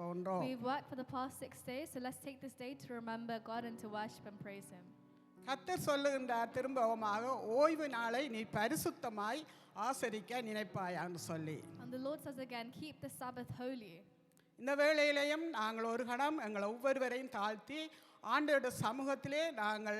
போன்றோம். We've worked for the past 6 days, so let's take this day to remember God and to worship and praise Him. கர்த்தர் சொல்லுகின்றார் திரும்பவுமாக, ஓய்வு நாளை நீ பரிசுத்தமாய் ஆசரிக்க நினைப்பாயான்னு சொல்லி. And the Lord says again, keep the Sabbath holy. இந்த வேளையிலையும் நாங்கள் ஒரு கணம் எங்களை ஒவ்வொருவரையும் தாழ்த்தி ஆண்டவருடைய சமூகத்திலே நாங்கள்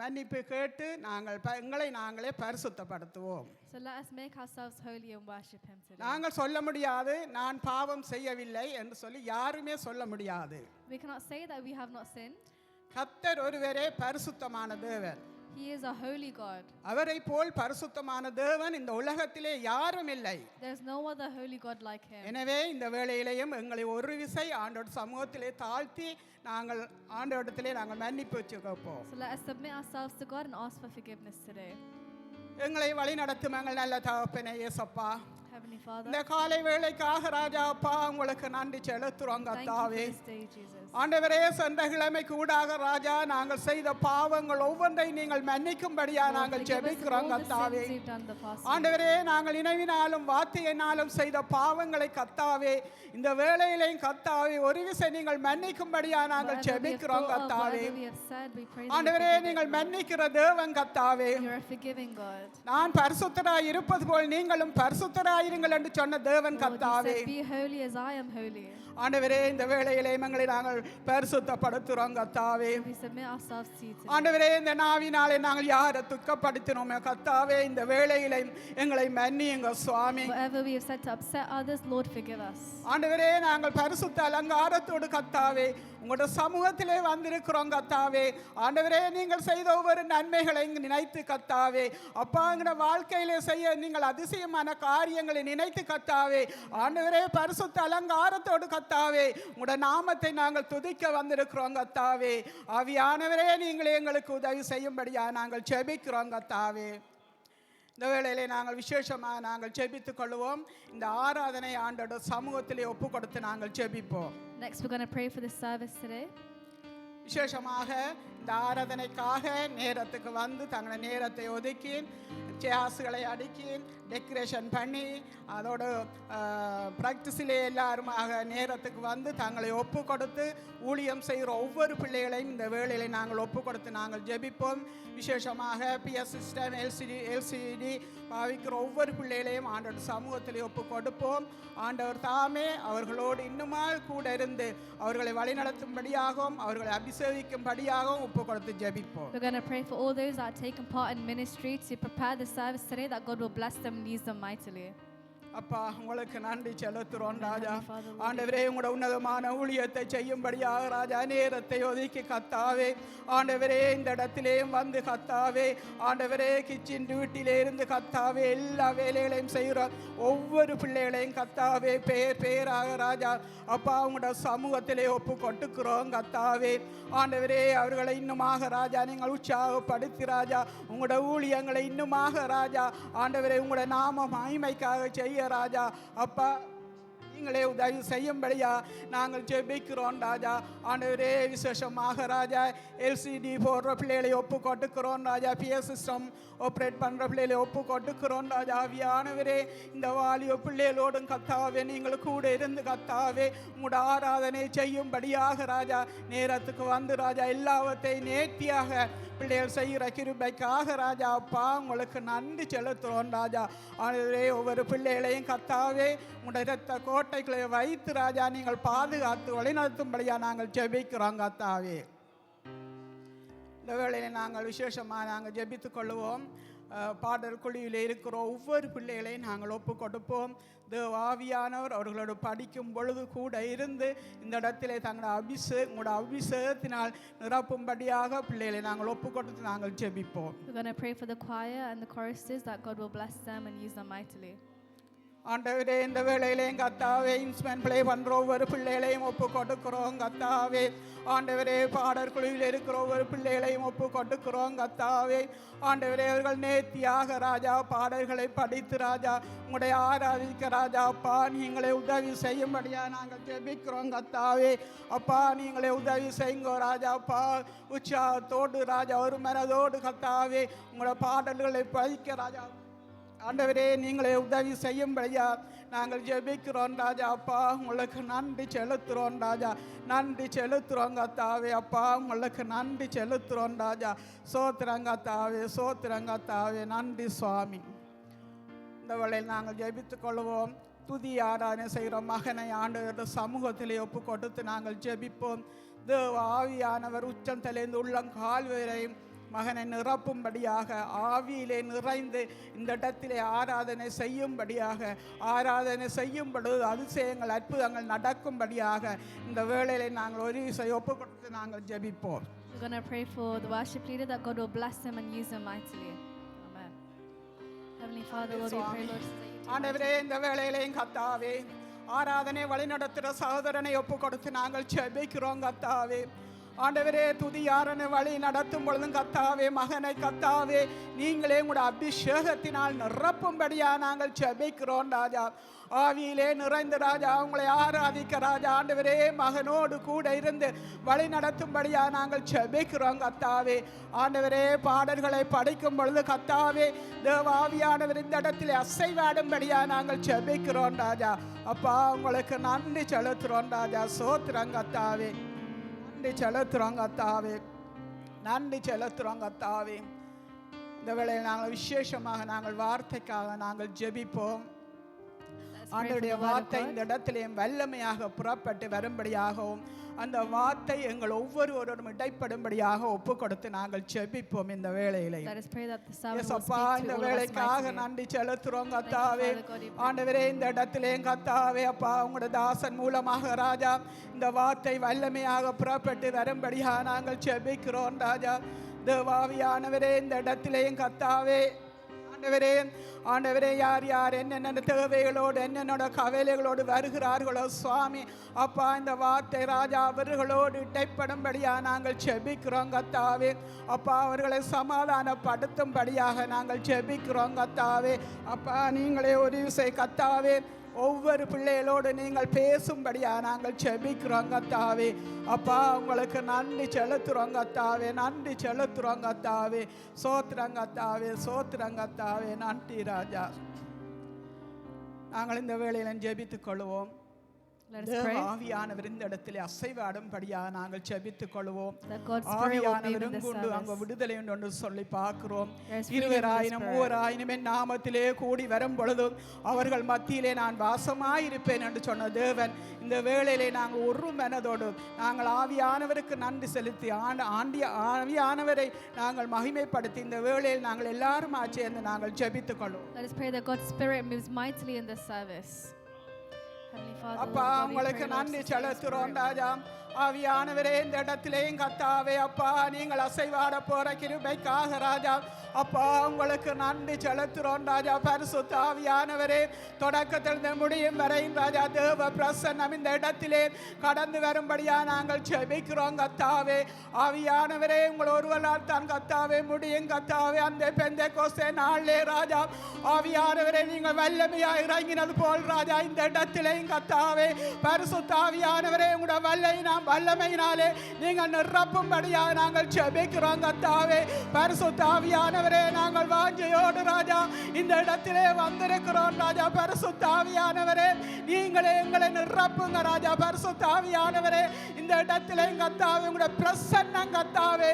மன்னிப்பு கேட்டு நாங்கள் எங்களை நாங்களே பரிசுத்தப்படுத்துவோம். So let us make ourselves holy and worship Him today. நாங்கள் சொல்ல முடியாது நான் பாவம் செய்யவில்லை என்று சொல்லி யாருமே சொல்ல முடியாது. We cannot say that we have not sinned. கர்த்தர் ஒருவரே பரிசுத்தமான தேவன். He is a holy God. அவரை போல் பரிசுத்தமான தேவன் இந்த உலகத்திலே யாரும் இல்லை. There is no other holy God like Him. எனவே இந்த வேளையிலேயும் எங்களை ஒரு விசை ஆண்டவருடைய சமூகத்திலே தாழ்த்தி நாங்கள் ஆண்டவரிடத்திலே நாங்கள் மன்னிப்பு கேட்போம். So let us submit ourselves to God and ask for forgiveness today. எங்களை வழி நடத்தும் எங்கள் நல்ல தகப்பனே இயேசப்பா, Heavenly Father, இந்த காலை வேளைக்காக ராஜா அப்பா உங்களுக்கு நன்றி செலுத்துறோம் thank you for கர்த்தாவே. this day, Jesus. ஆண்டவரே, சென்ற கிழமை கூடாக ராஜா நாங்கள் செய்த பாவங்கள் ஒவ்வொன்றை நீங்கள் மன்னிக்கும்படியா நாங்கள் ஜெபிக்கிறோம் கர்த்தாவே. ஆண்டவரே, நாங்கள் நினைவினாலும் வார்த்தையினாலும் செய்த பாவங்களை கர்த்தாவே இந்த வேளையிலேயும் கர்த்தாவே ஒரு விசை நீங்கள் மன்னிக்கும்படியா நாங்கள் ஜெபிக்கிறோம் கர்த்தாவே. ஆண்டவரே, நீங்கள் மன்னிக்கிற தேவன் கர்த்தாவே. நான் பரிசுத்தராய் இருப்பது போல் நீங்களும் பரிசுத்தராயிருங்கள் என்று சொன்ன தேவன் கர்த்தாவே. ஆண்டவரே, இந்த வேளையிலே எங்களை நாங்கள் பரிசுத்தப்படுத்துறோம் கர்த்தாவே. ஆண்டவரே, இந்த நாவினாலே நாங்கள் யாரை துக்கப்படுத்தினோமே கர்த்தாவே இந்த வேளையிலே எங்களை மன்னியுங்க சுவாமி. ஆண்டவரே, நாங்கள் பரிசுத்த அலங்காரத்தோடு கர்த்தாவே உங்களுடைய சமூகத்திலே வந்திருக்கிறோம் கர்த்தாவே. ஆண்டவரே, நீங்கள் செய்த ஒவ்வொரு நன்மைகளை நினைத்து கர்த்தாவே அப்பா எங்களுடைய வாழ்க்கையிலே செய்ய நீங்கள் அதிசயமான காரியங்களை நினைத்து கர்த்தாவே ஆண்டவரே பரிசுத்த அலங்காரத்தோடு கர்த்தாவே உங்களுடைய நாமத்தை நாங்கள் துதிக்க வந்திருக்கிறோம் கர்த்தாவே. ஆவியானவரே, நீங்களே எங்களுக்கு உதவி செய்யும்படியா நாங்கள் ஜெபிக்கிறோம் கர்த்தாவே. இந்த வேளையிலே நாங்கள் விசேஷமாக நாங்கள் ஜெபித்துக் கொள்வோம். இந்த ஆராதனை ஆண்டோட சமூகத்திலே ஒப்பு கொடுத்து நாங்கள் ஜெபிப்போம். Next we're going to pray for this service today. விசேஷமாக இந்த ஆராதனைக்காக நேரத்துக்கு வந்து தங்களை நேரத்தை ஒதுக்கி சேர்ஸ்களை அடுக்கி டெக்கரேஷன் பண்ணி அதோட ப்ராக்டிஸிலே எல்லாருமாக நேரத்துக்கு வந்து தங்களை ஒப்பு கொடுத்து ஊழியம் செய்கிற ஒவ்வொரு பிள்ளைகளையும் இந்த வேளையிலே நாங்கள் ஒப்பு கொடுத்து நாங்கள் ஜெபிப்போம். விசேஷமாக பிஎஸ் சிஸ்டம் எல்சிடி பாவிக்கிற ஒவ்வொரு பிள்ளைகளையும் ஆண்டவர் சமூகத்திலே ஒப்பு கொடுப்போம். ஆண்டவர் தாமே அவர்களோடு இன்னுமா கூட இருந்து அவர்களை வழிநடத்தும்படியாகவும் அவர்களை அபிஷேகிக்கும்படியாகவும் ஒப்பு கொடுத்து ஜெபிப்போம். We're going to pray for all those that are taking part in ministry to prepare the service today, that God will bless them and use them mightily. அப்பா, உங்களுக்கு நன்றி செலுத்துறோம் ராஜா. ஆண்டவரே, உங்களோட உன்னதமான ஊழியத்தை செய்யும்படியாக ராஜா நேரத்தை ஒதுக்கி கத்தாவே ஆண்டவரே இந்த இடத்திலேயும் வந்து கத்தாவே ஆண்டவரே கிச்சன் டியூட்டிலே இருந்து கத்தாவே எல்லா வேலைகளையும் செய்கிற ஒவ்வொரு பிள்ளைகளையும் கத்தாவே பேராக ராஜா அப்பா உங்களோட சமூகத்திலே ஒப்பு கொட்டுக்கிறோம் கத்தாவே. ஆண்டவரே, அவர்களை இன்னுமாக ராஜா நீங்கள் உற்சாகப்படுத்தி ராஜா உங்களோட ஊழியங்களை இன்னுமாக ராஜா ஆண்டவரே உங்களோட நாம மகிமைக்காக செய்ய ராஜா அப்பா நீங்களே உதவி செய்யும்படியா நாங்கள் ஜெபிக்கிறோம் ராஜா. ஆண்டவரே, விசேஷமாக ராஜா எல்சிடி போடுற பிள்ளைகளை ஒப்பு கொட்டுக்கிறோம் ராஜா. பிஎஸ் சிஸ்டம் ஆப்ரேட் பண்ணுற பிள்ளைகளை ஒப்பு கொட்டுக்கிறோம் ராஜா. ஆவியானவரே, இந்த வாலிய பிள்ளைகளோடும் கத்தாவே நீங்கள் கூட இருந்து கத்தாவே உங்களோட ஆராதனை செய்யும்படியாக ராஜா நேரத்துக்கு வந்து ராஜா எல்லாவற்றையும் நேர்த்தியாக பிள்ளைகள் செய்கிற கிருபைக்காக ராஜா அப்பா உங்களுக்கு நன்றி செலுத்துகிறோம் ராஜா. ஆண்டவரே, ஒவ்வொரு பிள்ளைகளையும் கத்தாவே உங்களுடைய இரத்த கோட்டைகளை வைத்து ராஜா நீங்கள் பாதுகாத்து வழிநடத்தும்படியா நாங்கள் ஜெபிக்கிறோம் கத்தாவே. இந்த வேளையில் நாங்கள் விசேஷமாக நாங்கள் ஜெபித்துக் கொள்வோம். பாடல் குழுவில் இருக்கிற ஒவ்வொரு பிள்ளைகளையும் நாங்கள் ஒப்பு கொடுப்போம். ஆவியானவர் அவர்களோடு படிக்கும் பொழுது கூட இருந்து இந்த இடத்திலே தங்களோட உங்களோட அபிஷேகத்தினால் நிரப்பும்படியாக பிள்ளைகளை நாங்கள் ஒப்பு கொடுத்து நாங்கள் ஜெபிப்போம். We're going to pray for the choir and the choristers that God will bless them and use them mightily. ஆண்டவரே, இந்த வேளையிலேயும் கத்தாவே இன்ஸ்ட்ருமெண்ட் ப்ளே பண்ணுற ஒவ்வொரு பிள்ளைகளையும் ஒப்பு கொடுக்குறோம் கத்தாவே. ஆண்டவரே, பாடற் குழுவில் இருக்கிற ஒவ்வொரு பிள்ளைகளையும் ஒப்பு கொடுக்குறோம் கத்தாவே. ஆண்டவரே, அவர்கள் நேர்த்தியாக ராஜா பாடல்களை படித்து ராஜா உங்களுடைய ஆராதிக்க ராஜா அப்பா நீங்களே உதவி செய்யும்படியா நாங்கள் ஜெபிக்கிறோம் கத்தாவே. அப்பா நீங்களே உதவி செய்யுங்க ராஜா அப்பா. உற்சாகத்தோடு ராஜா ஒரு மனதோடு கத்தாவே உங்களோட பாடல்களை படிக்க ராஜா ஆண்டவரே நீங்களே உதவி செய்யும்படியா நாங்கள் ஜெபிக்கிறோம் ராஜா. அப்பா உங்களுக்கு நன்றி செலுத்துகிறோம் ராஜா. நன்றி செலுத்துகிறோம் கர்த்தாவே. அப்பா உங்களுக்கு நன்றி செலுத்துகிறோம் ராஜா. சோத்திரம் கர்த்தாவே, சோத்திரம் கர்த்தாவே. நன்றி சுவாமி. இந்த வேளையில் நாங்கள் ஜெபித்துக் கொள்வோம். துதி ஆராதனை செய்கிற மகனை ஆண்டவருடைய சமூகத்திலே ஒப்பு கொடுத்து நாங்கள் ஜெபிப்போம். தேவ ஆவியானவர் உச்சந்தலேந்து உள்ளங்கால் வரையும் மகனை நிரப்பும்படியாக, ஆவியிலே நிறைந்து இந்த இடத்திலே ஆராதனை செய்யும்படியாக, ஆராதனை செய்யும் பொழுது அதிசயங்கள் அற்புதங்கள் நடக்கும்படியாக இந்த வேளையிலே நாங்கள் ஒரு விசை ஒப்பு கொடுத்து நாங்கள் ஜெபிப்போம். We're going to pray for the worship leader that God will bless him and use him mightily. Amen. Heavenly Father, Lord, we pray, Lord, ஆண்டவரே இந்த வேளையிலேயும் கர்த்தாவே ஆராதனை வழிநடத்துகிற சகோதரனை ஒப்பு கொடுத்து நாங்கள் ஜெபிக்கிறோம் கர்த்தாவே. ஆண்டவரே துதி ஆராதனை வழி நடத்தும் பொழுதும் கர்த்தாவே மகனை கர்த்தாவே நீங்களே உங்களுடைய அபிஷேகத்தினால் நிரப்பும்படியா நாங்கள் ஜெபிக்கிறோம் ராஜா. ஆவியிலே நிறைந்த ராஜா உங்களை ஆராதிக்க ராஜா. ஆண்டவரே மகனோடு கூட இருந்து வழி நடத்தும்படியா நாங்கள் ஜெபிக்கிறோம் கர்த்தாவே. ஆண்டவரே பாடல்களை படிக்கும் பொழுது கர்த்தாவே தேவாவியானவர் இந்த இடத்திலே அசைவாடும்படியா நாங்கள் ஜெபிக்கிறோம் ராஜா. அப்பா உங்களுக்கு நன்றி செலுத்துறோம் ராஜா. சோத்திரம் கர்த்தாவே. நன்றி செலுத்துறோம் கர்த்தாவே. நன்றி செலுத்துறோம் கர்த்தாவே. இந்த வேளையில் நாங்கள் விசேஷமாக நாங்கள் வார்த்தைக்காக நாங்கள் ஜெபிப்போம். ஆண்டவருடைய வார்த்தை இந்த இடத்திலேயும் வல்லமையாக புறப்பட்டு வரும்படியாகவும் அந்த வார்த்தை எங்கள் ஒவ்வொருவரும் இடைப்படும்படியாக ஒப்பு கொடுத்து நாங்கள் ஜெபிப்போம் இந்த வேளையிலே. அப்பா இந்த வேளைக்காக நன்றி செலுத்துறோம் கர்த்தாவே. ஆண்டவரே இந்த இடத்திலேயும் கர்த்தாவே அப்பா உங்களுடைய தாசன் மூலமாக ராஜா இந்த வார்த்தை வல்லமையாக புறப்பட்டு வரும்படியாக நாங்கள் ஜெபிக்கிறோம் ராஜா. தேவாவியானவரே இந்த இடத்திலேயும் கர்த்தாவே ஆண்டவரே யார் யார் என்னென்ன தேவைகளோடு என்னென்ன கவலைகளோடு வருகிறார்களோ சுவாமி அப்பா இந்த வார்த்தை ராஜா அவர்களோடு இடைப்படும்படியாக நாங்கள் ஜெபிக்கிறோம் கர்த்தாவே. அப்பா அவர்களை சமாதானப்படுத்தும்படியாக நாங்கள் ஜெபிக்கிறோம் கர்த்தாவே. அப்பா நீங்களே ஒரு விசை கர்த்தாவே ஒவ்வொரு பிள்ளைகளோடு நீங்கள் பேசும்படியா நாங்கள் ஜெபிக்கிறோம் கர்த்தாவே. அப்பா உங்களுக்கு நன்றி செலுத்துறோம் கர்த்தாவே. நன்றி செலுத்துறோம் கர்த்தாவே. சோத்திரம் கர்த்தாவே. சோத்திரம் கர்த்தாவே. நன்றி ராஜா. நாங்கள் இந்த வேளையில் ஜெபித்துக் கொள்வோம். ஆவியானவர் இந்த இடத்திலே அசைவாடும்படியாக நாங்கள் ஜெபித்துக் கொள்வோம். ஆவியானவரும் கொண்டு அங்க விடுதலை உண்டு சொல்லி பார்க்கிறோம். 20,000 3000 என் நாமத்திலே கூடி வரும் பொழுதும் அவர்கள் மத்தியிலே நான் வாசமாயிருப்பேன் என்று சொன்ன தேவன் இந்த வேளையிலே நாங்கள் ஒரு மனதோடு நாங்கள் ஆவியானவருக்கு நன்றி செலுத்தி ஆவியானவரை நாங்கள் மகிமைப்படுத்தி இந்த வேளையில் நாங்கள் எல்லாரும் சேர்ந்து நாங்கள் ஜெபித்துக் கொள்வோம். Let us pray that God's Spirit moves mightily in this service. அப்பா உங்களுக்கு நன்றி செலுத்துறோம் ராஜா. ஆவியானவரே இந்த இடத்திலேயும் கர்த்தாவே அப்பா நீங்கள் அசைவாட போற கிருபைக்காக ராஜா அப்பா உங்களுக்கு நன்றி செலுத்துறோம் ராஜா. பரிசுத்த ஆவியானவரே தொடக்கத்தில் முடியும் வரையும் ராஜா தேவ பிரசன்னம் இந்த இடத்திலே கடந்து வரும்படியா நாங்கள் ஜெபிக்கிறோம் கர்த்தாவே. ஆவியானவரே உங்கள் ஒருவரால் தான் கர்த்தாவே முடியும் கர்த்தாவே. அந்த பெந்தெகோஸ்தே நாளிலே ராஜா ஆவியானவரே நீங்கள் வல்லமையா இறங்கினது போல் ராஜா இந்த இடத்திலேயும் கர்த்தாவே பரிசுத்த ஆவியானவரே உங்களுடைய வல்லமையினாலே நீங்கள் நிரப்பும்படியாக நாங்கள் ஜெபிக்கிறோம் கர்த்தாவே. பரிசுத்த ஆவியானவரே நாங்கள் வாஞ்சையோடு ராஜா இந்த இடத்திலே வந்திருக்கிறோம் ராஜா. பரிசுத்த ஆவியானவரே நீங்களே எங்களை நிரப்புங்க ராஜா. பரிசுத்த ஆவியானவரே இந்த இடத்திலே கர்த்தாவே உங்களுடைய பிரசன்னம் கர்த்தாவே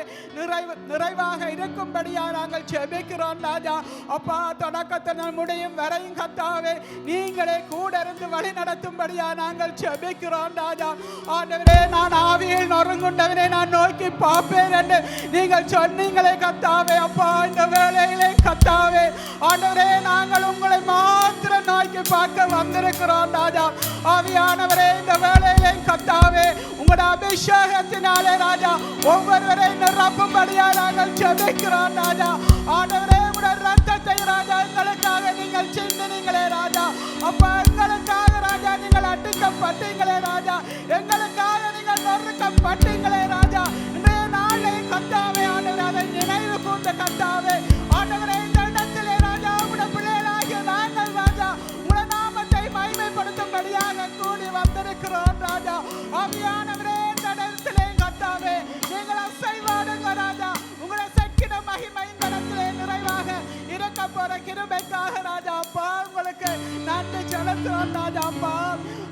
நிறைவாக இருக்கும்படியாக நாங்கள் ஜெபிக்கிறோம் ராஜா. அப்பா தொடக்கத்தில் முடியும் வரையும் கர்த்தாவே நீங்களே கூட இருந்து வழி நடத்தும்படியாக நாங்கள் ஜெபிக்கிறோம் ராஜா. ஆண்டவரே நான் ஆவியில் நொறுங்குண்டவனை நான் நோக்கி பார்ப்பேன் என்று நீங்கள் சொன்னீங்களே கர்த்தாவே. அப்பா இந்த வேளையிலே கர்த்தாவே ஆண்டவரே நாங்கள் உங்களை மாத்திரம் நோக்கி பார்க்க வந்திருக்கிறோம் ராஜா. ஆவியானவரே இந்த வேளையிலே கர்த்தாவே உங்களுடைய அபிஷேகத்தினாலே ராஜா ஒவ்வொருவரை நிரப்பும்படியா நாங்கள் ஜெபிக்கிறோம் ராஜா. ஆண்டவரே உங்களுடைய ரத்தத்தை ராஜா எங்களுக்காக நீங்கள் சிந்தினீங்களே ராஜா. அப்பா எங்களுக்காக ராஜா நீங்கள் அடிக்கப்பட்டீங்களே ராஜா. எங்களுக்காக நீங்கள் நொறுக்கப்பட்டீங்களே ராஜா. இன்றைய நாளை கர்த்தாவே ஆண்டவரே அதை நினைவு கூர்ந்த கர்த்தாவே ஆண்டவரே இந்த இடத்திலே ராஜா உங்களுடைய பிள்ளைகளாகிய நாங்கள் ராஜா உங்களுடைய நாமத்தை மகிமைப்படுத்தும்படியாக கூடி வந்திருக்கிறோம் ராஜா. ஆவியானவரே இந்த இடத்திலே கர்த்தாவே நீங்கள் அசைவாடுங்க ராஜா. உங்களுடைய சக்கின மகிமை இந்த இடத்திலே நிறைவாக இருக்க கொடுக்க போற கிருபைக்காக ராஜா அப்பா உங்களுக்கு நன்றி செலுத்துறோம் ராஜா அப்பா.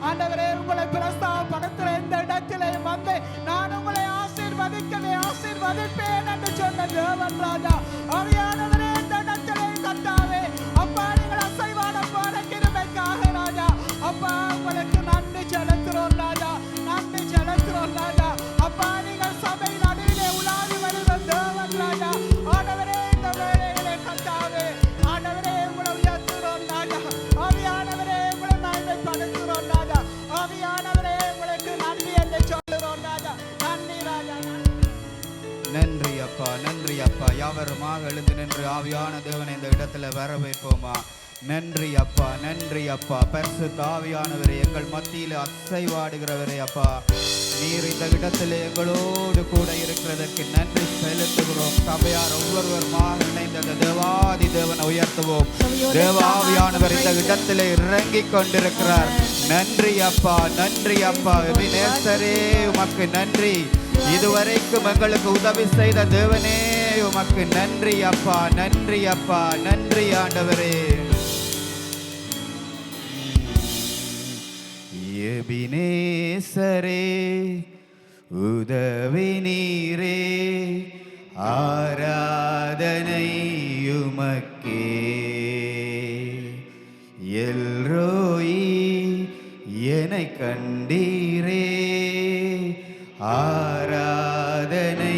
ஆண்டவரே உங்களை பிரஸ்தாபப்படுத்துற இந்த இடத்திலே வந்து நான் உங்களை ஆசீர்வதிப்பேன் என்று சொன்ன தேவன் ராஜா. ஆவியானவரே இந்த இடத்திலே கர்த்தாவே அப்பா நீங்கள் அசைவாட போற கிருபைக்காக ராஜா அப்பா உங்களுக்கு நன்றி செலுத்துறோம் ராஜா. நன்றி செலுத்துறோம் ராஜா அப்பா. நீங்கள் சபை நடுவிலே உலாவி வருகிற தேவன் ராஜா. ஆண்டவரே இந்த வேளையிலே கர்த்தாவே ஆண்டவரே உங்களை உயர்த்துறோம் ராஜா. ஆவியானவரே உங்களை மகிமைப்படுத்துறோம் ராஜா. ஆவியானவரே உங்களுக்கு நன்றி என்று சொல்லுறோம் ராஜா. நன்றி ராஜா. நன்றி அப்பா, நன்றி அப்பா. யாவருமாக எழுந்து நின்று ஆவியான தேவனை இந்த இடத்துல வர வைப்போமா. நன்றி அப்பா, நன்றி அப்பா. பரிசுத்த ஆவியானவரே எங்கள் மத்தியில் அசைவாடுகிறவரே அப்பா, நீர் இந்த இடத்திலே எங்களோடு கூட இருக்கிறதற்கு நன்றி செலுத்துகிறோம். சபையார் ஒவ்வொருவருமாக இணைந்த அந்த தேவாதி தேவனை உயர்த்துவோம். தேவாவியானவர் இந்த இடத்திலே இறங்கிக் கொண்டிருக்கிறார். நன்றி அப்பா, நன்றி அப்பா. எபினேசரே உமக்கு நன்றி. இதுவரைக்கும் எங்களுக்கு உதவி செய்த தேவனே உமக்கு நன்றி அப்பா, நன்றி அப்பா, நன்றி ஆண்டவரே. எபினேசரே உதவி நீரே, ஆராதனை உமக்கே. எல்ரோயி என்னை கண்டீரே, ஆராதனை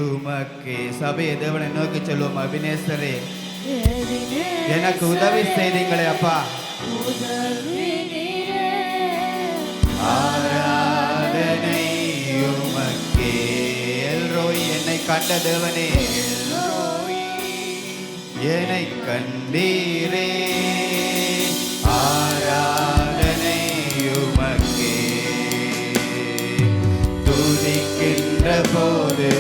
உமக்கே. சபையை தேவனை நோக்கி சொல்லுவோம். அபினேசரே எனக்கு உதவி செய்தீங்களே அப்பா, ஆராதனை உமக்கே. எல்ரோய் என்னை கண்ட தேவனே, என்னை கண்டீரே, ஆராதனை உமக்கே. துதிக்கின்ற போது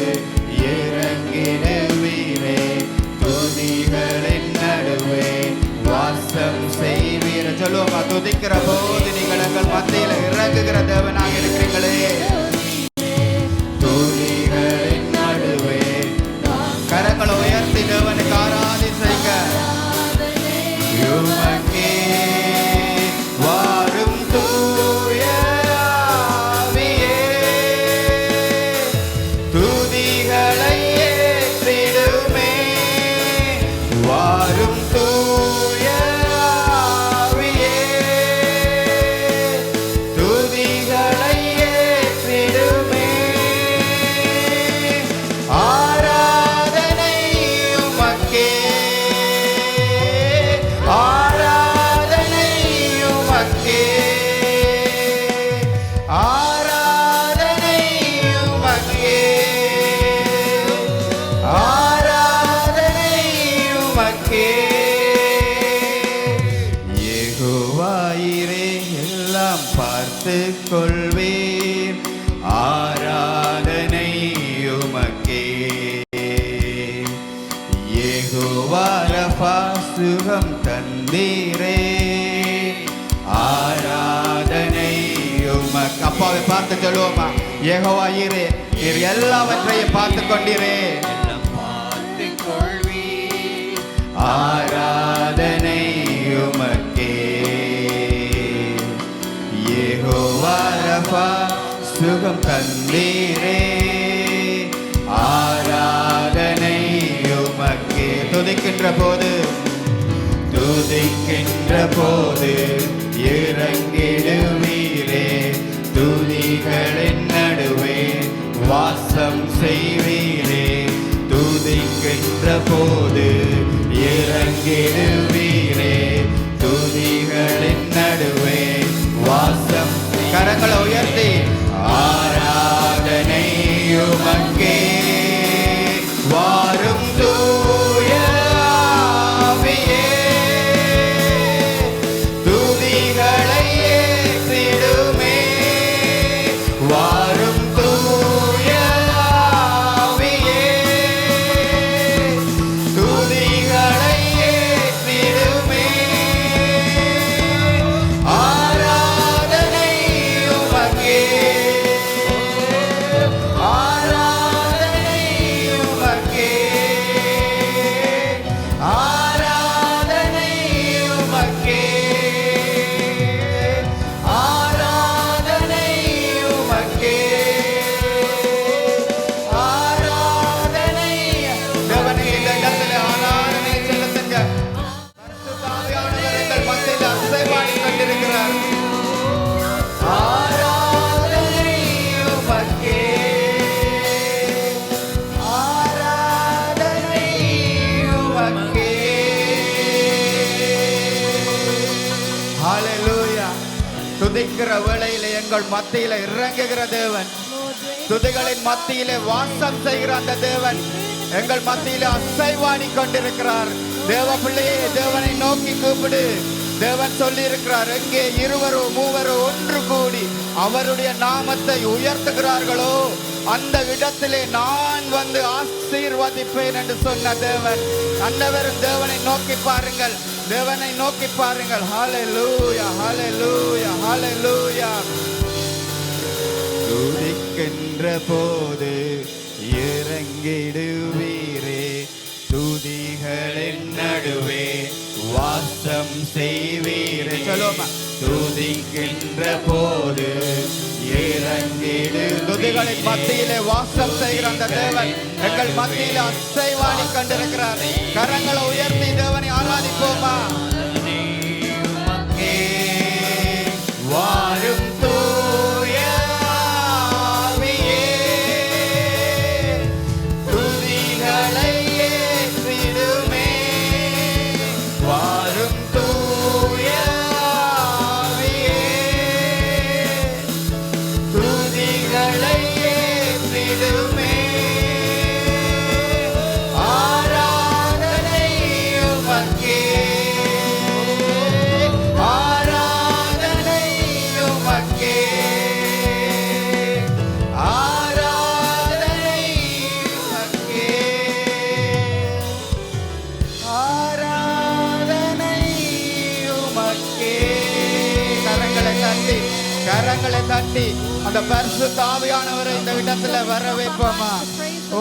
இறங்கிடுவீரே, துதிகளின் நடுவே வாசம் செய்வீர. சொல்லுவோமா, துதிக்கிற போது நீங்கள் எங்கள் மத்தியில் இறங்குகிற தேவனாக இருக்கிறீங்களே. துதிகளின் நடுவே கரங்களை உயர்த்தி தேவனுக்கு ஆராதி செய்க. உமக்கே வாரும் தூய ஆவியே, துதிகளை ஏற்றிடுமே. வாரும் தூய ஆவியே, துதிகளை ஏற்றிடுமே. ஆராதனை உமக்கே, ஆராதனை உமக்கே, ஆராதனை உமக்கே, ஆராதனை உமக்கே. யெகோவாயிரே எல்லாம் பார்த்து கொள்வீர், ஆராதனை உமக்கே. யெகோவா ரஃபா சுகம் தந்தீரே, ஆராதனை உமக்கு. அப்பாவை பார்த்து சொல்லுவோமா, யெகோவாயிரே நீர் எல்லாவற்றையும் பார்த்து கொண்டீரே, பார்த்து கொள்வீர், ஆராதனை உமக்கே. யெகோவா ரஃபா சுகம் தந்தீரே, ஆராதனை உமக்கே. துதிக்கின்ற போது, துதிக்கின்ற போது இறங்கிடுவீரே, துதிகளின் நடுவே வாசம் செய்வீரே. துதிக்கின்ற போது இறங்கிடுவீரே, துதிகளின் நடுவே வாசம். கரங்களை உயர்த்தி ஆராதனை உமக்கே. வாரும் தூய ஆவியே, துதி துதிக்கிற வேளையிலே எங்கள் மத்தியில இறங்குகிற தேவன், துதிகளின் மத்தியிலே வாசம் செய்கிற அந்த தேவன் எங்கள் மத்தியிலே அசைவாடி கொண்டிருக்கிறார். தேவ பிள்ளையே, தேவனை நோக்கி கூப்பிடு. தேவன் சொல்லி இருக்கிறார், எங்கே இருவரோ மூவரோ ஒன்று கூடி அவருடைய நாமத்தை உயர்த்துகிறார்களோ அந்த இடத்திலே நான் வந்து ஆசீர்வதிப்பேன் என்று சொன்ன தேவன். அந்தவரும் தேவனை நோக்கி பாருங்கள், தேவனை நோக்கி பாருங்கள். ஹல்லேலூயா, ஹல்லேலூயா, ஹல்லேலூயா. துதிக்கின்ற போது இறங்கிடுவீரே, துதிகளின் நடுவே வாசம் செய்வீரே. சொல்லுமா, துதிக்கின்ற போது இறங்கிடு. துதிகளின் மத்தியிலே வாசம் செய்கிற அந்த தேவன் எங்கள் மத்தியிலே அசைவாடி கொண்டிருக்கிறார். கரங்களை உயர்த்தி தேவனை ஆராதிப்போமா. வாரும் தூய ஆவியே, துதிகளை ஏற்றிடுமே. வாரும் தூய ஆவியே, துதிகளை ஏற்றிடுமே. ஆராதனை உமக்கே, ஆராதனை உமக்கே, ஆராதனை உமக்கே, ஆராதனை உமக்கே. கரங்களை தட்டி, கரங்களை தட்டி அந்த பரிசுத்த ஆவியானவரை இந்த இடத்துல வர வைப்போமா. ஓ,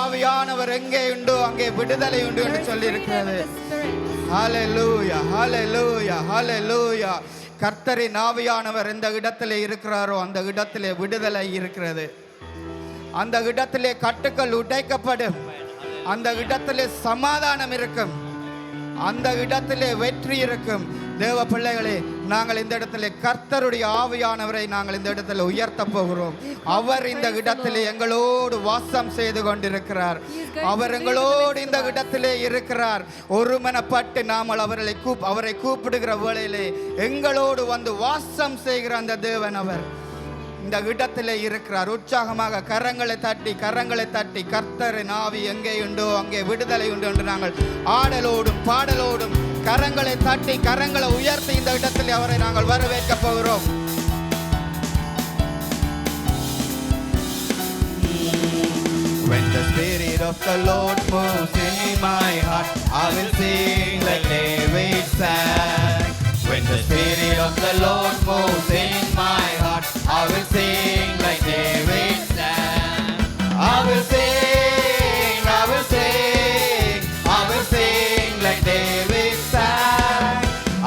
ஆவியானவர் எங்கே உண்டோ அங்கே விடுதலை உண்டு என்று சொல்லி இருக்கிறது. ஹல்லேலூயா, ஹல்லேலூயா, ஹல்லேலூயா. கர்த்தரின் ஆவியானவர் எந்த இடத்திலே இருக்கிறாரோ அந்த இடத்திலே விடுதலை இருக்கிறது. அந்த இடத்திலே கட்டுக்கள் உடைக்கப்படும். அந்த இடத்திலே சமாதானம் இருக்கும். அந்த இடத்திலே வெற்றி இருக்கும். தேவ பிள்ளைகளே, நாங்கள் இந்த இடத்திலே கர்த்தருடைய ஆவியானவரை நாங்கள் இந்த இடத்துல உயர்த்த போகிறோம். அவர் இந்த இடத்திலே எங்களோடு வாசம் செய்து கொண்டிருக்கிறார். அவர் எங்களோடு இந்த இடத்திலே இருக்கிறார். ஒருமனப்பட்டு நாமல் அவரை கூப்பிடுகிற வேளையிலே எங்களோடு வந்து வாசம் செய்கிற அந்த தேவன் அவர் இந்த இடத்திலே இருக்கிறார். உற்சாகமாக கரங்களை தட்டி, கரங்களை தட்டி, கர்த்தரின் ஆவி எங்கே உண்டோ அங்கே விடுதலை உண்டு என்று நாங்கள் ஆடலோடும் பாடலோடும் கரங்களை தட்டி கரங்களை உயர்த்தி இந்த இடத்திலே அவரை நாங்கள் வரவேற்க போகிறோம். When the Spirit of the Lord moves in my heart, I will sing like David sang. When the Spirit of the Lord moves in my heart, I will sing like David sang. I will sing, I will sing, I will sing like David sang.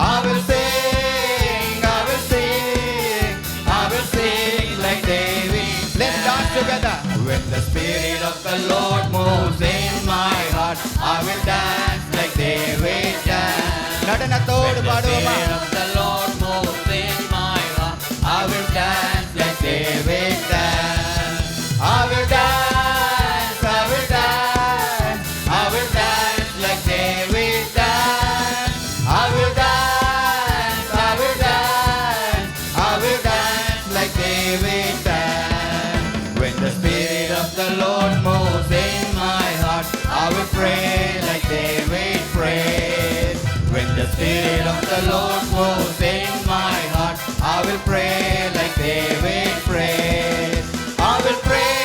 I will sing, I will sing, I will sing like David. Let's dance together. When the Spirit of the Lord moves in my heart, I will dance like David danced. நடனத்தோடு பாடுவோமா. When the Spirit of the Lord moves in my heart, I will dance like David danced. I will dance, I will dance, I will dance like David danced. I will dance, I will dance, I will dance like David danced. When the Spirit of the Lord moves in my heart, I will pray like David prayed. When the Spirit of the Lord moves in my heart, I will pray like David prayed. I will pray,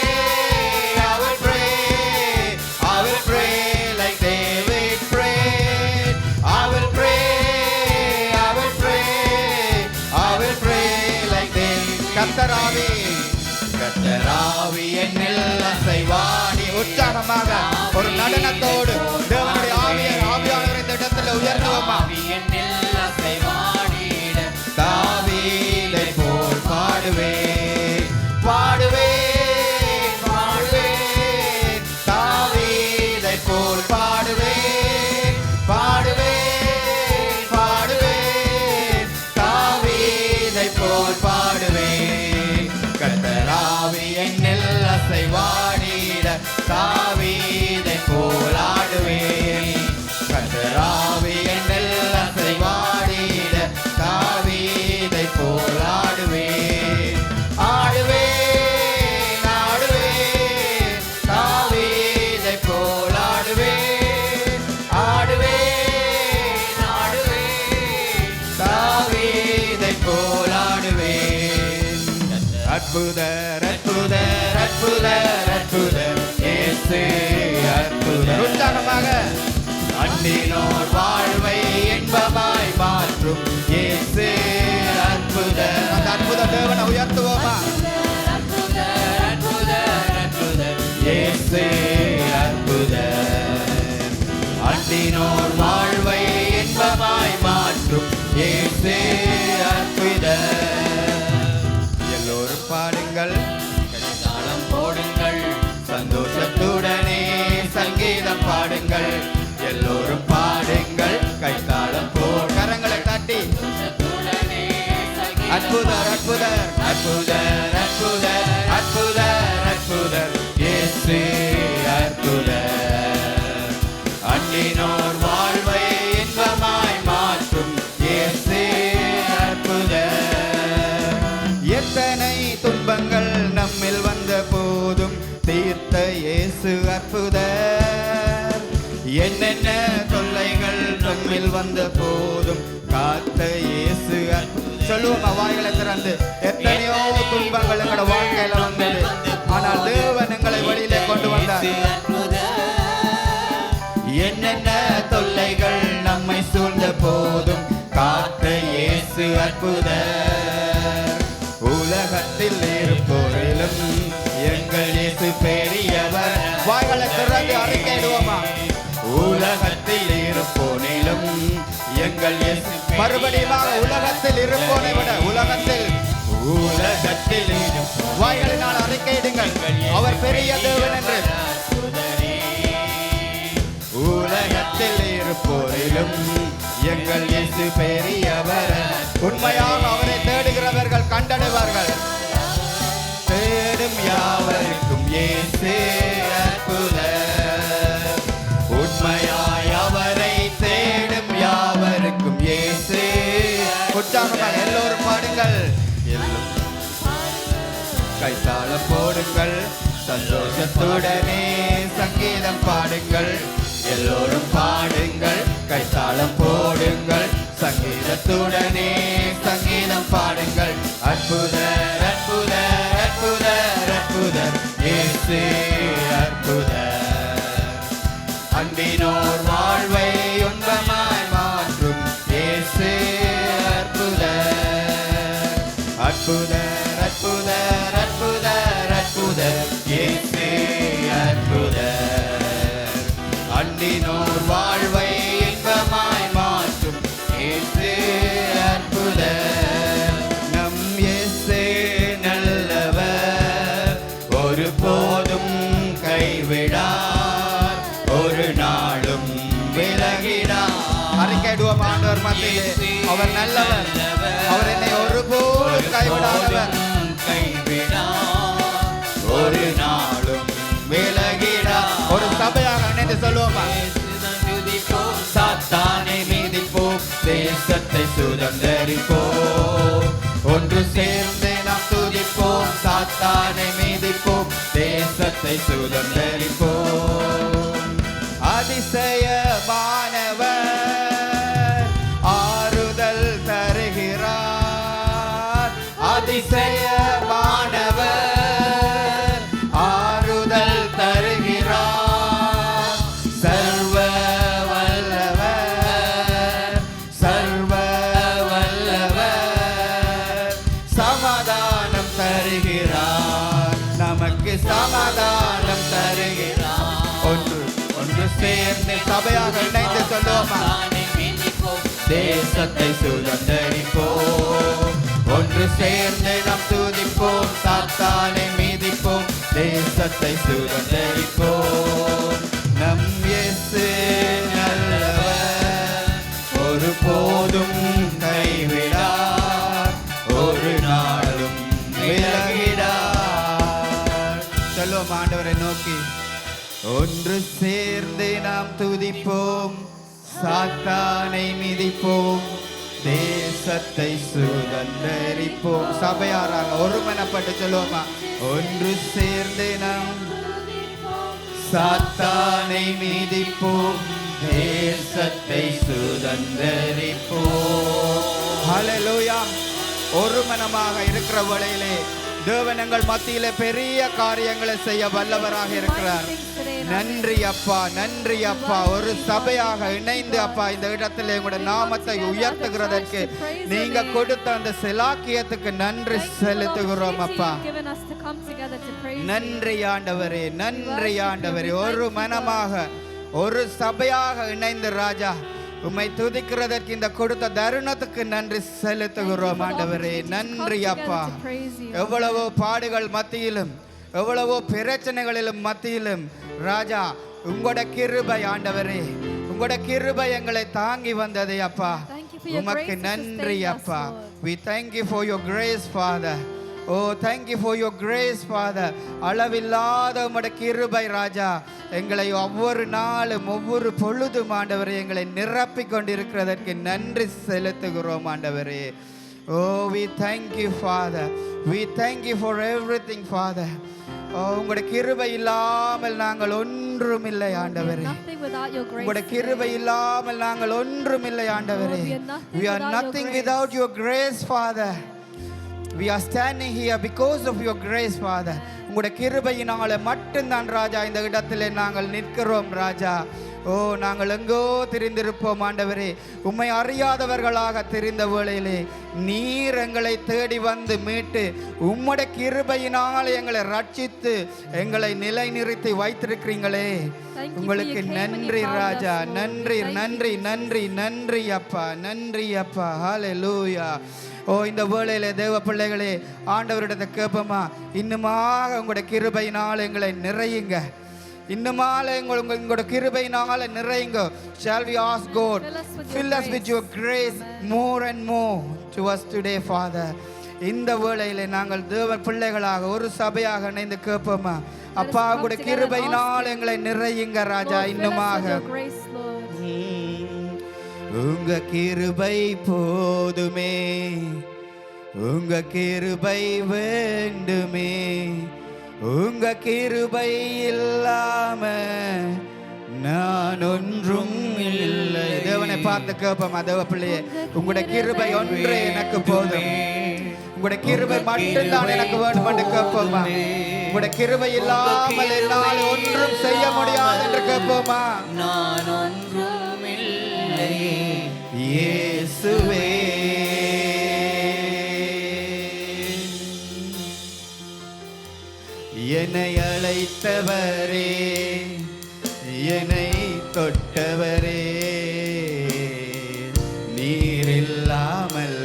I will pray, I will pray like David prayed. I will pray, I will pray, I will pray like David. கர்த்தராவி, கர்த்தராவி என்னில் அசைவாடி. உற்சாகமாக ஒரு நடனத்தோடு தேவனுடைய ஆவியானவரை இந்த இடத்துல உயர்த்துவோமா. தாவீதை போல் பாடுவேன், பாடுவேன், பாடுவேன். தாவீதை போல் பாடுவேன், பாடுவேன், பாடுவேன். தாவீதை போல் பாடுவேன். கர்த்தராவி என்னில் அசைவாடிட தாவீதை போல் ஆடுவேன். கர்த்தராவி என்னில் அசைவாடிட அற்புதர் அற்புதர் அற்புதர் அற்புதர் இயேசு அற்புதர். உற்சாகமாக அண்டினோர் வாழ்வை இன்பமாய் மாற்றும் இயேசு அற்புதர். அந்த அற்புத தேவனை உயர்த்துவோமா? இயேசு அற்புதர். அண்டினோர் வாழ்வை இன்பமாய் மாற்றும் இயேசு அற்புதர். எல்லோரும் பாடுங்கள், தாளம் போடுங்கள், சந்தோஷத்துடனே சங்கீதம் பாடுங்கள். எல்லோரும் பாடுங்கள், கைத்தாளம் போடு, கரங்களை தட்டி. அற்புதர் அற்புதர் அற்புதர் அற்புதர் அற்புதர் அற்புதர் இயேசு அற்புதர். அண்டினோர் வாழ்வை இன்பமாய் மாற்றும் இயேசு அற்புதர். எத்தனை துன்பங்கள் நம்மில் வந்த போதும் தீர்த்த இயேசு அற்புதர். என்னென்ன தொல்லைகள் நம்மில் வந்த போதும் காத்த இயேசு அற்புதர். சொல்லுவோம் வாய்களை திறந்து. எத்தனையோ துன்பங்கள் எங்களோட வாழ்க்கையில வந்தது, ஆனால் தேவன் எங்களை வெளியிலே கொண்டு வந்தார். என்னென்ன தொல்லைகள் நம்மை சூழ்ந்த போதும் காத்த இயேசு அற்புதர். உலகத்தில் இருப்போரிலும் எங்கள் இயேசு பெரியவர். வாய்களை திறந்து அறிக்கையிடுவோமா? உலகத்தில் இருப்போனிலும் எங்கள் இயேசு. மறுபடியும் உலகத்தில் இருப்போனை விட உலகத்தில் வாய்களினால் அறிக்கையிடுங்கள், அவர் பெரிய தேவன் என்று. உலகத்தில் இருப்போரிலும் எங்கள் இயேசு பெரியவர். உண்மையாக அவரை தேடுகிறவர்கள் கண்டடைவார்கள். தேடும் யாவருக்கும் இயேசு அற்புதர். உண்மையாய் அவரை தேடும் யாவருக்கும் இயேசு. உற்சாகமாக எல்லோரும் பாடுங்கள், கைத்தாளம் போடுங்கள், சந்தோஷத்துடனே சங்கீதம் பாடுங்கள். எல்லோரும் பாடுங்கள், கைத்தாளம் போடுங்கள், சங்கீதத்துடனே சங்கீதம் பாடுங்கள். அற்புதர் அற்புதர் அற்புதர் அற்புதர் இயேசு அற்புதர். அண்டினோர் வாழ்வை இன்பமாய் மாற்றும் இயேசு அற்புதர். அற்புதர் அற்புதர் அற்புதர் அற்புதர் இயேசு அற்புதர். அண்டினோர் வாழ்வை இன்பமாய் மாற்றும் இயேசு அற்புதர். நம் இயேசு நல்லவர், ஒருபோதும் கைவிடார், ஒரு நாளும் விலகிடார். அறிக்கையிடுவோம் ஆண்டவர் மத்தியிலே, அவர் நல்லவர், அவர் என்னை ஒருபோதும் கைவிடாதவர், ஒரு நாளும் விலகிடார். ஒரு சபையாக நின்று சொல்லுவோமா? சாத்தானை மீதிப்போம், தேசத்தை சுதந்தரிப்போம். ஒன்று சேர்ந்து நாம் துதிப்போம், சாத்தானை மீதிப்போம், தேசத்தை சுதந்தரிப்போம். அதிசயமானவர் ஆறுதல் தருகிறார். அதிசயமானவர் ஆறுதல் தருகிறார். சர்வ வல்லவர் சர்வ வல்லவர் சமாதானம் தருகிறார். நமக்கு சமாதானம் தருகிறார். ஒன்று சேர்ந்து சபையாக இணைந்து சொல்லுவோமா? தேசத்தை சுதந்தரிப்போம், ஒன்று சேர்ந்து நாம் துதிப்போம், சாத்தானை மீதிப்போம், தேசத்தை சுதந்தரிப்போம். நம் இயேசு நல்லவர், ஒருபோதும் கைவிடார், ஒரு நாளும் விலகிடார். சொல்லுவோம் ஆண்டவரை நோக்கி. ஒன்று சேர்ந்து நாம் துதிப்போம், சாத்தானை மிதிப்போம், தேசத்தை சுதந்தரிப்போம். சபையாராக ஒருமனப்பட்டு சொல்லுவோமா? ஒன்று சேர்ந்து நாம் சாத்தானை மிதிப்போம், தேசத்தை சுதந்தரிப்போம். ஹல்லேலூயா. ஒரு மனமாக இருக்கிற வேளையிலே தேவன் எங்கள் மத்தியிலே பெரிய காரியங்களை செய்ய வல்லவராக இருக்கிறார். நன்றி அப்பா, நன்றி அப்பா. ஒரு சபையாக இணைந்து அப்பா இந்த இடத்துல உங்களுடைய நாமத்தை உயர்த்துகிறதற்கு நீங்க கொடுத்த அந்த செலாக்கியத்துக்கு நன்றி செலுத்துகிறோம் அப்பா. நன்றி ஆண்டவரே, நன்றி ஆண்டவரே. ஒரு மனமாக ஒரு சபையாக இணைந்து ராஜா உம்மை துதிக்கிறதற்கு இந்த கொடுத்த தருணத்துக்கு நன்றி செலுத்துகிறோம் ஆண்டவரே. நன்றி அப்பா. எவ்வளவோ பாடுகள் மத்தியிலும் எவ்வளவோ பிரச்சனைகளிலும் மத்தியிலும் ராஜா உங்களோட கிருபை ஆண்டவரே, உங்களோட கிருபை எங்களை தாங்கி வந்ததே அப்பா. உமக்கு நன்றி அப்பா. We thank you for your grace, Father. Oh, thank you for your grace, Father. அளவில்லாத உம்முடைய கிருபை ராஜா எங்களை ஒவ்வொரு நாளும் ஒவ்வொரு பொழுதும் ஆண்டவரே எங்களை நிரப்பிக் கொண்டிருக்கிறதற்கு நன்றி செலுத்துகிறோம் ஆண்டவரே. Oh, we thank you, Father. We thank you for everything, Father. உங்களுடைய கிருபை இல்லாமல் நாங்கள் ஒன்றுமில்லை ஆண்டவரே. உங்களுடைய கிருபை இல்லாமல் நாங்கள் ஒன்றுமில்லை ஆண்டவரே. We are nothing without your grace, Father. We are standing here because of your grace, Father. உங்களுடைய கிருபையினால மட்டும்தான் ராஜா இந்த இடத்திலே நாங்கள் நிற்கிறோம் ராஜா. ஓ, நாங்கள் எங்கோ திரிந்திருப்போம் ஆண்டவரே. உம்மை அறியாதவர்களாக தெரிந்த வேளையிலே நீர் எங்களை தேடி வந்து மீட்டு உம்முடைய கிருபையினால் எங்களை ரட்சித்து எங்களை நிலைநிறுத்தி வைத்திருக்கிறீங்களே. உங்களுக்கு நன்றி ராஜா. நன்றி நன்றி நன்றி நன்றி அப்பா, நன்றி அப்பா. ஹல்லேலூயா. ஓ, இந்த வேளையிலே தேவ பிள்ளைகளே ஆண்டவரிடத்தை கேட்போமா, இன்னுமாக உங்களுடைய கிருபையினால் எங்களை நிறையுங்க. இன்னுமால உங்களோட கிருபையினால நிறையுங்க. Shall we ask God, fill us with your grace more and more to us today, Father. இந்த வேளையிலே நாங்கள் தேவ பிள்ளைகளாக ஒரு சபையாக இணைந்து கேட்போமா, அப்பா உங்களுடைய கிருபையினால் எங்களை நிறையுங்க ராஜா. இன்னுமாக உங்க கிருபை போதுமே, உங்க கிருபை வேண்டுமே, உங்க கிருபை இல்லாம நான் ஒன்றும் இல்லை. தேவனை பார்த்து கேட்போம் தேவ பிள்ளையே, உங்களுடைய கிருபை ஒன்றே எனக்கு போதும். உங்களுடைய கிருபை மட்டும்தான் எனக்கு வேண்டும் என்று கேட்போமா. உங்களுடைய கிருபை இல்லாமல் என்னால் ஒன்றும் செய்ய முடியாது என்று கேட்போமா. நான் ஒன்றும் இல்லை இயேசுவே. என்னை அழைத்தவரே, என்னை தொட்டவரே, நீர் இல்லாமல்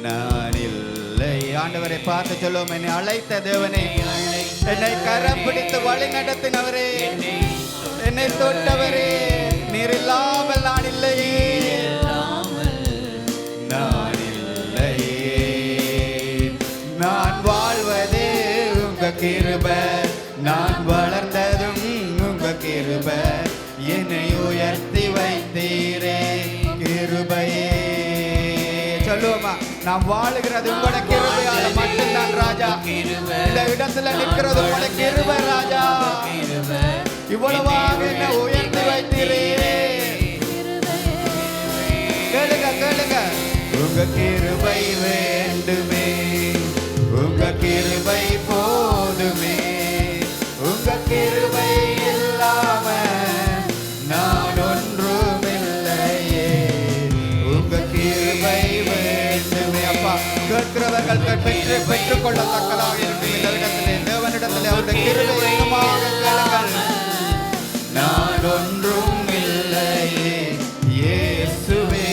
நான் இல்லை. ஆண்டவரை பார்த்து சொல்லுவோம், என்னை அழைத்த தேவனே, என்னை கரம் பிடித்து வழி நடத்தினவரே, என்னை தொட்டவரே, நீர் இல்லாமல் நான் இல்லையே, நான் இல்லையே. நான் வாழ்வதே உங்க கிருபை, நான் வளர்ந்ததும் உங்க கிருபை, என்னை உயர்த்தி வைத்தீரே கிருபையே. சொல்லுவோமா, நான் வாழுகிறது உங்களோட கிருபையால மட்டும்தான் ராஜா. இந்த இடத்துல நிற்கிறது உங்களோட கிருபை ராஜா. இவ்வளவாக என்ன உயர்த்தி வைத்தீரே. கேளுங்க கேளுங்க. உங்க கிருபை வேண்டுமே, உங்க கிருபை போதுமே, உங்க கிருபை இல்லாம நான் ஒன்றும் இல்லையே, உங்க கிருபை வேண்டுமே. அப்பா, கேட்கிறவர்கள் பெற்றுக் கொள்ளத்தக்கதாக இருக்கும் இந்த இடத்திலே தேவனிடத்திலே அவருடைய கிருபை வேண்டுமாக கேளுங்கள். நான் ஒன்றும் இல்லையே இயேசுவே.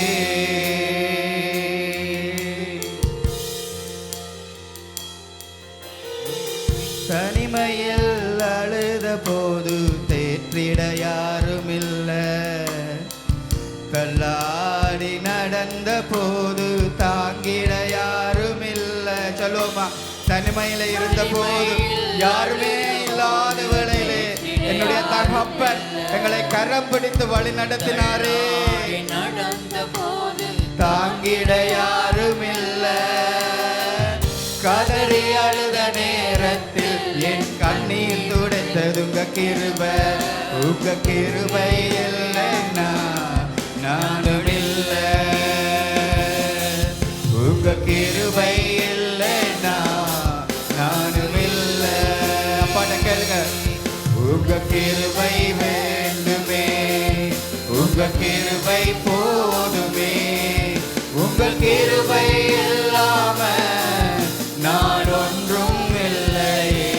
தனிமையில் அழுத போது தேற்றிட யாரும் இல்ல, தள்ளாடி நடந்த போது தாங்கிட யாரும் இல்ல. சொல்லுவோமா, தனிமையில இருந்த போது யாருமே இல்லாத வேளையிலே என்னுடைய தகப்பன் எங்களை கரம் பிடித்து வழி நடத்தினாரே. தாங்கிட யாரும் இல்ல, கதறி அழுத நேரத்தில் என் கண்ணீர் துடைத்தது உங்க கிருபை. உங்க கிருபை இல்லைன்னா நானும் இல்லை, உங்க கிருபை இல்லைன்னா கிருபை வேண்டுமே, உங்க கிருபை போதுமே, உங்க கிருபை இல்லாம நான் ஒன்றும் இல்லையே,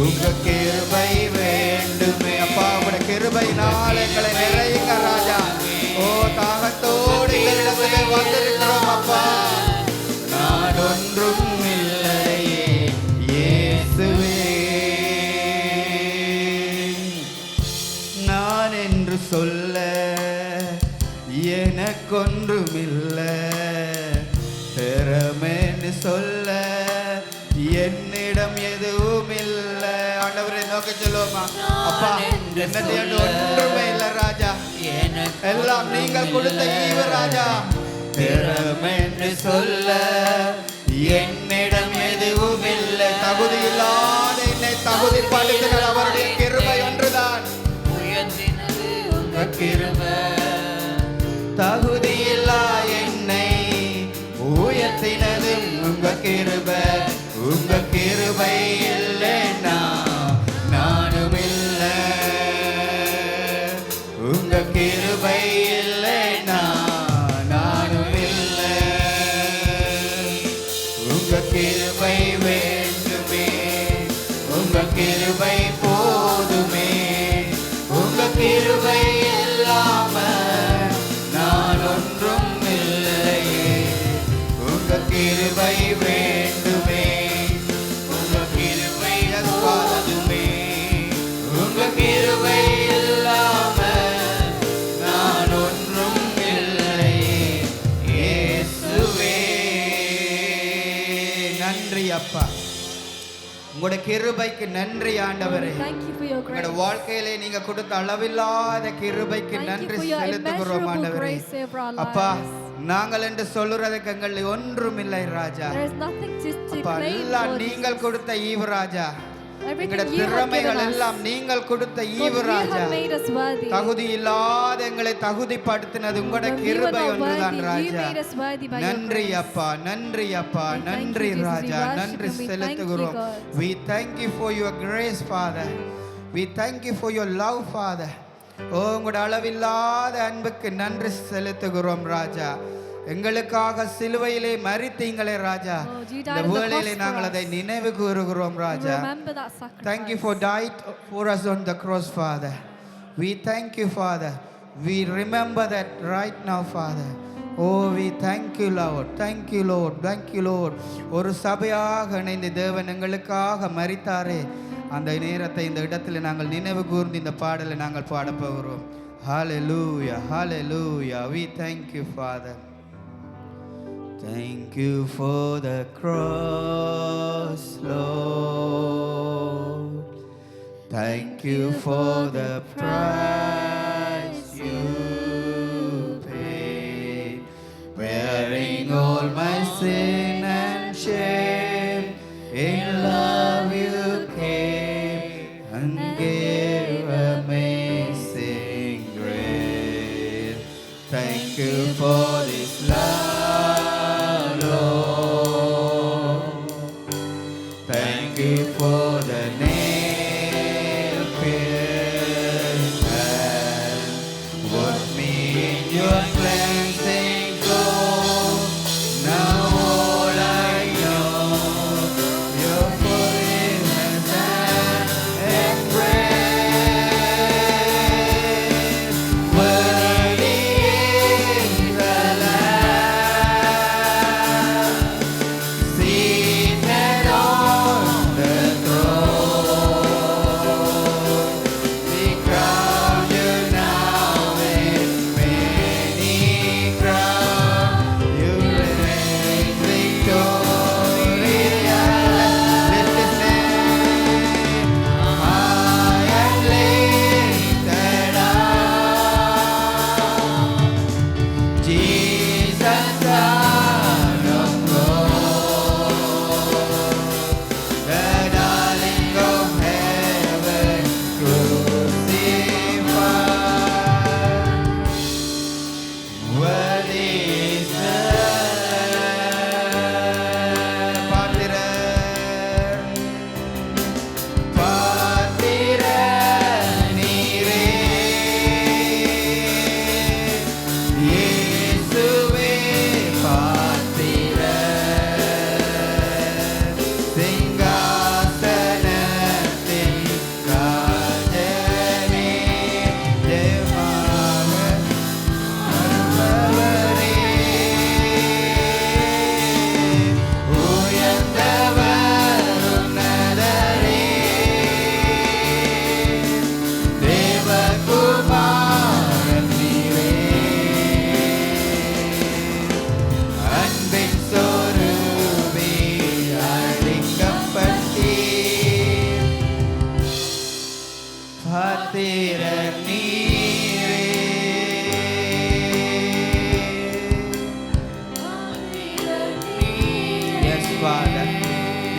உங்க கிருபை வேண்டுமே. அப்பா உங்க கிருபையினால் எங்களை நிறையுங்க ராஜா. ஓ தாகத்தோடு எங்களிடத்திலே வந்திருக்கிறோம் அப்பா. நான் ஒன்றும் இல்லையே இயேசுவே, நான் என்று சொல்ல எனக்கொன்றுமில்லை, திறமென்று சொல்ல என்னிடம் எதுவும் இல்லை. ஆண்டவரை நோக்கி சொல்லுவோமா? அப்பா என்னது ஒன்றுமே இல்லை ராஜா, எல்லாம் நீங்கள் கொடுத்த ஈவு ராஜா. திறமென்று சொல்ல என்னிடம் எதுவும் இல்லை, தகுதி இல்லாத என்னை தகுதிப்படுத்தின அவருடைய கிருபை ஒன்றுதான். கிருபை தகுதியில்லா என்னை உயர்த்தினதும் உங்க கிருபை, உங்க கிருபை இல்லைன்னா நானும் இல்லை, உங்க கிருபை இல்லைன்னா நானும் இல்லை, உங்க கிருபை வேண்டுமே, உங்க கிருபை போதுமே, உங்க கிருபை இல்லாம நான் ஒன்றும் இல்லையே, உங்க கிருபை வேண்டுமே, உங்க கிருபை போதுமே, உங்க கிருபை இல்லாம நான் ஒன்றும் இல்லையே இயேசுவே. நன்றி அப்பா, உங்களுடைய கிருபைக்கு நன்றி ஆண்டவரே. உங்களுடைய வாழ்க்கையிலே நீங்க கொடுத்த அளவில்லாத கிருபைக்கு நன்றி செலுத்துகிறோம் ஆண்டவரே. அப்பா நாங்கள் என்று சொல்றதுக்கு எங்கள் ஒன்றும் இல்லை ராஜா. அப்பா எல்லாம் நீங்கள் கொடுத்த ஈவு ராஜா, எங்களுடைய திறமைகள் எல்லாம் நீங்கள் கொடுத்த ஈவு ராஜா. தகுதி இல்லாத எங்களை தகுதிப்படுத்தினது உங்களுடைய கிருபை ஒன்றுதான் ராஜா. நன்றி அப்பா, நன்றி அப்பா, நன்றி ராஜா, நன்றி செலுத்துகிறோம். We thank you for your grace Father, we thank you for your love Father. ஓ உங்களுடைய அளவில்லாத அன்புக்கு நன்றி செலுத்துகிறோம் ராஜா. எங்களுக்காக சிலுவையிலே மரித்தீங்களே ராஜா, இந்த வேளையிலே நாங்கள் அதை நினைவு கூறுகிறோம் ராஜா. Thank you for died for us on the cross Father. We thank you Father, we remember that right now Father. Oh we thank you Lord, thank you Lord, thank you Lord. ஒரு சபையாக இணைந்து தேவன் எங்களுக்காக மரித்தாரே, அந்த நேரத்தை இந்த இடத்துல நாங்கள் நினைவு கூர்ந்து இந்த பாடலை நாங்கள் பாடப் போகிறோம். Hallelujah, hallelujah. We thank you Father. Thank you for the cross, Lord. Thank you for the price you paid, bearing all my sin and shame. In love you came and gave amazing grace. Thank you for this love. Thank you for the nail pierced hand. Wash me in your cleansing flow. Now all I know, your forgiveness and grace. Worthy is the Lamb, seated on the throne.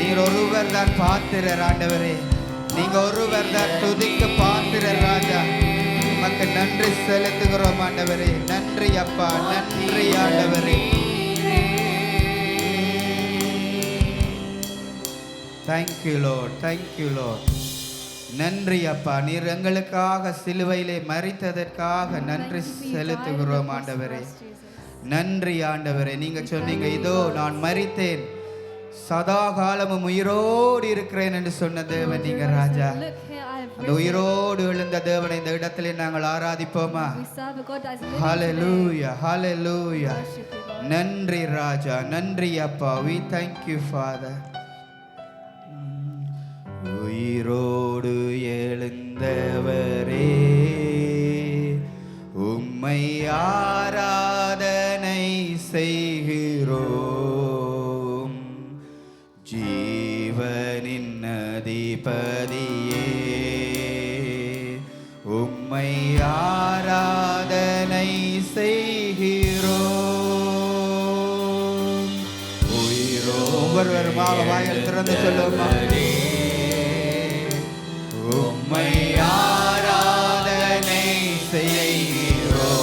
நீர் ஒருவர் தான் பாத்திரர் ஆண்டவரே, நீங்க ஒருவர் தான் துதிக்கு பாத்திரர் ராஜா. உமக்கு நன்றி செலுத்துகிறோம் ஆண்டவரே. நன்றி அப்பா, நன்றி ஆண்டவரே. Thank you Lord, thank you Lord. நன்றி அப்பா, நீர் எங்களுக்காக சிலுவையிலே மரித்ததற்காக நன்றி செலுத்துகிறோம் ஆண்டவரே. நன்றி ஆண்டவரே. நீங்க சொன்னீங்க, இதோ நான் மரித்தேன், சதா காலமும் உயிரோடு இருக்கிறேன் என்று சொன்ன தேவன் நீங்க ராஜா. அந்த உயிரோடு எழுந்த தேவனை இந்த இடத்திலே நாங்கள் ஆராதிப்போமா? ஹல்லேலூயா, ஹல்லேலூயா. நன்றி ராஜா, நன்றி அப்பா. we thank you father. உயிரோடு எழுந்தவரே, உம்மை ஆராதனை செய்கிறோம். ஜீவனின் அதிபதியே, உம்மை ஆராதனை செய்கிறோம். உயிரோ ஒவ்வொருவருமாக வாயில் திறந்து சொல்லுமா? உம்மை ஆராதனை செய்கிறோம்.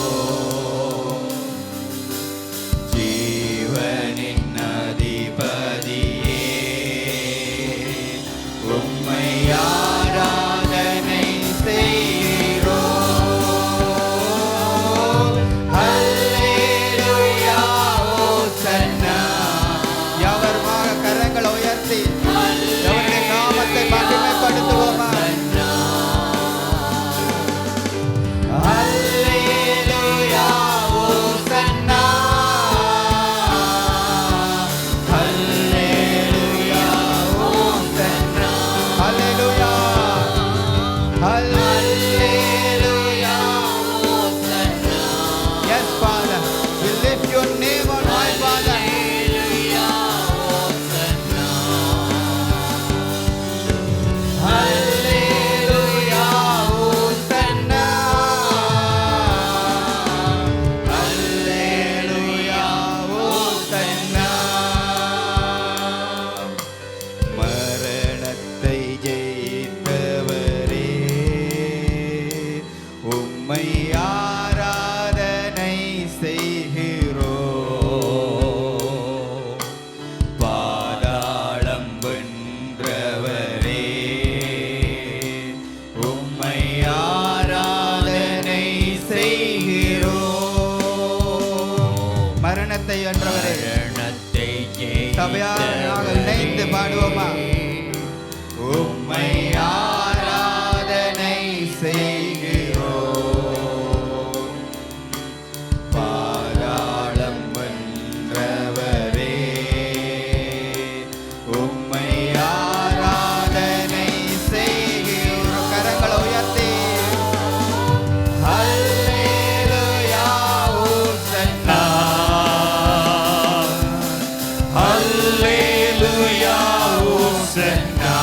ஜீவனின் அதிபதியே, உம்மை ஆராதனை செய்கிறோம். ஹல்லேலூயா, ஓசன்னா. யாவருமாக கரங்களை உயர்த்தி அவருடைய நாமத்தை மகிமைப்படுத்துவோமா? சபையாக இணைந்து பாடுவோமா? உம்மை ஆராதனை செய்கிறோம். பாதாளம் வென்றவரே, உம்மை ஆராதனை செய்கிறோம். கரங்களை உயர்த்தி ஹல்லேலூயா, ஓசன்னா. Hallelujah, Hosanna.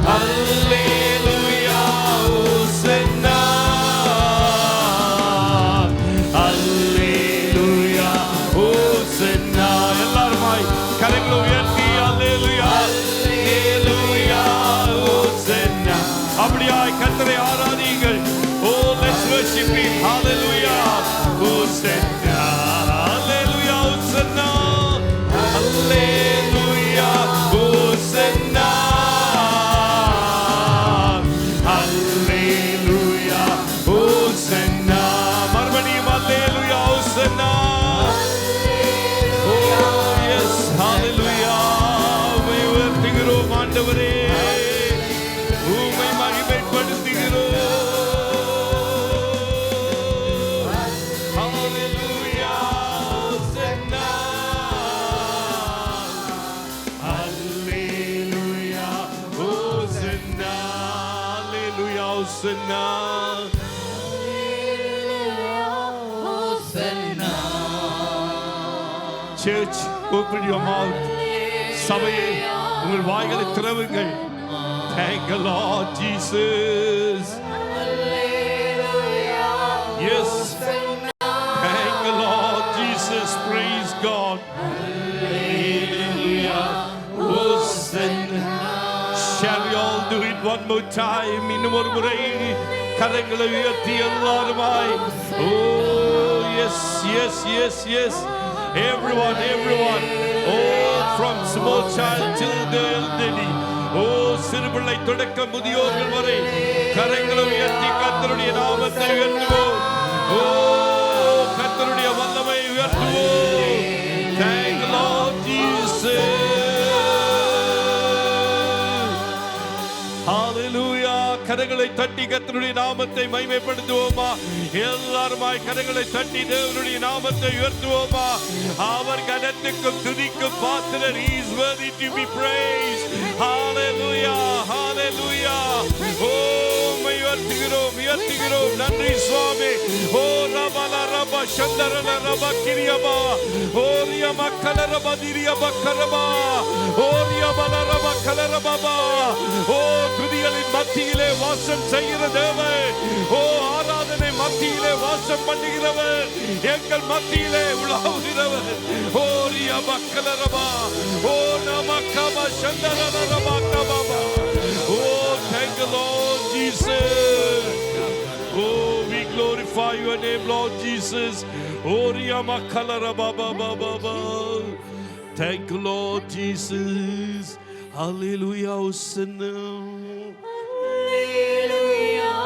Hallelujah, Hosanna. Hallelujah, Hosanna. எல்லாருமாய் கரங்களை உயர்த்தி Hallelujah, Hallelujah, Hosanna. அப்படியாய் கர்த்தரை ஆராதியுங்கள். Oh, let's worship him. Hallelujah, Hosanna. Hallelujah, Hosanna. Hallelujah, Hosanna. மறுபடியும் Hallelujah, Hosanna. Oh yes, Hallelujah. உம்மை உயர்த்துகிறோம் ஆண்டவரே, உம்மை மகிமைப்படுத்துகிறோம். Hallelujah, Hosanna. Hallelujah, Hosanna. Hallelujah, Hosanna. Hosanna. Church, open your mouth. சபையே, உங்கள் வாய்களை திறவுங்கள். Thank the Lord Jesus. Yes. Thank the Lord Jesus. Praise God. Hallelujah. one more time. இன்னும் ஒரு முறை கரங்களை உயர்த்தி எல்லாருமாய். Oh yes, yes, yes, yes. Everyone, everyone. Oh, from small child till the elderly. Oh, சிறுபிள்ளை தொடக்கம் முதியோர்கள் வரை கரங்களை உயர்த்தி கர்த்தருடைய நாமத்தை உயர்த்துவோம். Oh, கர்த்தருடைய வல்லமை உயர்த்துவோம். Thank the Lord Jesus. Hallelujah. கரங்களை தட்டி கர்த்தருடைய நாமத்தை மகிமைப்படுத்துவோமா? எல்லாருமாய் கரங்களை தட்டி தேவனுடைய நாமத்தை உயர்த்துவோமா? அவர் கனத்துக்கும் துதிக்கும் பாத்திரர். He is worthy to be praised. Hallelujah, hallelujah. உயர்த்துகிறோம். நன்றி சுவாமி. ஓ ரபல ரப சந்தரல ரப கிரியபா. ஓ ரியம கலரப திரியப கரபா. ஓ ரியபல ரப கலரபா. ஓ துதிகளின் மத்தியிலே வாசம் செய்கிற தேவன். ஓ ஆராதனை மத்தியிலே வாசம் பண்ணுகிறவர். எங்கள் மத்தியிலே உலாவுகிறவர். ஓ ரியம கலரபா. ஓ நமக்கப சந்தரல ரப Kaba. Oh, thank you, Lord Jesus. Oh, we glorify your name, Lord Jesus. Oh, Riyamakalara Baba Baba Baba. Thank you, Lord Jesus. Hallelujah, Hosanna. Hallelujah,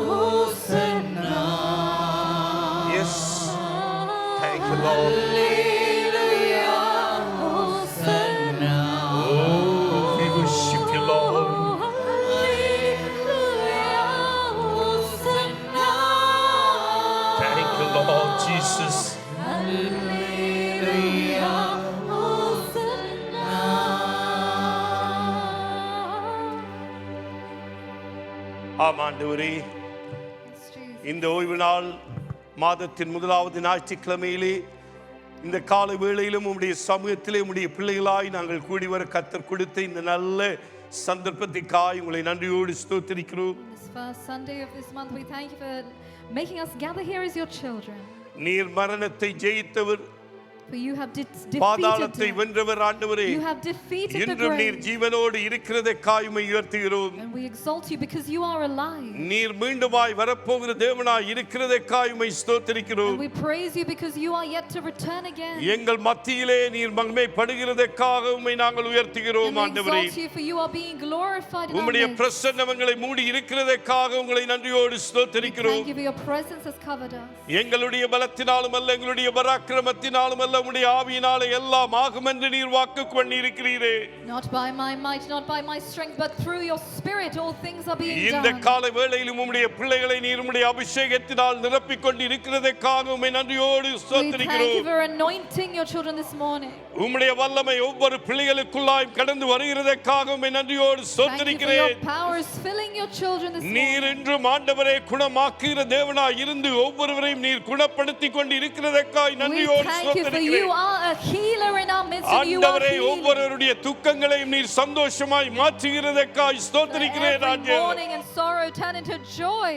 Hosanna. Yes. Thank you, Lord. Hallelujah, Hosanna. Oh, we worship you, Lord. Thank you, Lord Jesus. ஆமாண்டவரே, இந்த ஓய்வு நாள் மாதத்தின் முதலாவது ஞாயிற்றுக்கிழமையிலே இந்த கால வேளையிலும் உம்முடைய சமூகத்திலே உம்முடைய பிள்ளைகளாய் நாங்கள் கூடி வர கர்த்தர் கொடுத்த இந்த நல்ல சந்தர்ப்பத்திற்காய் உங்களை நன்றியோடு ஸ்தோத்திரிக்கிறோம். This first Sunday of this month, we thank you for making us gather here as your children. நீர் மரணத்தை ஜெயித்தவர், For you have பாதாளத்தை defeated வென்றவர் ஆண்டவரே. You have defeated the இன்றும் நீர் grave. ஜீவனோடு இருக்கிறதற்காய் உம்மை உயர்த்துகிறோம். And we exalt you because you are alive. நீர் மீண்டுமாய் வரப்போகிற தேவனாய் இருக்கிறதற்காய் உம்மை ஸ்தோத்திரிக்கிறோம். And we praise you because you are yet to return again. எங்கள் மத்தியிலே நீர் மகிமைப்படுகிறதற்காக உம்மை நாங்கள் உயர்த்துகிறோம் And we ஆண்டவரே. exalt you for you are being glorified in our உம்முடைய midst. பிரசன்னம் எங்களை மூடி இருக்கிறதற்காக உங்களை நன்றியோடு ஸ்தோத்திரிக்கிறோம். Thank you for your presence has covered us. எங்களுடைய பலத்தினாலும் அல்ல, எங்களுடைய பராக்கிரமத்தினாலும் அல்ல, உம்முடைய ஆவியினாலே எல்லாம் ஆகும் என்று நீர் வாக்கு பண்ணியிருக்கிறீரே. Not by my might, not by my strength, but through your spirit all things are being இந்த done. காலை வேளையிலும் உம்முடைய பிள்ளைகளை நீர் உம்முடைய அபிஷேகத்தினால் நிரப்பிக் கொண்டு இருக்கிறதற்காக உம்மை நன்றியோடு We thank ஸ்தோத்திரிக்கிறோம். you for anointing your children this morning. உம்முடைய வல்லமை ஒவ்வொரு பிள்ளைகளுக்குள்ளாய் கடந்து வருகிறதற்காக உம்மை நன்றியோடு Thank you for ஸ்தோத்திரிக்கிறேன். your power is filling your children this நீர் morning. இன்றும் ஆண்டவரே குணமாக்குகிற தேவனாய் இருந்து ஒவ்வொருவரையும் நீர் குணப்படுத்திக் கொண்டு இருக்கிறதற்காய் We நன்றியோடு thank you for you ஸ்தோத்திரிக்கிறேன். are a healer in our midst and you are ஆண்டவரே healing. ஒவ்வொருவருடைய துக்கங்களையும் நீர் சந்தோஷமாய் மாற்றுகிறதற்காய் ஸ்தோத்திரிக்கிறேன். Every Raja, morning and sorrow turn into joy.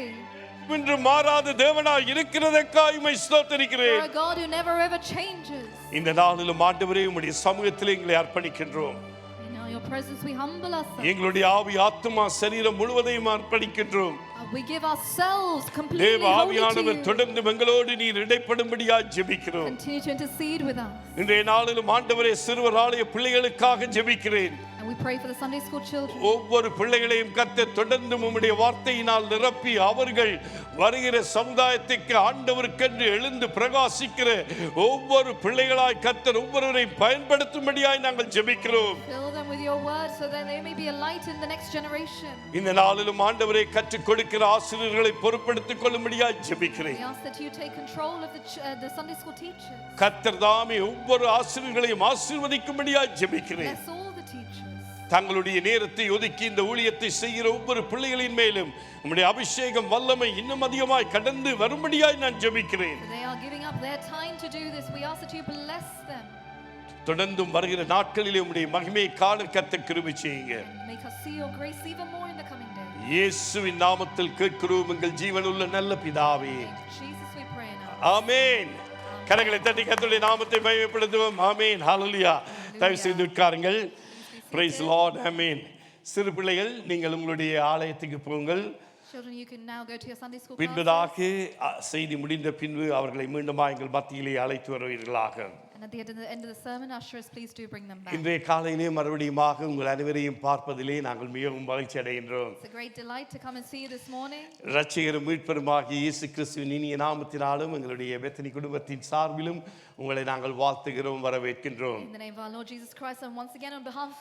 இன்று மாறாத தேவனாய் இருக்கிறதற்காய் உம்மை You're ஸ்தோத்திரிக்கிறேன். a God who never ever changes. இந்த நாளிலும் ஆண்டவரே உம்முடைய சமூகத்திலே எங்களை அர்ப்பணிக்கின்றோம். In your presence we humble ourselves. எங்களுடைய ஆவி ஆத்துமா சரீரம் முழுவதையும் அர்ப்பணிக்கின்றோம். We give ourselves completely தேவ wholly to ஆவியானவர் you. தொடர்ந்து எங்களோடு நீர் இடைப்படும்படியாய் ஜெபிக்கிறோம். Continue to intercede with us. இன்றைய நாளிலும் ஆண்டவரே சிறுவர் ஆலய பிள்ளைகளுக்காக ஜெபிக்கிறேன். And we pray for the Sunday school children. ஒவ்வொரு பிள்ளைகளையும் கர்த்தர் தொடர்ந்து உம்முடைய வார்த்தையினால் நிரப்பி அவர்கள் வருகிற சமுதாயத்துக்கு ஆண்டவருக்கென்று எழுந்து பிரகாசிக்கிற ஒவ்வொரு பிள்ளைகளாய் கர்த்தர் ஒவ்வொருவரையும் பயன்படுத்தும்படியாய் நாங்கள் ஜெபிக்கிறோம். Fill them with your word so that they may be a light in the next generation. இந்த நாளிலும் ஆண்டவரை கற்றுக் கொடுக்கிற ஆசிரியர்களை பொறுப்படுத்திக் கொள்ளும்படியாய் ஜெபிக்கிறேன். We ask that you take control of the Sunday school teachers. கர்த்தர் தாமே ஒவ்வொரு ஆசிரியர்களையும் ஆசீர்வதிக்கும்படியாய் ஜெபிக்கிறேன். Bless all the teachers. தங்களுடைய நேரத்தை ஒதுக்கி இந்த ஊழியத்தை செய்கிற ஒவ்வொரு பிள்ளைகளின் மேலும் உம்முடைய அபிஷேகம் வல்லமை இன்னும் அதிகமாய் கடந்து வரும்படியாய் நான் ஜெபிக்கிறேன். They are giving up their time to do this. We ask that you bless them. தொடர்ந்தும் வருகிற நாட்களிலே உம்முடைய மகிமையை காண கர்த்தர் கிருபை செய்யுங்க. Make us see your grace even more in the coming days. இயேசுவின் நாமத்தில் கேட்கிறோம் எங்கள் ஜீவனுள்ள நல்ல பிதாவே. In Jesus we pray now. ஆமென். கரங்களை தட்டி கர்த்தருடைய நாமத்தை மகிமைப்படுத்துவோம். ஆமென். ஹalleluya. தயவு செய்து உட்காருங்கள். Praise the Lord. ஆமென். சிறு பிள்ளைகள் நீங்கள் உங்களுடைய ஆலயத்துக்கு போங்கள். Children, you can now go to your Sunday school பின்பதாக classes. செய்தி முடிந்த பின்பு அவர்களை மீண்டுமா எங்கள் மத்தியிலே அழைத்து வருவீர்களாக. And at the end of the sermon, ushers, please do bring them back. இன்றைய காலையிலே மறுபடியுமாக உங்கள் அனைவரையும் பார்ப்பதிலே நாங்கள் மிகவும் மகிழ்ச்சி அடைகின்றோம். It's a great delight to come and see you this morning. இரட்சகரும் மீட்பருமாகிய இயேசு கிறிஸ்துவின் இனிய நாமத்தினாலும் எங்களுடைய பெத்தனி குடும்பத்தின் சார்பிலும் உங்களை நாங்கள் வாழ்த்துகிறோம், வரவேற்கின்றோம். In the name of our Lord Jesus Christ, and once again on behalf of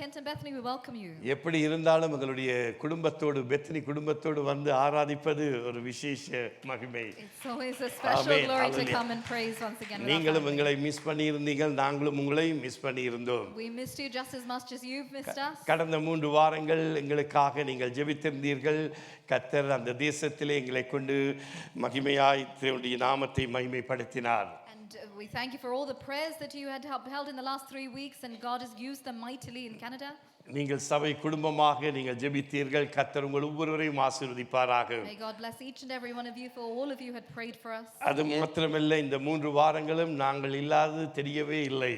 Kenton Bethany, we welcome you. எப்படி இருந்தாலும் எங்களுடைய குடும்பத்தோடு பெத்தனி குடும்பத்தோடு வந்து ஆராதிப்பது ஒரு விசேஷ மகிமை. It's always a special Amen. glory to Hallelujah. come and praise once again with our நீங்களும் family. எங்களை மிஸ் பண்ணியிருந்தீர்கள், நாங்களும் உங்களை மிஸ் பண்ணியிருந்தோம். We missed you just as much as you've missed us. கடந்த 3 வாரங்கள் எங்களுக்காக நீங்கள் ஜெபித்திருந்தீர்கள். கர்த்தர் அந்த தேசத்திலே எங்களை கொண்டு மகிமையாய் தேவனுடைய நாமத்தை மகிமைப்படுத்தினார். And we thank you for all the prayers that you had held in the last 3 weeks, and God has used them mightily in Canada. நீங்கள் சபை குடும்பமாக நீங்கள் ஜெபித்தீர்கள். கர்த்தர் உங்கள் ஒவ்வொருவரையும் ஆசீர்வதிப்பாராக. May God bless each and every one of you, for all of you had prayed for us. அது மாத்திரமல்ல, இந்த 3 வாரங்களும் நாங்கள் இல்லாதது தெரியவே இல்லை.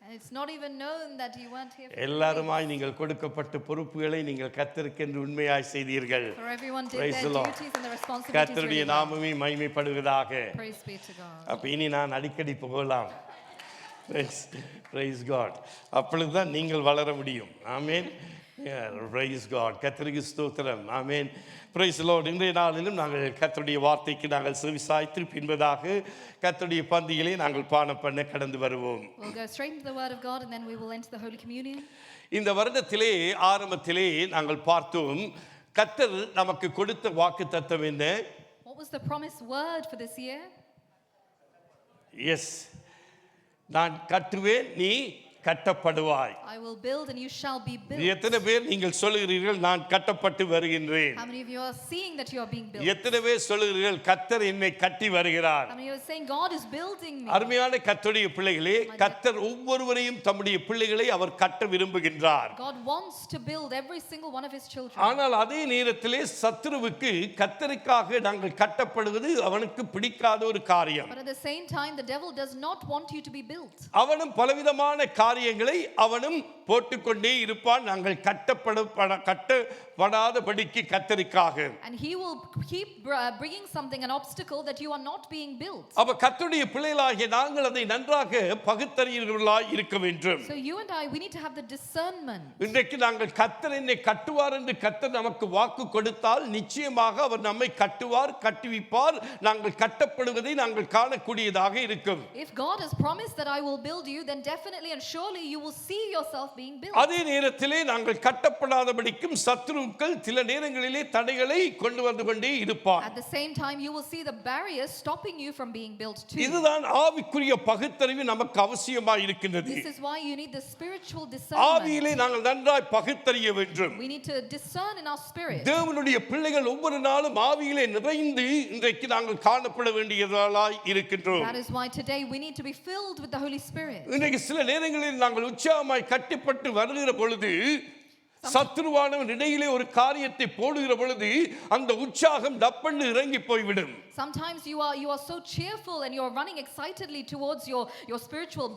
And it's not even known that you weren't here. எல்லாருமாய் நீங்கள் கொடுக்கப்பட்ட பொறுப்புகளை நீங்கள் கர்த்தருக்கென்று உண்மையாய் செய்தீர்கள். For everyone did Praise their the Lord. duties and their responsibilities கர்த்தருடைய really well. நாமமே மகிமைப்படுவதாக. Praise be to God. அப்ப இனி நான் அடிக்கடி போகலாம். Praise God. அப்பொழுதுதான் நீங்கள் வளர முடியும். ஆமென். Praise God. கர்த்தருக்கு ஸ்தோத்திரம். ஆமென். Praise the Lord. இன்றைய நாளிலும் நாங்கள் கர்த்தருடைய வார்த்தைக்கு நாங்கள் செவிசாய்த்து பின்பதாக கர்த்தருடைய பந்தியிலே நாங்கள் பானம் பண்ண கடந்து வருவோம். We'll go straight into the word of God, and then we will enter the Holy Communion. இந்த வருடத்திலே ஆரம்பத்திலே நாங்கள் பார்த்தோம், கர்த்தர் நமக்கு கொடுத்த வாக்குத்தத்தம் என்ன? What was the promised word for this year? Yes, நான் கட்டுவேன், நீ கட்டப்படுவாய். I will build and you shall be built. எத்தனை பேர் நீங்கள் சொல்லுகிறீர்கள் நான் கட்டப்பட்டு வருகின்றேன்? How many of you are seeing that you are being built? எத்தனை பேர் சொல்லுகிறீர்கள் கர்த்தர் என்னை கட்டி வருகிறார்? How many of you are saying God is building me? அருமையான கர்த்தருடைய பிள்ளைகளே, கர்த்தர் ஒவ்வொருவரையும் தம்முடைய பிள்ளைகளை அவர் கட்ட விரும்புகின்றார். God wants to build every single one of his children. ஆனால் அதே நேரத்திலே சத்துருவுக்கு கர்த்தருக்காக நாங்கள் கட்டப்படுவது அவனுக்கு பிடிக்காத ஒரு காரியம். But at the same time, the devil does not want you to be built. அவனும் பலவிதமான காரியங்களை அவனும் போட்டுக்கொண்டே இருப்பான், நாங்கள் கட்டப்படாதபடிக்கு கர்த்தருக்காக. And he will keep bringing something, an obstacle, that you are not being built. அப்ப கர்த்தருடைய பிள்ளைகளாகிய நாங்கள் அதை நன்றாக பகுத்தறிகிறவர்களாய் இருக்க வேண்டும். So you and I, we need to have the discernment. இன்றைக்கு நாங்கள் கர்த்தர் என்னை கட்டுவார் என்று கர்த்தர் நமக்கு வாக்கு கொடுத்தால் நிச்சயமாக அவர் நம்மை கட்டுவார், கட்டுவிப்பார். நாங்கள் கட்டப்படுவதை நாங்கள் காணக்கூடியதாக இருக்கும். If God has promised that I will build you, then definitely and surely you will see yourself being built. அதே நேரத்திலே நாங்கள் கட்டப்படாதபடிக்கும் சத்துருக்கள் சில நேரங்களிலே தடைகளை கொண்டு வந்து கொண்டே இருப்பார். At the same time, you will see the barriers stopping you from being built too. இதுதான் ஆவிக்குரிய பகுத்தறிவு நமக்கு அவசியமாய் இருக்கின்றது. This is why you need the spiritual discernment. ஆவியிலே நாங்கள் நன்றாய் பகுத்தறிய வேண்டும். We need to discern in our spirit. தேவனுடைய பிள்ளைகள் ஒவ்வொரு நாளும் ஆவியிலே நிறைந்து இன்றைக்கு நாங்கள் காணப்பட வேண்டியவர்களாய் இருக்கின்றோம். That is why today we need to be filled with the Holy Spirit. இன்றைக்கு சில நேரங்களில் நாங்கள் உற்சாகமாய் கட்டிப்பட்டு வருகிற பொழுது சத்துருவானவன் இடையிலே ஒரு காரியத்தை போடுகிற பொழுது அந்த உற்சாகம் டப்பென்று இறங்கி போய்விடும். Sometimes you are so cheerful and you are running excitedly towards your spiritual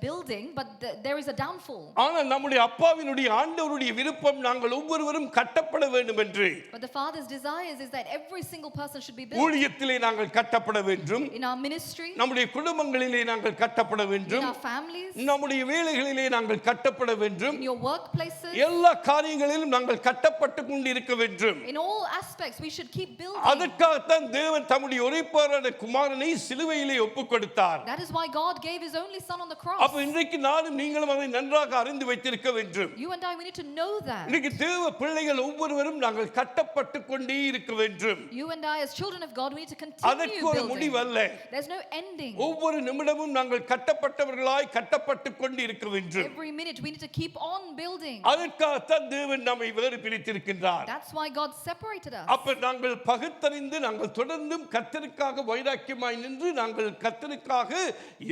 building, but there is a downfall. ஆனால் நம்முடைய அப்பாவினுடைய ஆண்டவருடைய விருப்பம் நாங்கள் ஒவ்வொருவரும் கட்டப்பட வேண்டும் என்று. But the Father's desires is that every single person should be built. ஊழியத்திலே நாங்கள் கட்டப்பட வேண்டும். In our ministry, நம்முடைய குடும்பங்களிலே நாங்கள் கட்டப்பட in வேண்டும். our families, நம்முடைய வேலைகளிலே நாங்கள் கட்டப்பட வேண்டும். in your workplaces, எல்லா காரியங்களிலும் நாங்கள் கட்டப்பட்டு கொண்டு இருக்க வேண்டும். in all aspects we should keep building. அதற்காகத்தான் தேவன் தம்முடைய ஒரேபேறான குமாரனை சிலுவையிலே ஒப்புக் கொடுத்தார். That is why God gave his only son on the cross. அப்ப இன்றைக்கு நானும் நீங்களும் அதை நன்றாக அறிந்து வைத்திருக்க வேண்டும். You and I, we need to know that. இன்றைக்கு தேவ பிள்ளைகள் ஒவ்வொருவரும் நாங்கள் கட்டப்பட்டு கொண்டே இருக்க வேண்டும். You and I, as children of God, we need to continue அதற்கு ஒரு building. முடிவல்ல. There's no ending. ஒவ்வொரு நிமிடமும் நாங்கள் கட்டப்பட்டவர்களாய் கட்டப்பட்டு கொண்டு இருக்க வேண்டும். Every minute we need to keep on building. அதற்காகத்தான் தேவன் நம்மை வேறு பிரித்திருக்கின்றார். That's why God separated us. அப்ப நாங்கள் பகுத்தறிந்து நாங்கள் தொடர்ந்தும் கர்த்தருக்காக வைராக்கியமாய் நின்று நாங்கள் கர்த்தருக்காக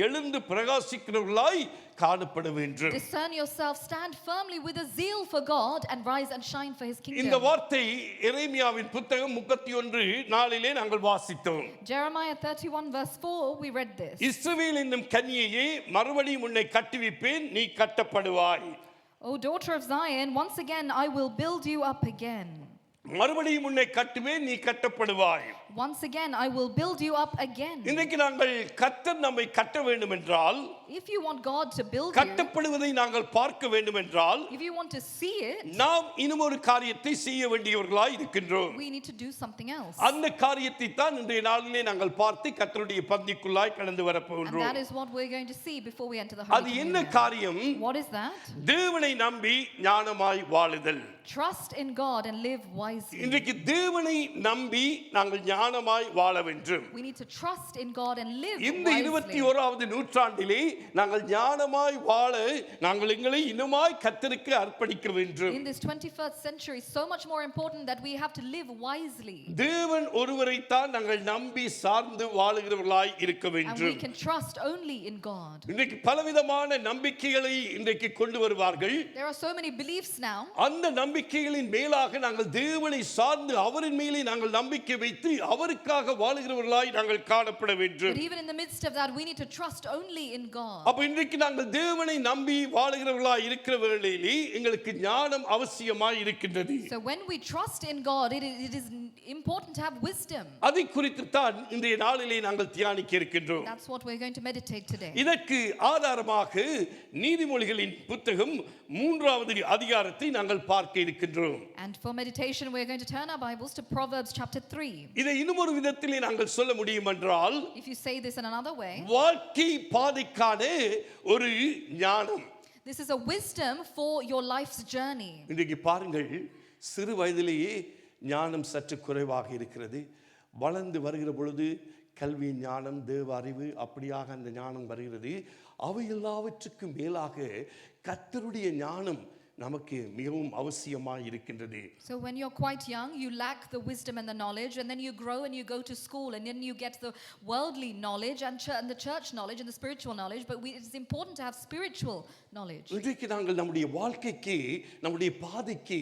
எழுந்து பிரகாசிக்கிறவர்களாய் காணப்பட வேண்டும். Discern yourself, stand firmly with a zeal for God, and rise and shine for his kingdom. இந்த வார்த்தை எரேமியாவின் புத்தகம் 31:4 நாங்கள் வாசித்தோம். Jeremiah 31 verse 4, we read this. இஸ்ரவேல் என்னும் கன்னிகையே, மறுபடியும் உன்னை கட்டுவிப்பேன், நீ கட்டப்படுவாய். O daughter of Zion, once again I will build you up again. மறுபடியும் உன்னை கட்டுவேன், நீ கட்டப்படுவாய். Once again I will build you up again. இன்றைக்கு நாங்கள் கர்த்தர் நம்மை கட்ட வேண்டும் என்றால், If you want God to build you, கட்டப்படுவதை நாங்கள் பார்க்க வேண்டும் என்றால், if you want to see it, நாம் இன்னும் ஒரு காரியத்தை செய்ய வேண்டியவர்களாய் இருக்கின்றோம். we need to do something else. அந்த காரியத்தை தான் இன்றைய நாளிலே நாங்கள் பார்த்து கர்த்தருடைய பந்திக்குள்ளாய் கடந்து வர And போகின்றோம். that is what we're going to see before we enter the Holy அது என்ன Communion. காரியம்? What is that? தேவனை நம்பி ஞானமாய் வாழுதல். Trust in God and live wisely. இன்றைக்கு தேவனை நம்பி நாங்கள் ஞானமாய் வாழ வேண்டும். We need to trust in God and live இந்த wisely. 21வது நூற்றாண்டிலே நாங்கள் ஞானமாய் வாழ நாங்கள் எங்களை இன்னுமாய் கர்த்தருக்கு அர்ப்பணிக்க வேண்டும். In this 21st century, so much more important that we have to live wisely. தேவன் ஒருவரை தான் நாங்கள் நம்பி சார்ந்து வாழுகிறவர்களாய் இருக்க And we வேண்டும். can trust only in God. இன்றைக்கு பலவிதமான நம்பிக்கைகளை இன்றைக்கு கொண்டு வருவார்கள். There are so many beliefs now. அந்த நம்பிக்கைகளின் மேலாக நாங்கள் தேவனை சார்ந்து அவரின் மேலே நாங்கள் நம்பிக்கை வைத்து அவருக்காக வாழுகிறவர்களாய் நாங்கள் காணப்பட வேண்டும். But even in the midst of that, we need to trust only in God. அப்ப இன்றைக்கு நாங்கள் தேவனை நம்பி வாழுகிறவர்களாய் இருக்கிற வேளையிலே எங்களுக்கு ஞானம் அவசியமாய் இருக்கின்றது. So when we trust in God, it is important to have wisdom. அதை குறித்து தான் இன்றைய நாளிலே நாங்கள் தியானிக்க இருக்கின்றோம். That's what we're going to meditate today. இதற்கு ஆதாரமாக நீதிமொழிகளின் புத்தகம் 3வது அதிகாரத்தை நாங்கள் பார்க்க இருக்கின்றோம். And for meditation, we're going to turn our Bibles to Proverbs chapter 3. இதை இன்னும் ஒரு விதத்திலே நாங்கள் சொல்ல முடியும் என்றால், If you say this in another way, வாழ்க்கை பாதைக்கான ஒரு ஞானம். this is a wisdom for your life's journey. இன்றைக்கு பாருங்கள், சிறு வயதிலேயே ஞானம் சற்று குறைவாக இருக்கிறது. வளர்ந்து வருகிற பொழுது கல்வி ஞானம், தேவ அறிவு, அப்படியாக அந்த ஞானம் வருகிறது. அவை எல்லாவற்றுக்கும் மேலாக கர்த்தருடைய ஞானம் நமக்கு மிகவும் அவசியமாய் இருக்கின்றது. So when you're quite young, you lack the wisdom and the knowledge, and then you grow and you go to school, and then you get the worldly knowledge and the church knowledge and the spiritual knowledge, but it's important to have spiritual knowledge. இன்றைக்கு நாங்கள் நம்முடைய வாழ்க்கைக்கு, நம்முடைய பாதைக்கு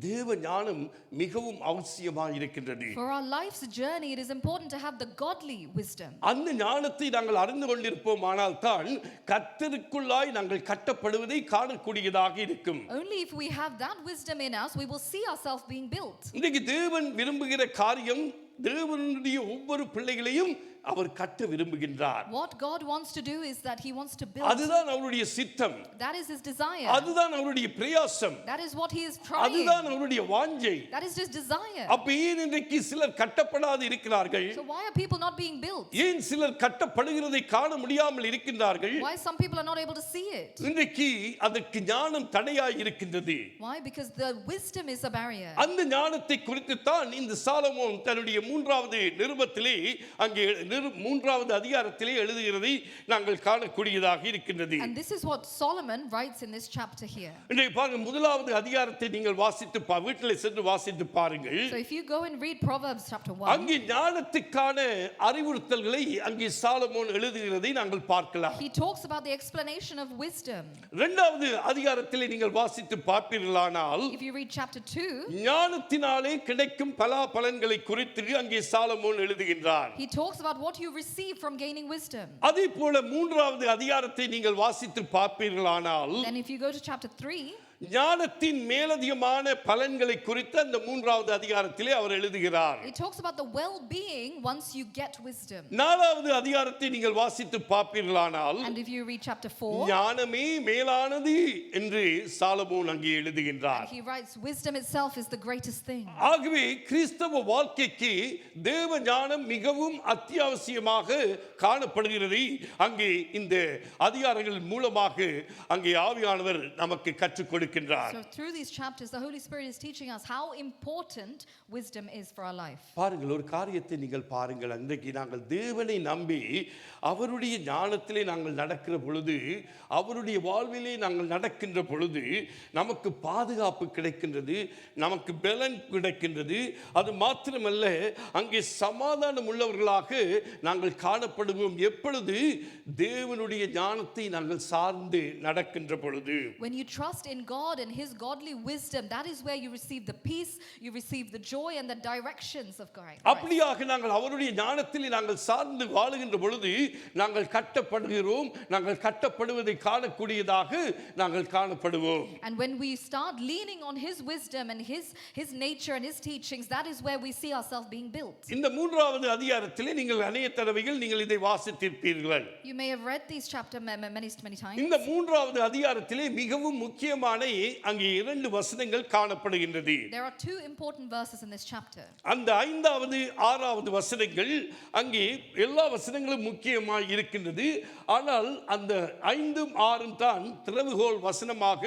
தேவ ஞானம் மிகவும் அவசியமாய் இருக்கின்றது. For our life's journey, it is important to have the godly wisdom. அந்த ஞானத்தை நாங்கள் அறிந்து கொண்டிருப்போமானால் தான் கர்த்தருக்குள்ளாய் நாங்கள் கட்டப்படுவதை காணக்கூடியதாக இருக்கும். Only if we have that wisdom in us, we will see ourselves being built. இன்றைக்கு தேவன் விரும்புகிற காரியம், தேவனுடைய ஒவ்வொரு பிள்ளைகளையும் அவர் கட்ட விரும்புகின்றார். What God wants to do is that he wants to build. அதுதான் அவருடைய சித்தம். That is his desire. அதுதான் அவருடைய பிரயாசம். That is what he is trying. அதுதான் அவருடைய வாஞ்சை. That is his desire. அப்ப ஏன் இன்றைக்கு சிலர் கட்டப்படாது இருக்கிறார்கள்? So why are people not being built? ஏன் சிலர் கட்டப்படுகிறதை காண முடியாமல் இருக்கின்றார்கள்? Why some people are not able to see it? இன்றைக்கு அதற்கு ஞானம் தடையாய் இருக்கின்றது. Why? Because the wisdom is a barrier. அந்த ஞானத்தை குறித்து தான் இந்த சாலமோன் தன்னுடைய 3வது நிருபத்திலே, அங்கே 3வது அதிகாரத்திலே எழுதுகிறதை நாங்கள் காணக்கூடியதாக இருக்கின்றது. And this is what Solomon writes in this chapter here. இன்றைக்கு பாருங்க, 1வது அதிகாரத்தை நீங்கள் வாசித்து வீட்டிலே சென்று வாசித்து பாருங்கள். So if you go and read Proverbs chapter 1, அங்கே ஞானத்துக்கான அறிவுறுத்தல்களை அங்கே சாலமோன் எழுதுகிறதை நாங்கள் பார்க்கலாம். he talks about the explanation of wisdom. 2வது அதிகாரத்திலே நீங்கள் வாசித்து பார்ப்பீர்களானால், If you read chapter 2, ஞானத்தினாலே கிடைக்கும் பலாபலன்களை குறித்து அங்கே Solomon எழுதுகின்றார். he talks about what you receive from gaining wisdom. அதே போல 3வது அதிகாரத்தை நீங்கள் வாசித்து பார்ப்பீர்களானால், Then if you go to chapter 3, ஞானத்தின் மேலதிகமான பலன்களை குறித்து அந்த 3வது அதிகாரத்திலே அவர் எழுதுகிறார். it talks about the well-being once you get wisdom. 4வது அதிகாரத்தை நீங்கள் வாசித்து பார்ப்பீர்களானால், And if you read chapter 4, ஞானமே மேலானது என்று சாலமோன் அங்கே எழுதுகின்றார். he writes wisdom itself is the greatest thing. ஆகவே கிறிஸ்தவ வாழ்க்கைக்கு தேவ ஞானம் மிகவும் அத்தியாவசியமாக காணப்படுகிறது. அங்கே இந்த அதிகாரங்கள் மூலமாக அங்கே ஆவியானவர் நமக்கு கற்றுக் கொடுக்கின்றார். So through these chapters, the Holy Spirit is teaching us how important wisdom is for our life. பாருங்கள், ஒரு காரியத்தை நீங்கள் பாருங்கள். அன்றைக்கு நாங்கள் தேவனை நம்பி அவருடைய ஞானத்திலே நாங்கள் நடக்கிற பொழுது, அவருடைய வாழ்விலே நாங்கள் நடக்கின்ற பொழுது நமக்கு பாதுகாப்பு கிடைக்கின்றது, நமக்கு பலன் கிடைக்கின்றது. அது மாத்திரமல்ல, அங்கே சமாதானம் உள்ளவர்களாக நாங்கள் காணப்படுவோம். எப்பொழுது? தேவனுடைய ஞானத்தை நாங்கள் சார்ந்து நடக்கின்ற பொழுது. When you trust in God and His godly wisdom, that is where you receive the peace, you receive the joy and the directions of Christ. அப்படியாக நாங்கள் அவருடைய ஞானத்தில் நாங்கள் சார்ந்து வாழுகின்ற பொழுது நாங்கள் கட்டப்படுகிறோம், நாங்கள் கட்டப்படுவதை காணக்கூடியதாக நாங்கள் காணப்படுவோம். And when we start leaning on His wisdom and His nature and His teachings, that is where we see ourselves being built. இந்த மூன்றாவது அதிகாரத்திலே நீங்கள் அநேக தடவைகள் நீங்கள் இதை வாசித்திருப்பீர்கள். You may have read these chapter many times. இந்த மூன்றாவது அதிகாரத்திலே மிகவும் முக்கியமான அங்கே 2 வசனங்கள் காணப்படுகின்றது. There are 2 important verses in this chapter. அந்த 5வது 6வது வசனங்கள் அங்கே எல்லா வசனங்களும் முக்கியமாய் இருக்கின்றது. ஆனால் அந்த 5ம் 6ம் தான் திறவுகோல் வசனமாக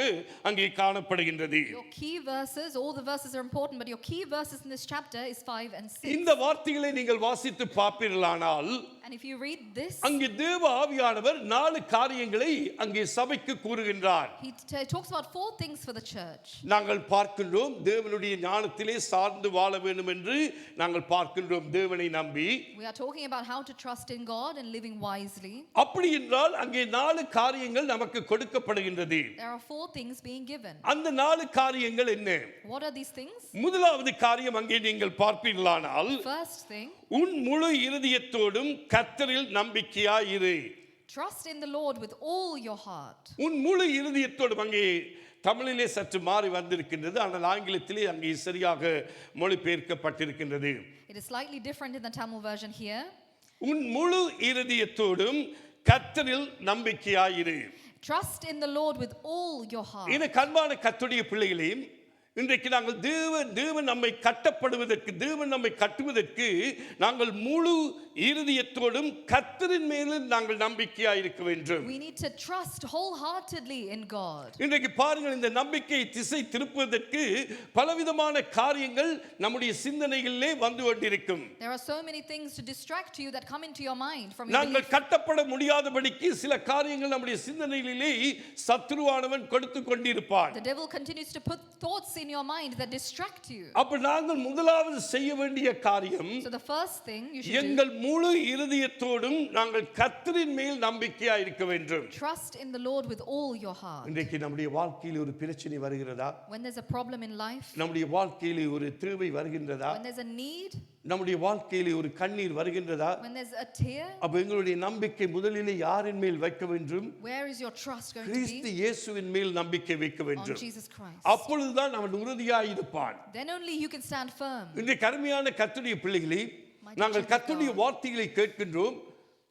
அங்கே காணப்படுகின்றது. Your key verses, all the verses are important, but your key verses in this chapter is 5 and 6. இந்த வார்த்தைகளை நீங்கள் வாசித்து பார்ப்பீர்களானால் And if you read this, அங்கே தேவ ஆவியானவர் 4 காரியங்களை அங்கே சபைக்கு கூறுகின்றார். he talks about 4 things for the church. நாங்கள் பார்க்கின்றோம் தேவனுடைய ஞானத்திலே சார்ந்து வாழ வேண்டும் என்று நாங்கள் பார்க்கின்றோம் தேவனை நம்பி. We are talking about how to trust in God and living wisely. அப்படி என்றால் அங்கே 4 காரியங்கள் நமக்கு கொடுக்கப்படுகின்றது. There are 4 things being given. அந்த 4 காரியங்கள் என்ன? What are these things? முதலாவது காரியம் அங்கே நீங்கள் பார்ப்பீர்களானால் First thing, உன் முழு இருதயத்தோடும் கர்த்தரில் நம்பிக்கையாய் இரு. trust in the Lord with all your heart. உன் முழு இருதயத்தோடும் அங்கே தமிழிலே சற்று மாறி வந்திருக்கின்றது, ஆனால் ஆங்கிலத்திலே அங்கே சரியாக மொழிபெயர்க்கப்பட்டிருக்கின்றது. It is slightly different in the Tamil version here. உன் முழு இருதயத்தோடும் கர்த்தரில் நம்பிக்கையாய் இரு. Trust in the Lord with all your heart. இந்த கண்பான கர்த்தருடைய பிள்ளைகளையும் இன்றைக்கு நாங்கள் தேவன் நம்மை கட்டப்படுவதற்கு, தேவன் நம்மை கட்டுவதற்கு நாங்கள் முழு இருதயத்தோடும் கர்த்தரின் மேலும் நாங்கள் நம்பிக்கையாய் இருக்க வேண்டும். We need to trust wholeheartedly in God. இன்றைக்கு பாருங்கள், இந்த நம்பிக்கை திசை திருப்புவதற்கு பலவிதமான காரியங்கள் நம்முடைய சிந்தனைகளிலே வந்து கொண்டிருக்கும். There are so many things to distract you that come into your mind from your நாங்கள் belief. கட்டப்பட முடியாதபடிக்கு சில காரியங்கள் நம்முடைய சிந்தனைகளிலே சத்துருவானவன் கொடுத்து கொண்டிருப்பான். The devil continues to put thoughts in your mind that distract you. அப்ப நாங்கள் முதலாவது செய்ய வேண்டிய காரியம், So the first thing you should do, எங்கள் முழு இருதயத்தோடும் நாங்கள் கர்த்தரின் மேல் நம்பிக்கையாய் இருக்க வேண்டும். trust in the Lord with all your heart. இன்றைக்கு நம்முடைய வாழ்க்கையில் ஒரு பிரச்சனை வருகிறதா? When there's a problem in life, நம்முடைய வாழ்க்கையில் ஒரு தேவை வருகின்றதா? when there's a need, நம்முடைய வாழ்க்கையில் ஒரு கண்ணீர் வருகின்றதா? when there's a tear, அப்ப எங்களுடைய நம்பிக்கை முதலிலே யாரின் மேல் வைக்க வேண்டும்? where is your trust going to Kristu be? இயேசுவின் மேல் நம்பிக்கை வைக்க On வேண்டும். Jesus Christ. அப்பொழுதுதான் அவன் உறுதியாய் இருப்பான். Then only you can stand firm. இன்றைக்கு அருமையான கர்த்தருடைய பிள்ளைகளே, My நாங்கள் children of கர்த்தருடைய God. வார்த்தைகளை கேட்கின்றோம்.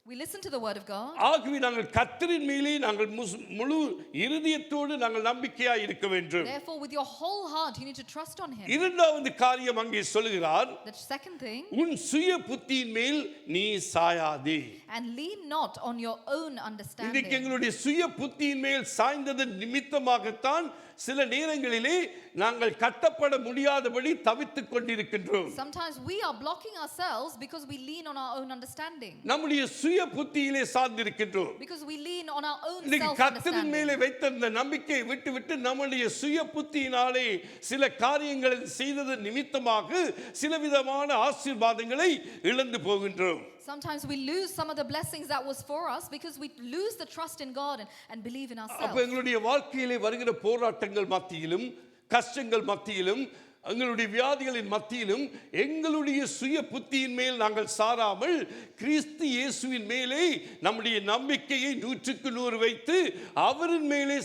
We listen to the word of God. ஆகவே நாங்கள் கர்த்தரின் மேலே நாங்கள் முழு இருதயத்தோடு நாங்கள் நம்பிக்கையாய் இருக்க வேண்டும். Therefore, with your whole heart, you need to trust on Him. இரண்டாவது காரியம் அங்கே சொல்கிறார், The second thing, உன் சுய புத்தியின் மேல் நீ சாயாதே. and lean not on your own இன்றைக்கு understanding. எங்களுடைய சுய புத்தியின் மேல் சாய்ந்ததன் நிமித்தமாகத்தான் சில நேரங்களிலே நாங்கள் கட்டப்பட முடியாதபடி தவித்துக் கொண்டிருக்கின்றோம். Sometimes we are blocking ourselves because we lean on our own understanding. நம்முடைய சுய புத்தியிலே சார்ந்திருக்கின்றோம். Because we lean on our own இன்னைக்கு கர்த்தரின் மேலே self-understanding. வைத்த இந்த நம்பிக்கையை விட்டு நம்முடைய சுய புத்தியினாலே சில காரியங்களை செய்தது நிமித்தமாக சில விதமான ஆசீர்வாதங்களை இழந்து போகின்றோம். Sometimes we lose some of the blessings that was for us because we lose the trust in God and believe in அப்ப ourselves. எங்களுடைய வாழ்க்கையிலே வருகிற போராட்டங்கள் மத்தியிலும், கஷ்டங்கள் மத்தியிலும், எங்களுடைய வியாதிகளின் மத்தியிலும் எங்களுடைய சுய புத்தியின் மேல் நாங்கள் சாராமல் கிறிஸ்து இயேசுவின் மேலே நம்முடைய நம்பிக்கையை 100% வைத்து அவரின் மேலே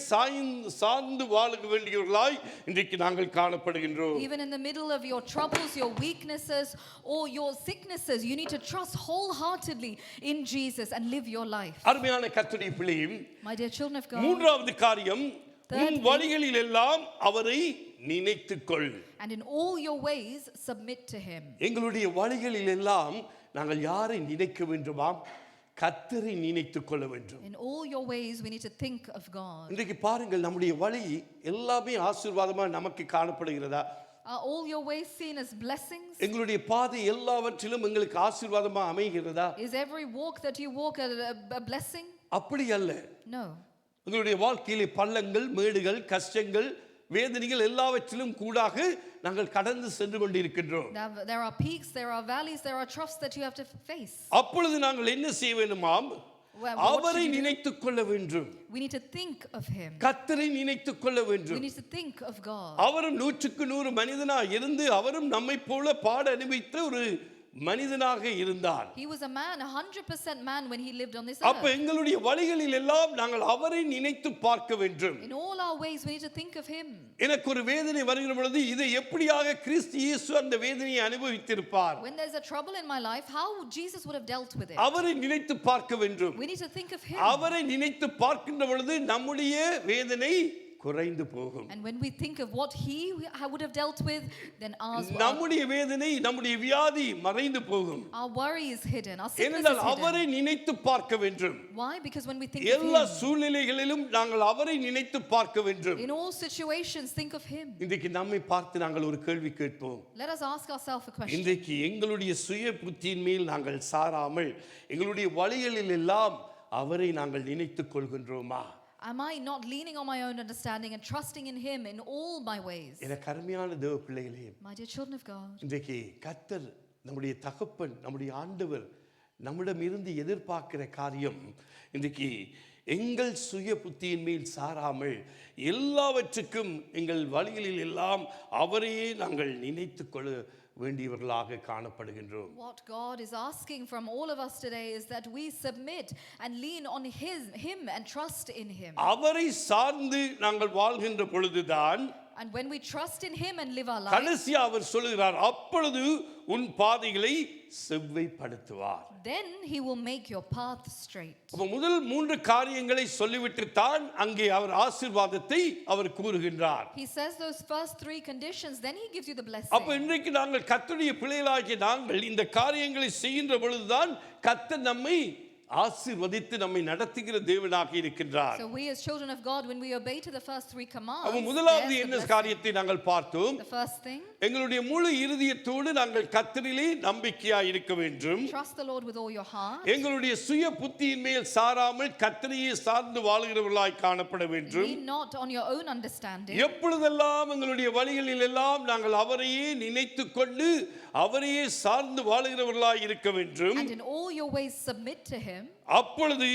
சார்ந்து வாழ வேண்டியவர்களாய் இன்றைக்கு நாங்கள் காணப்படுகின்றோம். Even in the middle of your troubles, your weaknesses, or your sicknesses, you need to trust wholeheartedly in Jesus and live your life. அருமையான கர்த்தருடைய பிள்ளையும், My dear children of God, மூன்றாவது காரியம், உன் வழிகளில் எல்லாம் அவரை நினைத்துக்கொள். and in all your ways submit to Him. எங்களுடைய வழிகளில் எல்லாம் நாங்கள் யாரை நினைக்க வேண்டுமாம்? கர்த்தரை நினைத்துக் கொள்ள வேண்டும். In all your ways we need to think of God. இன்றைக்கு பாருங்கள், நம்முடைய வழி எல்லாமே ஆசீர்வாதமா நமக்கு காணப்படுகிறதா? Are all your ways seen as blessings? எங்களுடைய பாதை எல்லாவற்றிலும் எங்களுக்கு ஆசீர்வாதமா அமைகிறதா? Is every walk that you walk a blessing? அப்படி அல்ல. No. எங்களுடைய வாழ்க்கையிலே பள்ளங்கள், மேடுகள், கஷ்டங்கள், வேதனைகள் எல்லாவற்றிலும் கூடாக நாங்கள் கடந்து சென்று கொண்டிருக்கின்றோம். There are peaks, there are valleys, there are troughs that you have to face. அப்பொழுது நாங்கள் என்ன செய்ய வேண்டுமாம்? Well, what அவரை should you do? நினைத்துக் கொள்ள வேண்டும், We need to think of him. கர்த்தரை நினைத்துக் கொள்ள We வேண்டும். need to think of God. அவரும் 100க்கு 100 மனிதனா இருந்து அவரும் நம்மை போல பாட அனுபவித்த ஒரு மனிதனாக இருந்தார். He was a man, 100% man when he lived on this அப்ப earth. எங்களுடைய வழிகளில் எல்லாம் நாங்கள் அவரை நினைத்து பார்க்க வேண்டும். In all our ways, we need to think of him. எனக்கு ஒரு வேதனை வருகிற பொழுது இதை எப்படியாக கிறிஸ்து இயேசு அந்த வேதனையை அனுபவித்திருப்பார். When there's a trouble in my life, how Jesus would have dealt with it. அவரை நினைத்து பார்க்க வேண்டும். We need to think of him. அவரை நினைத்து பார்க்கின்ற பொழுது நம்முடைய வேதனை குறைந்து போகும். And when we think of what he would have dealt with, then நம்முடைய வேதனை, நம்முடைய வியாதி மறைந்து போகும். our worry is hidden, our sickness is ஏனென்றால் hidden. அவரை நினைத்து பார்க்க வேண்டும். Why? Because when we think of எல்லா him, சூழ்நிலைகளிலும் நாங்கள் அவரை நினைத்து பார்க்க வேண்டும். in all situations, think of him. இன்றைக்கு நம்மை பார்த்து நாங்கள் ஒரு கேள்வி கேட்போம். Let us ask ourselves a question. இன்றைக்கு எங்களுடைய சுய புத்தியின் மேல் நாங்கள் சாராமல் எங்களுடைய வழிகளில் எல்லாம் அவரை நாங்கள் நினைத்துக் கொள்கின்றோமா? Am I not leaning on my own understanding and trusting in him in all my ways? எனக்கு அருமையான தேவ பிள்ளைகளே, My dear children of God, இன்றைக்கு கர்த்தர் நம்முடைய தகப்பன், நம்முடைய ஆண்டவர் நம்மிடம் இருந்து எதிர்பார்க்கிற காரியம் இன்றைக்கு எங்கள் சுய புத்தியின் மேல் சாராமல் எல்லாவற்றுக்கும் எங்கள் வழிகளில் எல்லாம் அவரையே நாங்கள் நினைத்து கொள்ள வேண்டியவர்களாக காணப்படுகின்றோம். what God is asking from all of us today is that we submit and lean on him and trust in him. அவரை சார்ந்து நாங்கள் வாழ்கின்ற பொழுதுதான் And when we trust in him and live our life, கடைசியா அவர் சொல்லுகிறார், அப்பொழுது உன் பாதைகளை செவ்வைப்படுத்துவார். then he will make your path straight. அப்ப முதல் 3 காரியங்களை சொல்லிவிட்டு தான் அங்கே அவர் ஆசீர்வாதத்தை அவர் கூறுகின்றார். He says those first 3 conditions, then he gives you the blessing. அப்ப இன்றைக்கு நாங்கள் கர்த்தருடைய பிள்ளைகளாகிய நாங்கள் இந்த காரியங்களை செய்கின்ற பொழுதுதான் கர்த்தர் நம்மை ஆசீர்வதித்து நம்மை நடத்துகிற தேவனாக இருக்கின்றார். So we as children of God, when we obey to the first 3 commands, அப்ப முதலாவது there's the என்ன blessing. காரியத்தை நாங்கள் பார்த்தோம்? The first thing, எங்களுடைய முழு இருதயத்தோடு நாங்கள் கர்த்தரிலே நம்பிக்கையாய் இருக்க வேண்டும். trust the Lord with all your heart. எங்களுடைய சுய புத்தியின் மேல் சாராமல் கர்த்தரையே சார்ந்து வாழ்கிறவர்களாய் காணப்பட வேண்டும். Lean not on your own understanding. எப்பொழுதெல்லாம் எங்களுடைய வழிகளில் எல்லாம் நாங்கள் அவரையே நினைத்துக் கொண்டு அவரையே சார்ந்து வாழ்கிறவர்களாய் இருக்க வேண்டும். And in all your ways submit to him. அப்பொழுது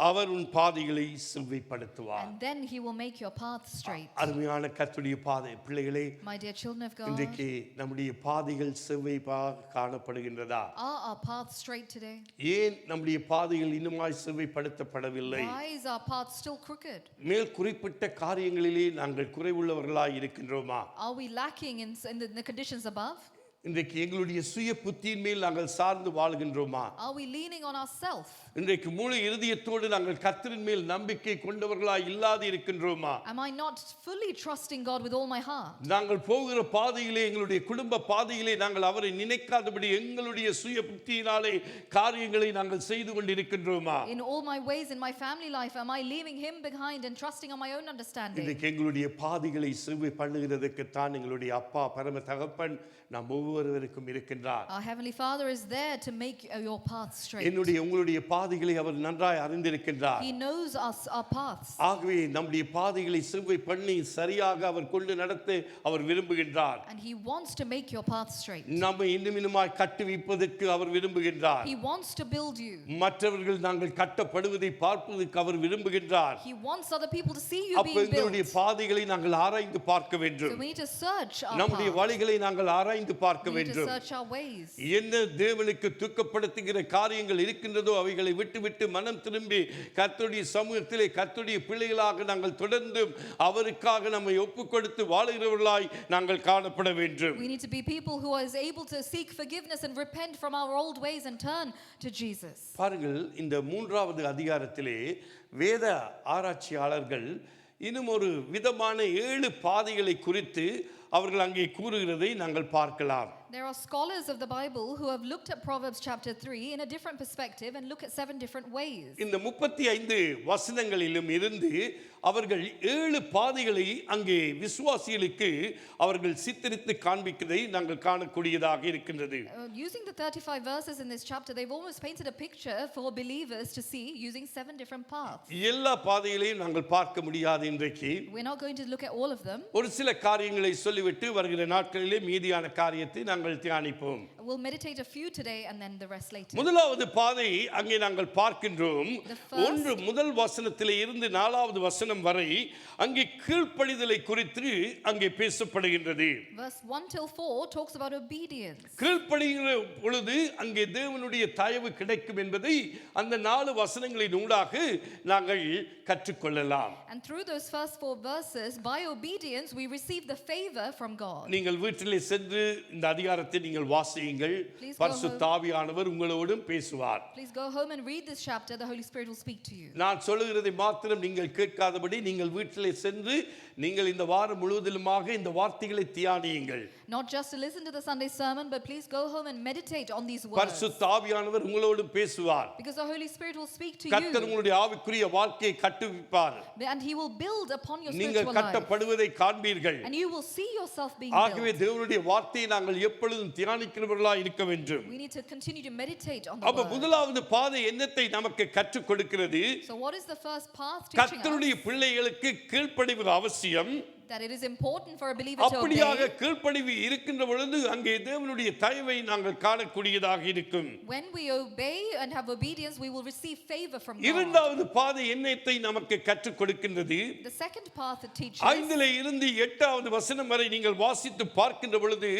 அவர் உன் பாதைகளை செவ்வைப்படுத்துவார். And then he will make your path straight. அருமையான கர்த்தருடைய பாதை பிள்ளைகளே, My dear children of God, இன்றைக்கு நம்முடைய பாதைகள் செவ்வையாக காணப்படுகின்றதா? are our paths straight today? ஏன் நம்முடைய பாதைகள் இன்னுமாய் செவ்வைப்படுத்தப்படவில்லை? Why is our path still crooked? மேல் குறிப்பிட்ட காரியங்களிலே நாங்கள் குறைவுள்ளவர்களாய் இருக்கின்றோமா? Are we lacking in the conditions above? இன்றைக்கு எங்களுடைய சுய புத்தியின் மேல் நாங்கள் சார்ந்து வாழ்கின்றோமா? Are we leaning on ourselves? இன்றைக்கு முழு இருதயத்தோடு நாங்கள் கர்த்தரின் மேல் நம்பிக்கை கொண்டவர்களாய் இல்லாது இருக்கின்றோமா? Am I not fully trusting God with all my heart? நாங்கள் போகிற பாதையிலே, எங்களுடைய குடும்ப பாதையிலே நாங்கள் அவரை நினைக்காதபடி எங்களுடைய சுய புத்தியினாலே காரியங்களை நாங்கள் செய்து கொண்டிருக்கின்றோமா? In all my ways in my family life, am I leaving him behind and trusting on my own understanding? இன்றைக்கு எங்களுடைய பாதைகளை செவ்வை பண்ணுகிறதுக்கு தான் எங்களுடைய அப்பா பரம தகப்பன் நாம் ஒவ்வொருவருக்கும் இருக்கின்றார். Our heavenly Father is there to make your path straight. என்னுடைய உங்களுடைய பாதைகளை அவர் நன்றாய் அறிந்திருக்கின்றார். He knows our paths. ஆகவே நம்முடைய பாதைகளை செவ்வை பண்ணி சரியாக அவர் கொண்டு நடத்த அவர் விரும்புகின்றார். And he wants to make your path straight. நம்மை இன்னுமின்னுமாய் கட்டுவிப்பதற்கு அவர் விரும்புகின்றார். He wants to build you. மற்றவர்கள் நாங்கள் கட்டப்படுவதை பார்ப்பதற்கு அவர் விரும்புகின்றார். He wants other people to see you அப்ப being எங்களுடைய built. பாதைகளை நாங்கள் ஆராய்ந்து பார்க்க So வேண்டும். we need to search our நம்முடைய path. வழிகளை நாங்கள் ஆராய்ந்து பார்க்க We need to வேண்டும். search our ways. என்ன தேவனுக்கு துக்கப்படுத்துகிற காரியங்கள் இருக்கின்றதோ அவைகளை விட்டு மனம் திரும்பி கர்த்தருடைய சமூகத்திலே கர்த்தருடைய பிள்ளைகளாக நாங்கள் தொடர்ந்து அவருக்காக நம்மை ஒப்புக்கொடுத்து வாழுகிறவர்களாய் நாங்கள் காணப்பட வேண்டும். We need to be people who are able to seek forgiveness and repent from our old ways and turn to Jesus. பாருங்கள், இந்த 3வது அதிகாரத்திலே வேத ஆராய்ச்சியாளர்கள் இன்னும் ஒரு விதமான 7 பாதைகளை குறித்து அவர்கள் அங்கே கூறுகிறதை நாங்கள் பார்க்கலாம். There are scholars of the Bible who have looked at Proverbs chapter 3 in a different perspective and look at 7 different ways. இந்த 35 வசனங்களிலும் இருந்து அவர்கள் 7 பாதைகளை அங்கே விசுவாசிகளுக்கு அவர்கள் சித்தரித்து காண்பிக்கிறதை நாங்கள் காணக்கூடியதாக இருக்கின்றது. Using the 35 verses in this chapter, they've almost painted a picture for believers to see using 7 different paths. எல்லா பாதைகளையும் நாங்கள் பார்க்க முடியாது இன்றைக்கு. We're not going to look at all of them. ஒரு சில காரியங்களை சொல்லி சொல்லிவிட்டு வருகிற நாட்களிலே மீதியான காரியத்தை நாங்கள் தியானிப்போம். We'll meditate a few today and then the rest later. முதலாவது பாதை அங்கே நாங்கள் பார்க்கின்றோம். ஒன்று முதல் வசனத்திலே இருந்து 4வது வசனம் வரை அங்கே கீழ்ப்படிதலை குறித்து அங்கே பேசப்படுகின்றது. Verse 1 till 4 talks about obedience. கீழ்ப்படிகிற பொழுது அங்கே தேவனுடைய தயவு கிடைக்கும் என்பதை அந்த 4 வசனங்களின் ஊடாக நாங்கள் கற்றுக்கொள்ளலாம். And through those first 4 verses, by obedience we receive the favor from God. நீங்கள் வீட்டிலே சென்று இந்த அதிகாரத்தை நீங்கள் வாசியுங்கள். பரிசுத்த ஆவியானவர் உங்களோடும் பேசுவார். Please go home and read this chapter. The Holy Spirit will speak to you. நான் சொல்லுகிறதை மாத்திரம் நீங்கள் கேட்காதபடி நீங்கள் வீட்டிலே சென்று நீங்கள் இந்த வாரம் முழுவதிலுமாக இந்த வார்த்தைகளை தியானியுங்கள். Not just to listen to the Sunday sermon, but please go home and meditate on these words. பரிசுத்த ஆவியானவர் உங்களோடும் பேசுவார். Because the Holy Spirit will speak to கர்த்தர் you. உங்களுடைய ஆவிக்குரிய வாழ்க்கையை கட்டுவிப்பார். And he will build upon your நீங்கள் spiritual life. கட்டப்படுவதை காண்பீர்கள். And you will see yourself being ஆகவே built. தேவனுடைய வார்த்தையை நாங்கள் எப்பொழுதும் தியானிக்கிறவர்களாய் இருக்க வேண்டும். We need to continue to meditate on the அப்ப word. முதலாவது பாதை என்னத்தை நமக்கு கற்றுக் கொடுக்கிறது? So what is the first path teaching கர்த்தருடைய us? பிள்ளைகளுக்கு கீழ்ப்படிவு அவசியம். That it is important for a believer to அப்படியாக obey. கீழ்ப்படிவு இருக்கின்ற பொழுது அங்கே தேவனுடைய தயவை நாங்கள் காணக்கூடியதாக இருக்கும். When we obey and have obedience, we will receive favor from God. இரண்டாவது பாதை என்னத்தை நமக்கு கற்றுக் கொடுக்கின்றது? The second path it teaches. 5 இருந்து 8வது வசனம் வரை நீங்கள் வாசித்து பார்க்கின்ற பொழுது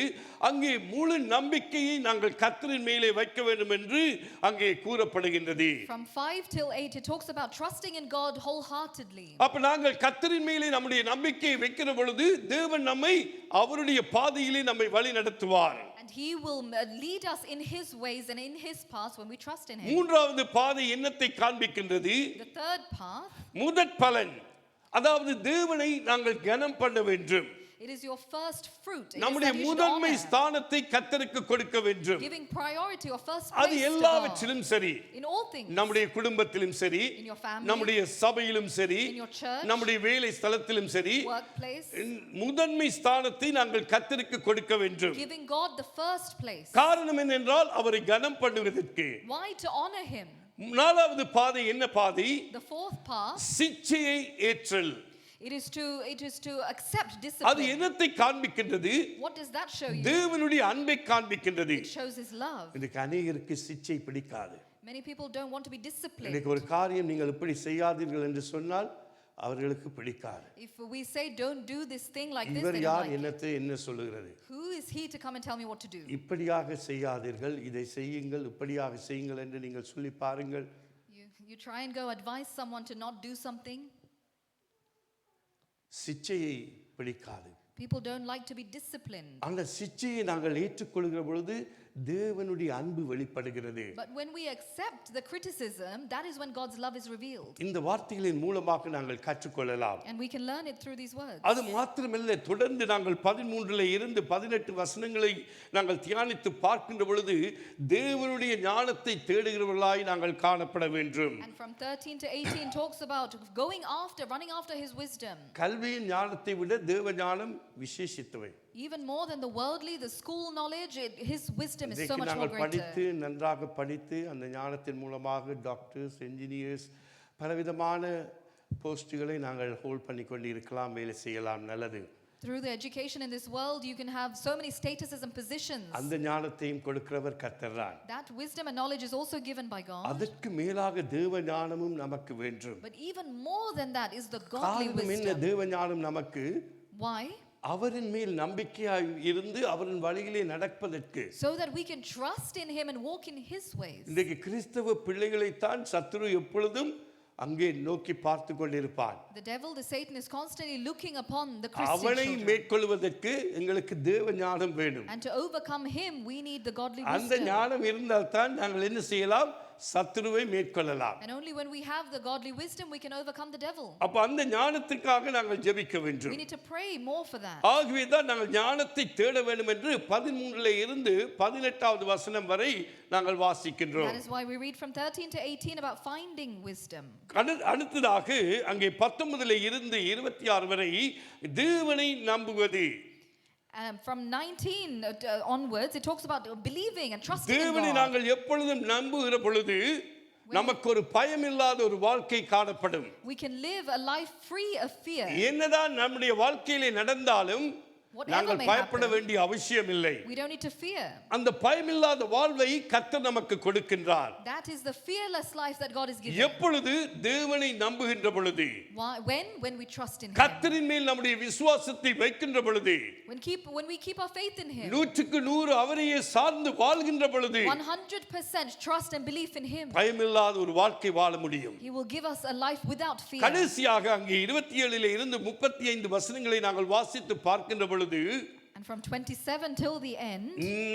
அங்கே முழு நம்பிக்கையை நாங்கள் கர்த்தரின் மேலே வைக்க வேண்டும் என்று அங்கே கூறப்படுகின்றது. From 5 till 8 it talks about trusting in God wholeheartedly. அப்ப நாங்கள் கர்த்தரின் மேலே நம்முடைய நம்பிக்கையை வைக்கிற பொழுது தேவன் நம்மை அவருடைய பாதையிலே நம்மை வழி நடத்துவார். And he will lead us in his ways and in his paths when we trust in him. மூன்றாவது பாதை என்னத்தை காண்பிக்கின்றது? The third path, முதற் பலன், அதாவது தேவனை நாங்கள் கனம் பண்ண வேண்டும். it is your first fruit. It is நம்முடைய that you should முதன்மை honor. ஸ்தானத்தை கர்த்தருக்கு கொடுக்க வேண்டும். Giving priority or first அது place to God. எல்லாவற்றிலும் சரி, In all things. நம்முடைய குடும்பத்திலும் சரி, In your family. நம்முடைய சபையிலும் சரி, In your church. நம்முடைய வேலை ஸ்தலத்திலும் சரி, Workplace. முதன்மை ஸ்தானத்தை நாங்கள் கர்த்தருக்கு கொடுக்க வேண்டும். Giving God the first place. காரணம் என்னென்றால் அவரை கனம் பண்ணுவதற்கு. Why? To honor him. 4வது பாதை என்ன பாதை? The fourth path, சிட்சையை ஏற்றல். it is to accept அது discipline. என்னத்தை காண்பிக்கின்றது? What does that show you? தேவனுடைய அன்பை காண்பிக்கின்றது. It shows his love. இதுக்கு அநேகருக்கு சிட்சை பிடிக்காது. Many people don't want to be disciplined. இன்னைக்கு ஒரு காரியம் நீங்கள் இப்படி செய்யாதீர்கள் என்று சொன்னால் அவர்களுக்கு பிடிக்காது. If we say don't do this thing like this, இவர் they don't யார் like it. என்னத்தை என்ன சொல்லுகிறது? Who is he to come and tell me what to do? இப்படியாக செய்யாதீர்கள், இதை செய்யுங்கள், இப்படியாக செய்யுங்கள் என்று நீங்கள் சொல்லி பாருங்கள். You try and go advise someone to not do something. சிட்சையை பிடிக்காது. People don't like to be disciplined. அந்த சிட்சையை நாங்கள் ஏற்றுக்கொள்கிற பொழுது தேவனுடைய அன்பு வெளிப்படுகிறது. But when we accept the criticism, that is when God's love is revealed. இந்த வார்த்தைகளின் மூலமாக நாங்கள் கற்றுக்கொள்ளலாம். And we can learn it through these words. அது மாத்திரமல்ல, தொடர்ந்து நாங்கள் 13 இருந்து 18 வசனங்களை நாங்கள் தியானித்து பார்க்கின்ற பொழுது தேவனுடைய ஞானத்தை தேடுகிறவர்களாய் நாங்கள் காணப்பட வேண்டும். And from 13 to 18 talks about running after his wisdom. கல்வியின் ஞானத்தை விட தேவ ஞானம் விசேஷித்தவை. Even more than the worldly, the school knowledge, his wisdom is so much more நாங்கள் greater. படித்து நன்றாக படித்து அந்த ஞானத்தின் மூலமாக டாக்டர்ஸ், என்ஜினியர்ஸ், பலவிதமான போஸ்டுகளை நாங்கள் ஹோல்ட் பண்ணி கொண்டு இருக்கலாம், வேலை செய்யலாம், நல்லது. Through the education in this world, you can have so many statuses and positions. அந்த ஞானத்தையும் கொடுக்கிறவர் கர்த்தர்தான். That wisdom and knowledge is also given by God. அதற்கு மேலாக தேவ ஞானமும் நமக்கு வேண்டும். But even more than that is the godly காரணம் என்ன? wisdom. தேவ ஞானம் நமக்கு Why? அவரின் மேல் நம்பிக்கையாய் இருந்து அவரின் வழியிலே நடப்பதற்கு. So that we can trust in him and walk in his ways. இன்றைக்கு கிறிஸ்தவ பிள்ளைகளைத்தான் சத்துரு எப்பொழுதும் அங்கே நோக்கி பார்த்து கொண்டிருப்பான். The devil, the Satan, is constantly looking upon the Christian அவனை children. மேற்கொள்வதற்கு எங்களுக்கு தேவ ஞானம் வேண்டும். And to overcome him, we need the godly அந்த wisdom. ஞானம் இருந்தால் தான் நாங்கள் என்ன செய்யலாம்? சத்துருவை மேற்கொள்ளலாம். And only when we have the godly wisdom, we can overcome the devil. அப்ப அந்த ஞானத்துக்காக நாங்கள் ஜெபிக்க வேண்டும். We need to pray more for that. ஆகவே தான் நாங்கள் ஞானத்தை தேட வேண்டும் என்று 13 இருந்து 18வது வசனம் வரை நாங்கள் வாசிக்கின்றோம். That is why we read from 13 to 18 about finding wisdom. அடுத்ததாக அங்கே 19 இருந்து 26 வரை தேவனை நம்புவது. From 19 onwards, it talks about believing and trusting in தேவனை God. நாங்கள் எப்பொழுதும் நம்புகிற பொழுது நமக்கு ஒரு பயமில்லாத ஒரு வாழ்க்கை காணப்படும். We can live a life free of fear. என்னதான் நம்முடைய வாழ்க்கையிலே நடந்தாலும் Whatever நாங்கள் may பயப்பட happen, வேண்டிய அவசியம் இல்லை. we don't need to fear. அந்த பயமில்லாத வாழ்வை கர்த்தர் நமக்கு கொடுக்கின்றார். That is the fearless life that God is giving. எப்பொழுது தேவனை நம்புகின்ற பொழுது, When we trust in Him. கர்த்தரின் மேல் நம்முடைய விசுவாசத்தை வைக்கின்ற பொழுது, When we keep our faith in Him. 100% அவரையே சார்ந்து வாழ்கின்ற பொழுது 100% trust and belief in Him. பயமில்லாத ஒரு வாழ்க்கை வாழ முடியும். He will give us a life without fear. கடைசியாக அங்கே 27 இருந்து 35 வசனங்களை நாங்கள் வாசித்து பார்க்கின்ற பொழுது, And from 27 till the end,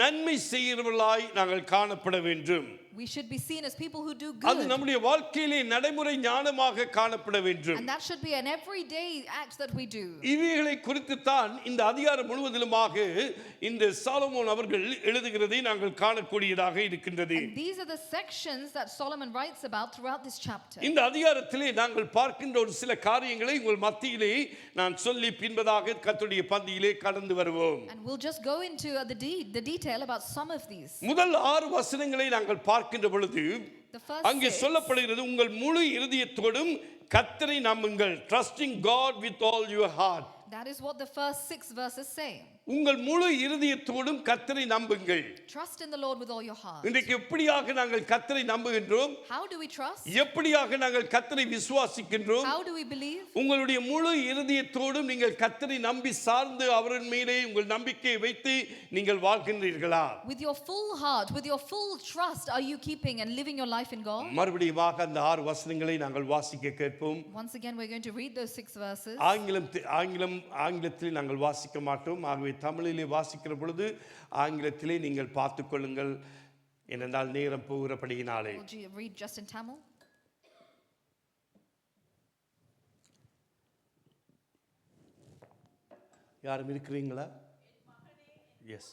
நன்மை செய்கிறவர்களாய் நாங்கள் காணப்பட வேண்டும். we should be seen as people who do அது good. நம்முடைய வாழ்க்கையிலே நடைமுறை ஞானமாக காணப்பட வேண்டும். And that should be an everyday act that we do. இவைகளை குறித்து தான் இந்த அதிகாரம் முழுவதிலுமாக இந்த சாலமோன் அவர்கள் எழுதுகிறதை நாங்கள் காணக்கூடியதாக இருக்கின்றது. And these are the sections that Solomon writes about throughout this chapter. இந்த அதிகாரத்திலே நாங்கள் பார்க்கின்ற ஒரு சில காரியங்களை உங்கள் மத்தியிலே நான் சொல்லி பின்பதாக கர்த்தருடைய பந்தியிலே கடந்து வருவோம். And we'll just go into the detail about some of these. முதல் 6 வசனங்களை நாங்கள் பார்க்கின்ற பொழுது The first அங்கே 6, சொல்லப்படுகிறது, உங்கள் முழு இருதயத்தோடும் கர்த்தரை நம்புங்கள். Trusting God with all your heart. that is what the first 6 verses say. உங்கள் முழு இருதயத்தோடும் கர்த்தரை நம்புங்கள். Trust in the Lord with all your heart. இன்றைக்கு எப்படியாக நாங்கள் கர்த்தரை நம்புகின்றோம்? How do we trust? எப்படியாக நாங்கள் கர்த்தரை விசுவாசிக்கின்றோம்? How do we believe? உங்களுடைய முழு இருதயத்தோடும் நீங்கள் கர்த்தரை நம்பி சார்ந்து அவரின் மீதே உங்கள் நம்பிக்கையை வைத்து நீங்கள் வாழ்கின்றீர்களா? With your full heart, with your full trust, are you keeping and living your life in God? மறுபடியும் அந்த 6 வசனங்களை நாங்கள் வாசிக்க கேட்போம். Once again, we're going to read those 6 verses. ஆங்கிலத்தில் நாங்கள் வாசிக்க மாட்டோம். ஆகவே தமிழிலே வாசிக்கிற பொழுது ஆங்கிலத்திலே நீங்கள் பார்த்துக் கொள்ளுங்கள், ஏனென்றால் நேரம் போகிறபடியினாலே. We'll read just in Tamil. யாரும் இருக்கிறீங்களா? எஸ்.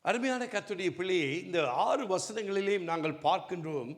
அருமையான கர்த்தருடைய பிள்ளையை, இந்த 6 வசனங்களிலேயும் நாங்கள் பார்க்கின்றோம்,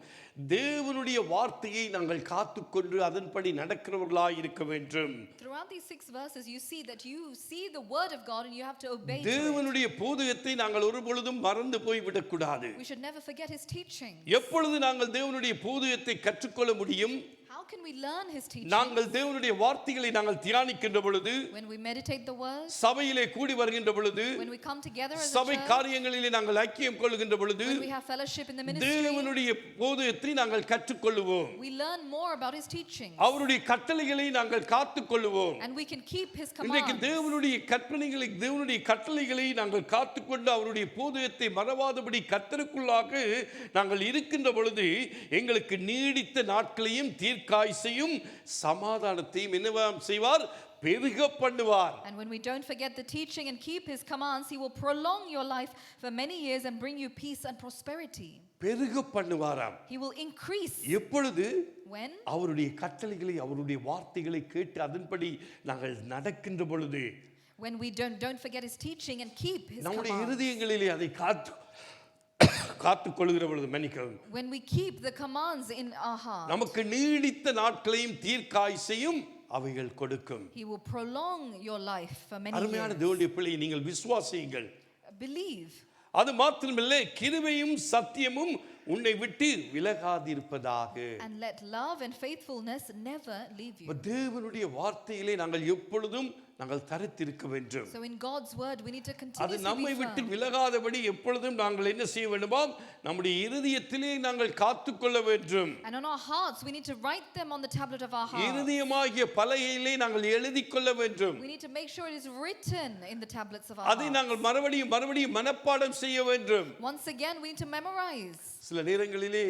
தேவனுடைய வார்த்தையை நாங்கள் காத்துக்கொண்டு அதன்படி நடக்கிறவர்களாய் இருக்க வேண்டும். Throughout these 6 verses, you see that you see the word of God and you have to obey to it. தேவனுடைய போதகத்தை நாங்கள் ஒருபொழுதும் மறந்து போய் விடக்கூடாது. We should never forget His teaching. எப்பொழுது நாங்கள் தேவனுடைய போதகத்தை கற்றுக்கொள்ள முடியும்? How can we learn His teaching? நாங்கள் தேவனுடைய வார்த்தைகளை நாங்கள் தியானிக்கின்ற பொழுது, When we meditate the word, சபையிலே கூடி வருகின்ற பொழுது, when we come together as a சபை church, காரியங்களிலே நாங்கள் ஐக்கியம் கொள்கின்ற பொழுது, when we have fellowship in the ministry, தேவனுடைய போதகத்தை நாங்கள் கற்றுக்கொள்ளுவோம். we learn more about His teaching. அவருடைய கட்டளைகளை நாங்கள் காத்துக்கொள்ளுவோம். And we can keep His இன்றைக்கு commands. தேவனுடைய கற்பனைகளை, தேவனுடைய கட்டளைகளை நாங்கள் காத்துக்கொண்டு அவருடைய போதகத்தை மறவாதபடி கர்த்தருக்குள்ளாக நாங்கள் இருக்கின்ற பொழுது எங்களுக்கு நீடித்த நாட்களையும் தீர்க்காயுசையும் சமாதானத்தையும் என்னவாம் செய்வார்? பெருக பண்ணுவார். And when we don't forget the teaching and keep His commands, He will prolong your life for many years and bring you peace and prosperity. பெருக பண்ணுவாராம். He will increase. எப்பொழுது? When? அவருடைய கட்டளைகளை, அவருடைய வார்த்தைகளை கேட்டு அதன்படி நாங்கள் நடக்கின்ற பொழுது. When we don't forget His teaching and keep His நம்முடைய commands. இருதயங்களிலே அதை காத்துக்கொள்கிற பொழுது, மன்னிக்கவும், When we keep the commands in our heart, நமக்கு நீடித்த நாட்களையும் தீர்க்காயுசையும் அவைகள் கொடுக்கும். He will prolong your life for many அருமையான years. தேவனுடைய பிள்ளையை நீங்கள் விசுவாசியுங்கள். Believe. அது மாத்திரமில்லை, கிருபையும் சத்தியமும் உன்னை விட்டு விலகாதிருப்பதாக. And let love and faithfulness never leave you. தேவனுடைய வார்த்தையிலே நாங்கள் எப்பொழுதும் நாங்கள் தரித்திருக்க வேண்டும். So in God's word we need to அது continuously நம்மை be விட்டு firm. விலகாதபடி எப்பொழுதும் நாங்கள் என்ன செய்ய வேண்டுமாம்? நம்முடைய இருதயத்திலே நாங்கள் காத்துக்கொள்ள வேண்டும். And on our hearts we need to write them on the tablet of our heart. இருதயமாகிய பலகையிலே நாங்கள் எழுதிக் கொள்ள வேண்டும். We need to make sure it is written in the tablets of our அதை heart. நாங்கள் மறுபடியும் மனப்பாடம் செய்ய வேண்டும். Once again we need to memorize. சில நேரங்களிலே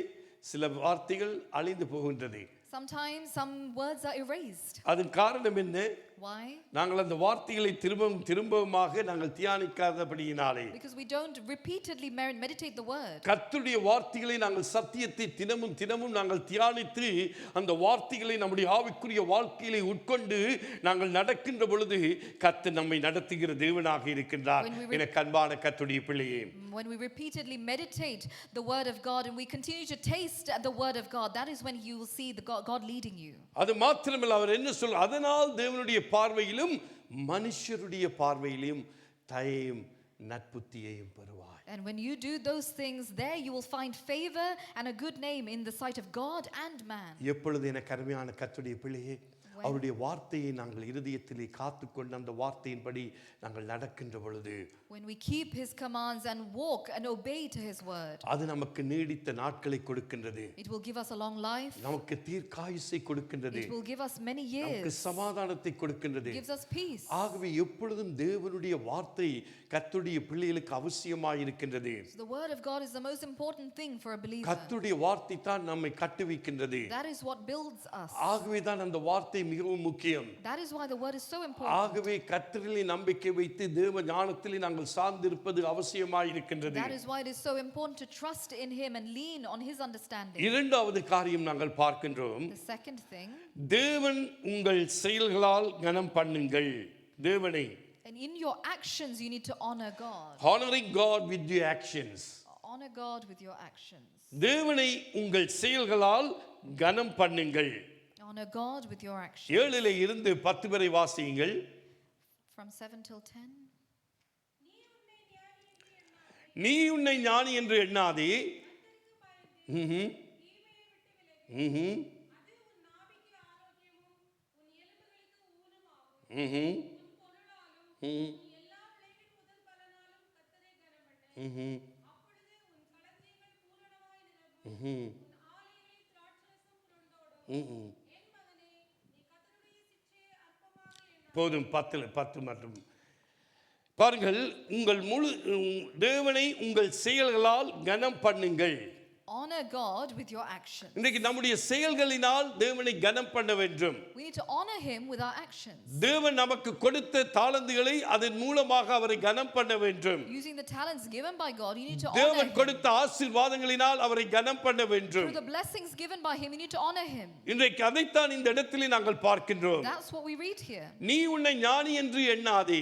சில வார்த்தைகள் அழிந்து போகின்றது. Sometimes some words are erased. அதன் காரணம் என்ன? Why? நாங்கள் அந்த வார்த்தைகளை திரும்பவும் திரும்பவுமாக நாங்கள் தியானிக்காதபடியினாலே. Because we don't repeatedly meditate the word. கர்த்தருடைய வார்த்தைகளை நாங்கள் சத்தியத்தை தினமும் தினமும் நாங்கள் தியானித்து அந்த வார்த்தைகளை நம்முடைய ஆவிக்குரிய வாழ்க்கையிலே உட்கொண்டு நாங்கள் நடக்கின்ற பொழுது கர்த்தர் நம்மை நடத்துகிற தேவனாக இருக்கின்றார். எனக்கு அன்பான கர்த்தருடைய பிள்ளையே, when we repeatedly meditate the word of God and we continue to taste the word of God, that is when you will see the God leading you. அது மாத்திரமல்ல, அவர் என்ன சொல்றார், அதனால் தேவனுடைய பார்வையிலும் மனுஷருடைய பார்வையிலும் தயையும் நற்புத்தியையும் பெறுவாய். And when you do those things, there you will find favor and a good name in the sight of God and man. எப்பொழுது எனக்கு அருமையான கர்த்தருடைய பிள்ளையே, அவருடைய வார்த்தையை நாங்கள் இருதயத்திலே காத்துக்கொண்டு அந்த வார்த்தையின்படி நாங்கள் நடக்கின்ற பொழுது, when we keep his commands and walk and obey to his word, அது நமக்கு நீடித்த நாட்களை கொடுக்கின்றது. it will give us a long life. நமக்கு தீர்க்காயுசை கொடுக்கின்றது. It will give us many நமக்கு years. சமாதானத்தை கொடுக்கின்றது. It gives us peace. ஆகவே எப்பொழுதும் தேவனுடைய வார்த்தை கர்த்தருடைய பிள்ளைகளுக்கு அவசியமாய் இருக்கின்றது. So the word of God is the most important thing for a believer. கர்த்தருடைய வார்த்தை தான் நம்மை கட்டுவிக்கின்றது. That is what builds us. ஆகவே தான் அந்த வார்த்தை மிகவும் முக்கியம். That is why the word is so important. ஆகவே கர்த்தரிலே நம்பிக்கை வைத்து தேவ ஞானத்திலே நாங்கள் சார்ந்திருப்பது அவசியமாய் இருக்கின்றது. That is why it is so important to trust in him and lean on his understanding. இரண்டாவது காரியம் நாங்கள் பார்க்கின்றோம், The second thing, தேவன் உங்கள் செயல்களால் கனம் பண்ணுங்கள். தேவனை, and in your actions you need to honor God. honoring God with your actions. Honor God with your actions. தேவனை உங்கள் செயல்களால் கனம் பண்ணுங்கள். Honor God with your actions. 7 இருந்து 10 வரை வாசியுங்கள். From 7 till 10. நீ உன்னை ஞானி என்று எண்ணாதே. போதும் 10 மற்றும் பாருங்கள், உங்கள் முழு தேவனை உங்கள் செயல்களால் கனம் பண்ணுங்கள். Honor God with your actions. இன்றைக்கு நம்முடைய செயல்களினால் தேவனை கனம் பண்ண வேண்டும். We need to honor him with our actions. தேவன் நமக்கு கொடுத்த தாளந்துகளை அதன் மூலமாக அவரை கனம் பண்ண வேண்டும். Using the talents given by God, you need to honor தேவன் him. கொடுத்த ஆசீர்வாதங்களினால் அவரை கனம் பண்ண வேண்டும். Through the blessings given by him, you need to honor him. இன்றைக்கு அதைத்தான் இந்த இடத்திலே நாங்கள் பார்க்கின்றோம். That's what we read here. நீ உன்னை ஞானி என்று எண்ணாதே.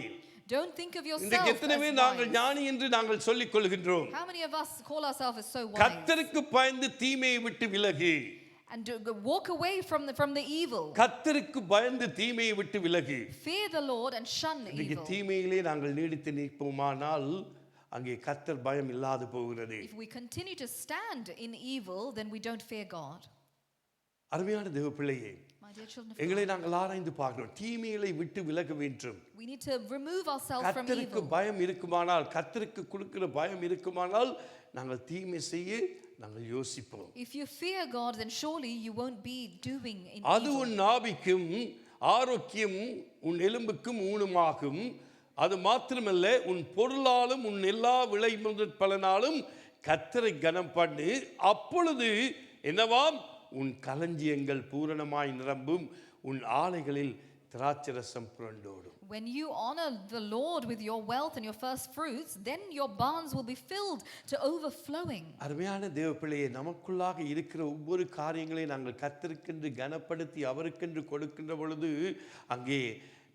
Don't think of yourself இன்றைக்கு எத்தனை பேர் நாங்கள் as ஞானி என்று நாங்கள் சொல்லிக் கொள்கின்றோம். wise. How many of us call ourselves as so wise? கர்த்தருக்கு பயந்து தீமையை விட்டு விலகு. And walk away from the evil. கர்த்தருக்கு பயந்து தீமையை விட்டு விலகு. Fear the Lord and shun இன்றைக்கு evil. தீமையிலே நாங்கள் நீடித்து நிற்போமானால் அங்கே கர்த்தர் பயம் இல்லாது போகிறது. If we continue to stand in evil, then we don't fear God. அருமையான தேவ பிள்ளையே, My dear children of எங்களை God, நாங்கள் ஆராய்ந்து பார்க்கிறோம். தீமைகளை விட்டு விலக வேண்டும். we need to remove ourselves from கர்த்தருக்கு evil. பயம் இருக்குமானால், கர்த்தருக்கு கொடுக்கிற பயம் இருக்குமானால் நாங்கள் தீமை செய்ய நாங்கள் யோசிப்போம். If you fear God, then surely you won't be doing in அது evil. உன் நாபிக்கும் ஆரோக்கியம் உன் எலும்புக்கும் ஊனுமாகும். அது மாத்திரமல்ல, உன் பொருளாலும் உன் எல்லா விளை பலனாலும் கர்த்தரை கனம் பண்ணு. அப்பொழுது என்னவாம், உன் களஞ்சியங்கள் பூரணமாய் நிரம்பும், உன் ஆலைகளில் திராட்சரசம் புரண்டோடும். When you honor the Lord with your wealth and your first fruits, then your barns will be filled to overflowing. அருமையான தேவ பிள்ளையே, நமக்குள்ளாக இருக்கிற ஒவ்வொரு காரியங்களையும் நாங்கள் கர்த்தருக்கென்று கனப்படுத்தி அவருக்கென்று கொடுக்கின்ற பொழுது அங்கே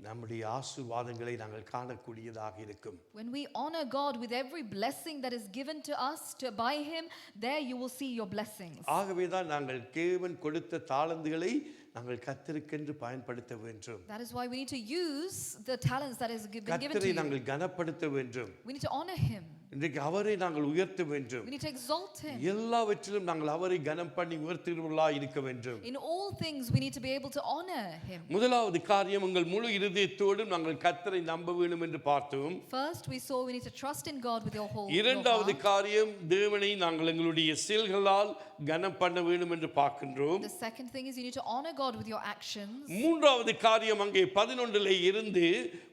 நம்முடைய ஆசீர்வாதங்களை நாங்கள் காணக்கூடியதாக இருக்கும். When we honor God with every blessing that is given to us by him, there you will see your blessings. ஆகவே தான் நாங்கள் தேவன் கொடுத்த தாளந்துகளை நாங்கள் கர்த்தருக்கென்று பயன்படுத்த வேண்டும். That is why we need to use the talents that has been given to கர்த்தரை you. நாங்கள் கனப்படுத்த வேண்டும். We need to honor him. இன்றைக்கு அவரை நாங்கள் உயர்த்த வேண்டும். We need to exalt him. எல்லாவற்றிலும் நாங்கள் அவரை கனம் பண்ணி உயர்த்துகிறவர்களாய் இருக்க வேண்டும். In all things we need to be able to honor him. முதலாவது காரியம், உங்கள் முழு இருதயத்தோடு நாங்கள் கர்த்தரை நம்ப வேண்டும் என்று பார்த்தோம். First we saw we need to trust in God with your whole இரண்டாவது heart. காரியம், தேவனை நாங்கள் எங்களுடைய செயல்களால் கனம் பண்ண வேண்டும் என்று பார்க்கின்றோம். The second thing is you need to honor God with your actions. மூன்றாவது காரியம், அங்கே 11 இருந்து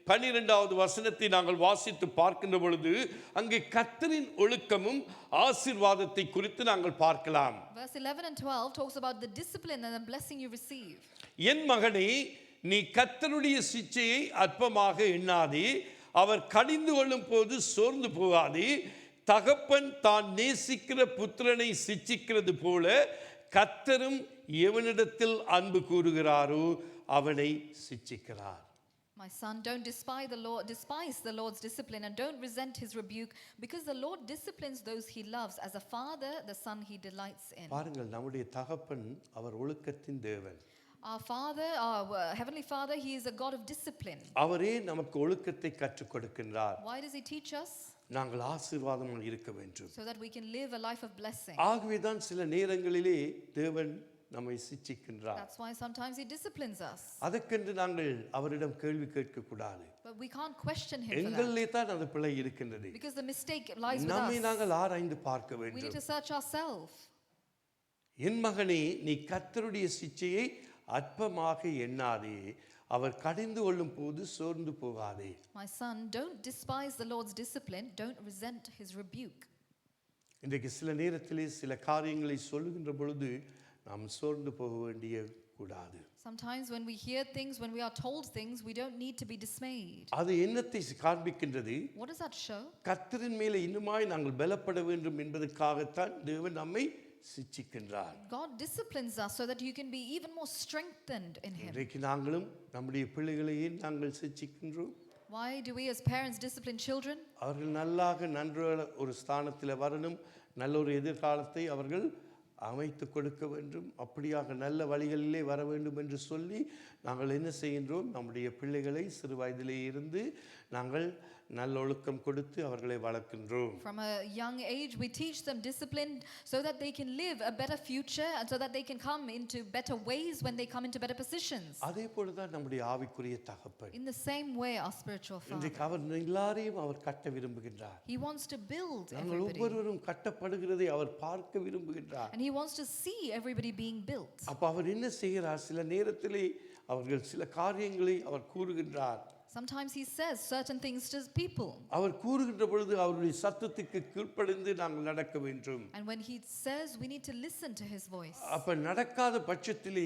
12வது வசனத்தை நாங்கள் வாசித்து பார்க்கின்ற பொழுது அங்கே கர்த்தரின் ஒழுக்கமும் ஆசீர்வாதத்தை குறித்து நாங்கள் பார்க்கலாம். Verse 11 and 12 talks about the discipline and the blessing you receive. என் மகனே, நீ கர்த்தருடைய சிட்சையை அற்பமாக எண்ணாதே, அவர் கடிந்து கொள்ளும் போது சோர்ந்து போகாதே. தகப்பன் தான் நேசிக்கிற புத்திரனை சிட்சிக்கிறது போல கர்த்தரும் எவனிடத்தில் அன்பு கூறுகிறாரோ அவனை சிட்சிக்கிறார். My son, don't despise the Lord's discipline, and don't resent his rebuke, because the Lord disciplines those he loves, as a father the son he delights in. பாருங்கள், நம்முடைய தகப்பன் அவர் ஒழுக்கத்தின் தேவன். Our Father, our Heavenly Father, He is a God of discipline. அவரே நமக்கு ஒழுக்கத்தை கற்றுக் கொடுக்கின்றார். Why does He teach us? நாங்கள் ஆசீர்வாதமாக இருக்க வேண்டும். So that we can live a life of blessing. ஆகவே தான் சில நேரங்களிலே தேவன் நம்மை சிட்சிக்கின்றார். That's why sometimes He disciplines us. அதற்கென்று நாங்கள் அவரிடம் கேள்வி கேட்க கூடாது. But we can't question Him for that. எங்களிலே தான் அந்த பிழை இருக்கின்றது. Because the mistake lies with நம்மை us. நாங்கள் ஆராய்ந்து பார்க்க We need வேண்டும். to search ourselves. என் மகனே, நீ கர்த்தருடைய சிட்சையை அற்பமாக எண்ணாதே, அவர் கடிந்து கொள்ளும் போது சோர்ந்து போகாதே. My son, don't despise the Lord's discipline. Don't resent His rebuke. இன்றைக்கு சில நேரத்திலே சில காரியங்களை சொல்லுகின்ற பொழுது நாம் சோர்ந்து போக வேண்டிய கூடாது. Sometimes when we hear things, when we are told things, we don't need to be dismayed. அது என்னத்தை காண்பிக்கின்றது? What does that show? கர்த்தரின் மேலே இன்னுமாய் நாங்கள் பலப்பட வேண்டும் என்பதற்காகத்தான் தேவன் நம்மை சிட்சிக்கின்றார். God disciplines us so that you can be even more strengthened in Him. இன்றைக்கு நாங்களும் நம்முடைய பிள்ளைகளையே நாங்கள் சிட்சிக்கின்றோம். Why do we as parents discipline children? அவர்கள் நன்று ஒரு ஸ்தானத்தில் வரணும், நல்ல ஒரு எதிர்காலத்தை அவர்கள் அமைத்து கொடுக்க வேண்டும், அப்படியாக நல்ல வழிகளிலே வர வேண்டும் என்று சொல்லி நாங்கள் என்ன செய்கின்றோம்? நம்முடைய பிள்ளைகளை சிறு வயதிலே இருந்து நாங்கள் நல்லொழுக்கம் கொடுத்து அவர்களை வளர்க்கின்றோம். From a young age we teach them discipline so that they can live a better future and so that they can come into better ways when they come into better positions. அதே போல தான் நம்முடைய ஆவிக்குரிய தகப்பன். In the same way our spiritual father. இன்றைக்கு அவர் எல்லாரையும் அவர் கட்ட விரும்புகின்றார். He wants to build நாங்கள் everybody. ஒவ்வொருவரும் கட்டப்படுகிறதை அவர் பார்க்க விரும்புகின்றார். And He wants to see everybody being built. அப்ப அவர் என்ன செய்கிறார்? சில நேரத்திலே அவர்கள் சில காரியங்களை அவர் கூறுகின்றார். Sometimes He says certain things to people. அவர் கூறுகின்ற பொழுது அவருடைய சத்தத்துக்கு கீழ்ப்படிந்து நாங்கள் நடக்க வேண்டும். And when He says, we need to listen to His voice. அப்ப நடக்காத பட்சத்திலே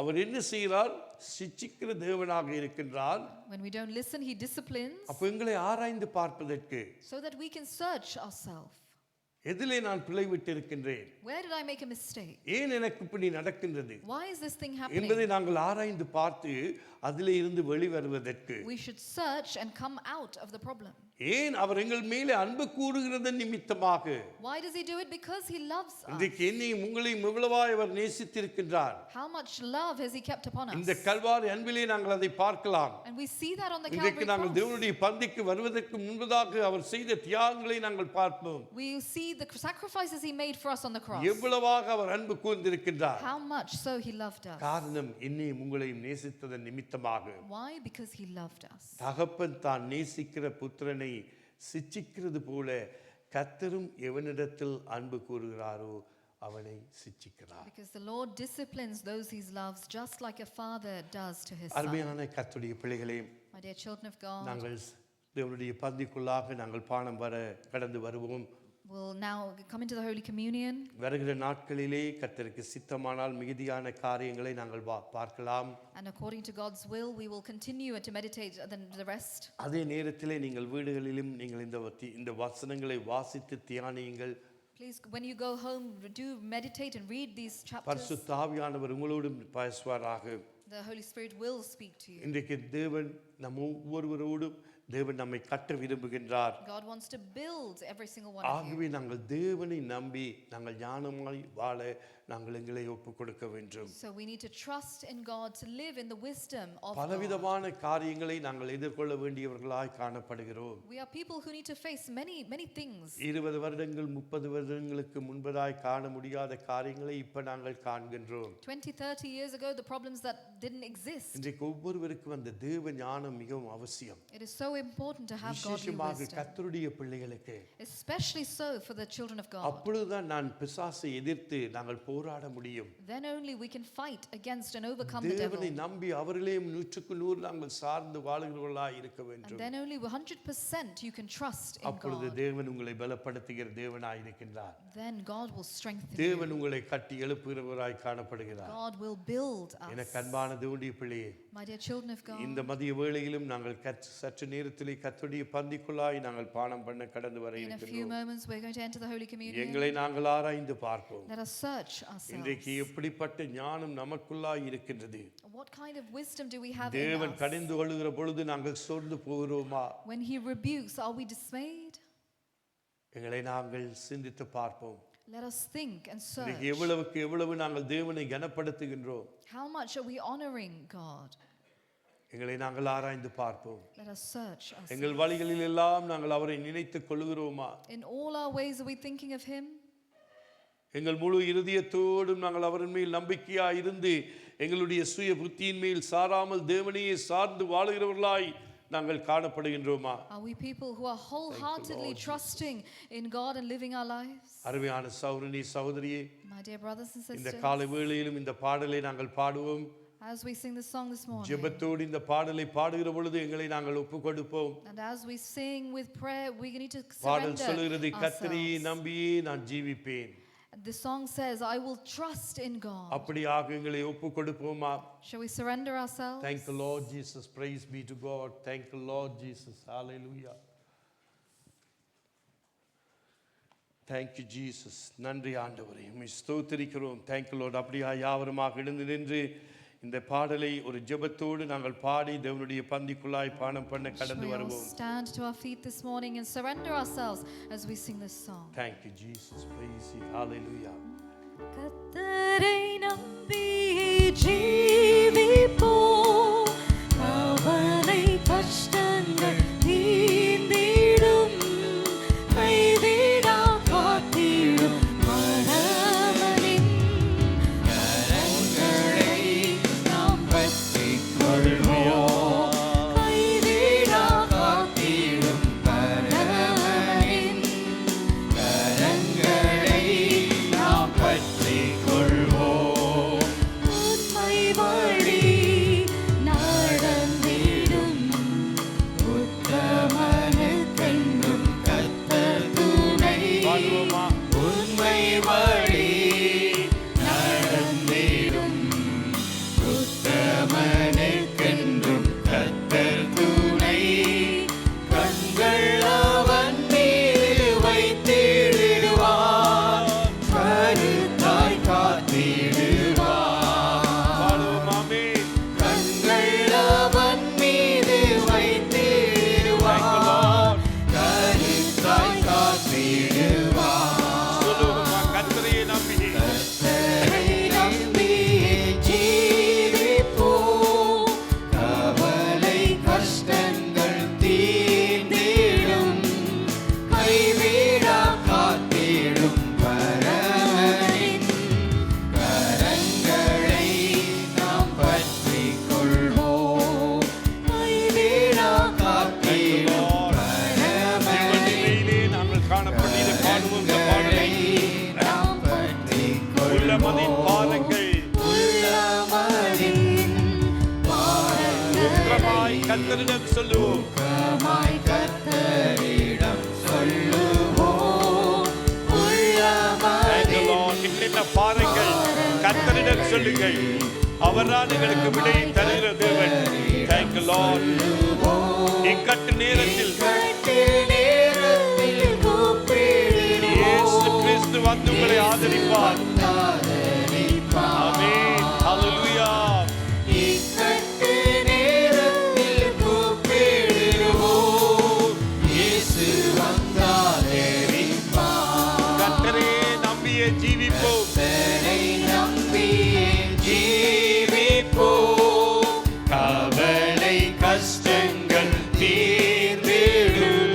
அவர் என்ன செய்கிறார்? சிட்சிக்கிற தேவனாக இருக்கின்றார். When we don't listen, He disciplines அப்ப எங்களை ஆராய்ந்து பார்ப்பதற்கு so that we can search ourselves. எதிலே நான் பிழை விட்டு இருக்கின்றேன்? Where did I make a mistake? ஏன் எனக்கு இப்படி நடக்கின்றது Why is this thing happening? என்பதை நாங்கள் ஆராய்ந்து பார்த்து அதிலே இருந்து வெளிவருவதற்கு We should search and come out of the problem. ஏன் அவர் எங்கள் மேலே அன்பு கூறுகிறது நிமித்தமாக. Why does He do it? Because He loves us. இன்றைக்கு என்னையும் உங்களையும் எவ்வளவாய் அவர் நேசித்திருக்கின்றார். How much love has He kept upon us? இந்த கல்வாரி அன்பிலே நாங்கள் அதை பார்க்கலாம். And we see that on the இன்றைக்கு Calvary நாங்கள் cross. தேவனுடைய பந்திக்கு வருவதற்கு முன்பதாக அவர் செய்த தியாகங்களை நாங்கள் பார்ப்போம். We see the sacrifices He made for us on the cross. எவ்வளவாக அவர் அன்பு கூர்ந்திருக்கின்றார். How much so He loved us. காரணம் என்னையும் உங்களையும் நேசித்ததன் நிமித்தமாக. Why? Because He loved us. தகப்பன் தான் நேசிக்கிற புத்திரனை சிட்சிக்கிறது போல கர்த்தரும் எவனிடத்தில் அன்பு கூறுகிறாரோ அவனை சிட்சிக்கிறார். Because the Lord disciplines those He loves just like a father does to his son. அருமையான கர்த்தருடைய பிள்ளைகளே, My dear children of God, நாங்கள் தேவனுடைய பந்திக்குள்ளாக நாங்கள் பானம் வர கடந்து வருவோம். we'll now come into the Holy Communion. வருகிற நாட்களிலே கர்த்தருக்கு சித்தமானால் மிகுதியான காரியங்களை நாங்கள் பார்க்கலாம். And according to God's will, we will continue to meditate the rest. அதே நேரத்திலே நீங்கள் வீடுகளிலும் நீங்கள் இந்த வசனங்களை வாசித்து தியானியுங்கள். Please, when you go home, do meditate and read these chapters. பரிசுத்த ஆவியானவர் உங்களோடும் பேசுவாராக. The Holy Spirit will speak to you. இன்றைக்கு தேவன் நம் ஒவ்வொருவரோடும் தேவன் நம்மை கட்ட விரும்புகின்றார். God wants to build every single one of you. ஆகவே நாங்கள் தேவனை நம்பி நாங்கள் ஞானமாய் வாழ நாங்கள் எங்களை ஒப்புக் கொடுக்க வேண்டும். So we need to trust in God to live in the wisdom of God. பலவிதமான காரியங்களை நாங்கள் எதிர்கொள்ள வேண்டியவர்களாய் காணப்படுகிறோம். We are people who need to face many things. 20 வருடங்கள் 30 வருடங்களுக்கு முன்பதாய் காண முடியாத காரியங்களை இப்ப நாங்கள் காண்கின்றோம். 20-30 years ago, the problems that didn't exist. இன்றைக்கு ஒவ்வொருவருக்கும் அந்த தேவ ஞானம் மிகவும் அவசியம். It is so important to have godly விசேஷமாக wisdom, கர்த்தருடைய பிள்ளைகளுக்கு. especially so for the children of God. அப்பொழுதுதான் நான் பிசாசை எதிர்த்து நாங்கள் போராட முடியும். Then only we can fight against and overcome the devil. தேவனை நம்பி அவர்களே 100% நாங்கள் சார்ந்து வாழுகிறவர்களாய் இருக்க வேண்டும். And then only 100% you can trust in அப்பொழுது God. தேவன் உங்களை பலப்படுத்துகிற தேவனாய் இருக்கின்றார். Then God will strengthen தேவன் you. உங்களை கட்டி எழுப்புகிறவராய் காணப்படுகிறார். God will build எனக்கு us. அன்பான தேவனுடைய பிள்ளையே, My dear children of God, இந்த மதிய வேளையிலும் நாங்கள் சற்று நேரத்திலே கர்த்தருடைய பந்திக்குள்ளாய் நாங்கள் பானம் பண்ண கடந்து வர in a few இருக்கின்றோம். moments we're going to enter the Holy Communion. எங்களை நாங்கள் ஆராய்ந்து பார்ப்போம். Let us search ourselves. இன்றைக்கு எப்படிப்பட்ட ஞானம் நமக்குள்ளாய் இருக்கின்றது? What kind of wisdom do we have in தேவன் us? கடிந்து கொள்ளுகிற பொழுது நாங்கள் சோர்ந்து போகிறோமா? When he rebukes, are we dismayed? எங்களை நாங்கள் சிந்தித்து பார்ப்போம். Let us think and search. இன்றைக்கு எவ்வளவு நாங்கள் தேவனை கனப்படுத்துகின்றோம்? How much are we honoring God? எங்களை நாங்கள் ஆராய்ந்து பார்ப்போம். Let us search ourselves. எங்கள் வழிகளில் எல்லாம் நாங்கள் அவரை நினைத்துக் கொள்ளுகிறோமா? In all our ways, are we thinking of him? எங்கள் முழு இருதயத்தோடும் நாங்கள் அவரின் மேல் நம்பிக்கையாய் இருந்து எங்களுடைய சுய புத்தியின் மேல் சாராமல் தேவனையே சார்ந்து வாழுகிறவர்களாய் நாங்கள் காணப்படுகின்றோமா? Are we people who are wholeheartedly trusting in God and living our lives? அருமையான சகோதரனே சகோதரியே, My dear brothers and இந்த sisters, காலை வேளையிலும் இந்த பாடலை நாங்கள் பாடுவோம். as we sing this song this morning, ஜெபத்தோடு இந்த பாடலை பாடுகிற பொழுது எங்களை நாங்கள் ஒப்புக் கொடுப்போம். and as we sing with prayer, we need to பாடல் சொல்லுகிறது, surrender கர்த்தரையே ourselves. நம்பியே நான் ஜீவிப்பேன். The song says, I will trust in God. அப்படியாக எங்களை ஒப்புக் கொடுப்போமா? Shall we surrender ourselves? Thank the Lord Jesus. Praise be to God. Thank the Lord Jesus. Hallelujah. Thank you Jesus. நன்றி ஆண்டவரே, உம்மை ஸ்தோத்திரிக்கிறோம். Thank you Lord. அப்படியா யாவருமாக எழுந்து நின்று இந்த பாடலை ஒரு ஜெபத்தோடு நாங்கள் பாடி தேவனுடைய பந்திக்குள்ளாய் பானம் பண்ண கடந்து Shall we all வருவோம். stand to our feet this morning and surrender ourselves as we sing this song? Thank you Jesus. Praise you. Hallelujah. கர்த்தரை நம்பி ஜீவிப்போம், அவனை கஷ்டங்கள் நீந்திடும், கைவிடா காத்திடும் மனமனின் கரங்களை நாம் பற்றிக் கொள்வோம், கைவிடா காத்திடும் மனமனின் கரங்களை நாம் பற்றிக் கொள்வோம், உண்மை வழி நடந்திடும், உத்தமனுக்கென்றும் கர்த்தர் துணை, பாடுவோமா? உண்மை வழி நடந்திடும், உத்தமனுக்கென்றும் கர்த்தர் துணை, கண்கள் அவன் மீது வைத்திடுவார், கருத்தாய் காத்திடுவார், பாடுவோமாமே. கண்கள் அவன் மீது வைத்திடுவார், கருத்தாய் காத்திடுவார். சொல்லுவோமா? கர்த்தரையே நம்பி கர்த்தரை நம்பியே ஜீவிப்போம், கவலை கஷ்டங்கள் தீர்ந்திடும், கைவிடா காத்திடும் பரமனின் கரங்களை நாம் பற்றிக் கொள்வோம், கைவிடா காத்திடும் பரமனின் நிலையிலே நாங்கள் காணப்படுகிற பாடுவோம் இந்த பாடலை. நாம் பற்றிக் உள்ளமதின் கொள்வோம், பாதங்கள் உள்ளமதின் பாதங்கள் உக்கிரமாய் கர்த்தரிடம் சொல்லுவோம். உக்கிரமாய் கர்த்தரிடம் சொல்லுவோம், உள்ளமதின் எங்களின் பாதங்கள் கர்த்தரிடம் சொல்லுங்கள், அவர்தான் எங்களுக்கு விடையை தருகிற தேவன். Thank you Lord. இக்கட்டு நேரத்தில் கட்டு நேரத்தில் கூப்பிடுவோம், இயேசு கிறிஸ்து வந்து உங்களை ஆதரிப்பார். ஆதரிப்பார். ஆமென். Hallelujah. இக்கட்டு நேரத்தில் கூப்பிடுவோம், இயேசு வந்தாதரிப்பார். கர்த்தரே நம்பியே ஜீவிப்போம். கர்த்தரை நம்பியே ஜீவிப்போம், கவலை கஷ்டங்கள் தீர்ந்திடும்,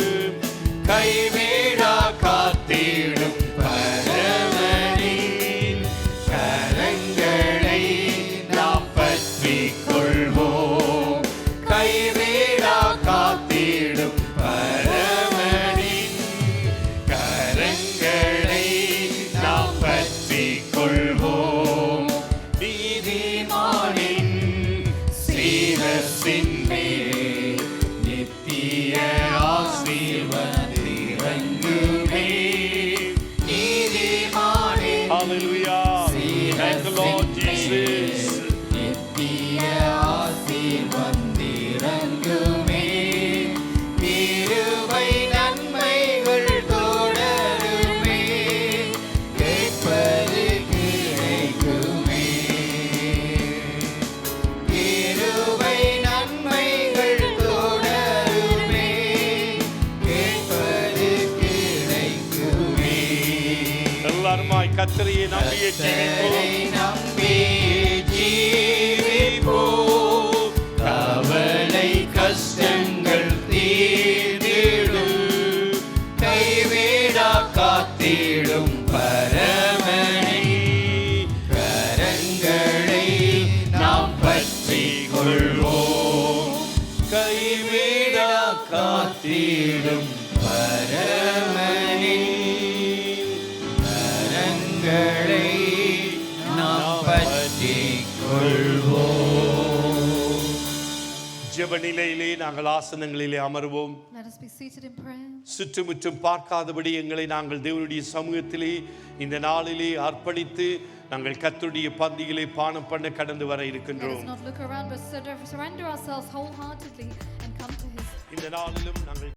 கைவிடா காத்திடும் பரமனின் Lord Jesus. நித்திய ஆசீர் வந்திறங்குமே, கிருபை நன்மைகள் தொடருமே, கேட்பது கிடைக்குமே. கிருபை நன்மைகள் தொடருமே, கேட்பது கிடைக்குமே. எல்லாருமாய் கர்த்தரையே நம்பியே கர்த்தரை ஜீவிப்போம். நம்பியே ஜீவிப்போம், கவலை கஷ்டங்கள் தீர்ந்திடும், கைவிடா காத்திடும் பரமனை கரங்களை நாம் பற்றிக் கொள்வோம். கைவிடா காத்திடும் பரமனை கரங்களை நாம் பற்றிக் கொள்வோம். ஜெப நிலையிலே நாங்கள் ஆசனங்களிலே அமர்வோம். Let us be seated in prayer. சுற்றுமுற்றும் பார்க்காதபடி எங்களை நாங்கள் தேவனுடைய சமூகத்திலே இந்த நாளிலே அர்ப்பணித்து நாங்கள் கர்த்தருடைய பந்தியிலே பானம் பண்ண கடந்து வர Let us இருக்கின்றோம். not look around but surrender ourselves wholeheartedly and come to His இந்த நாளிலும் நாங்கள்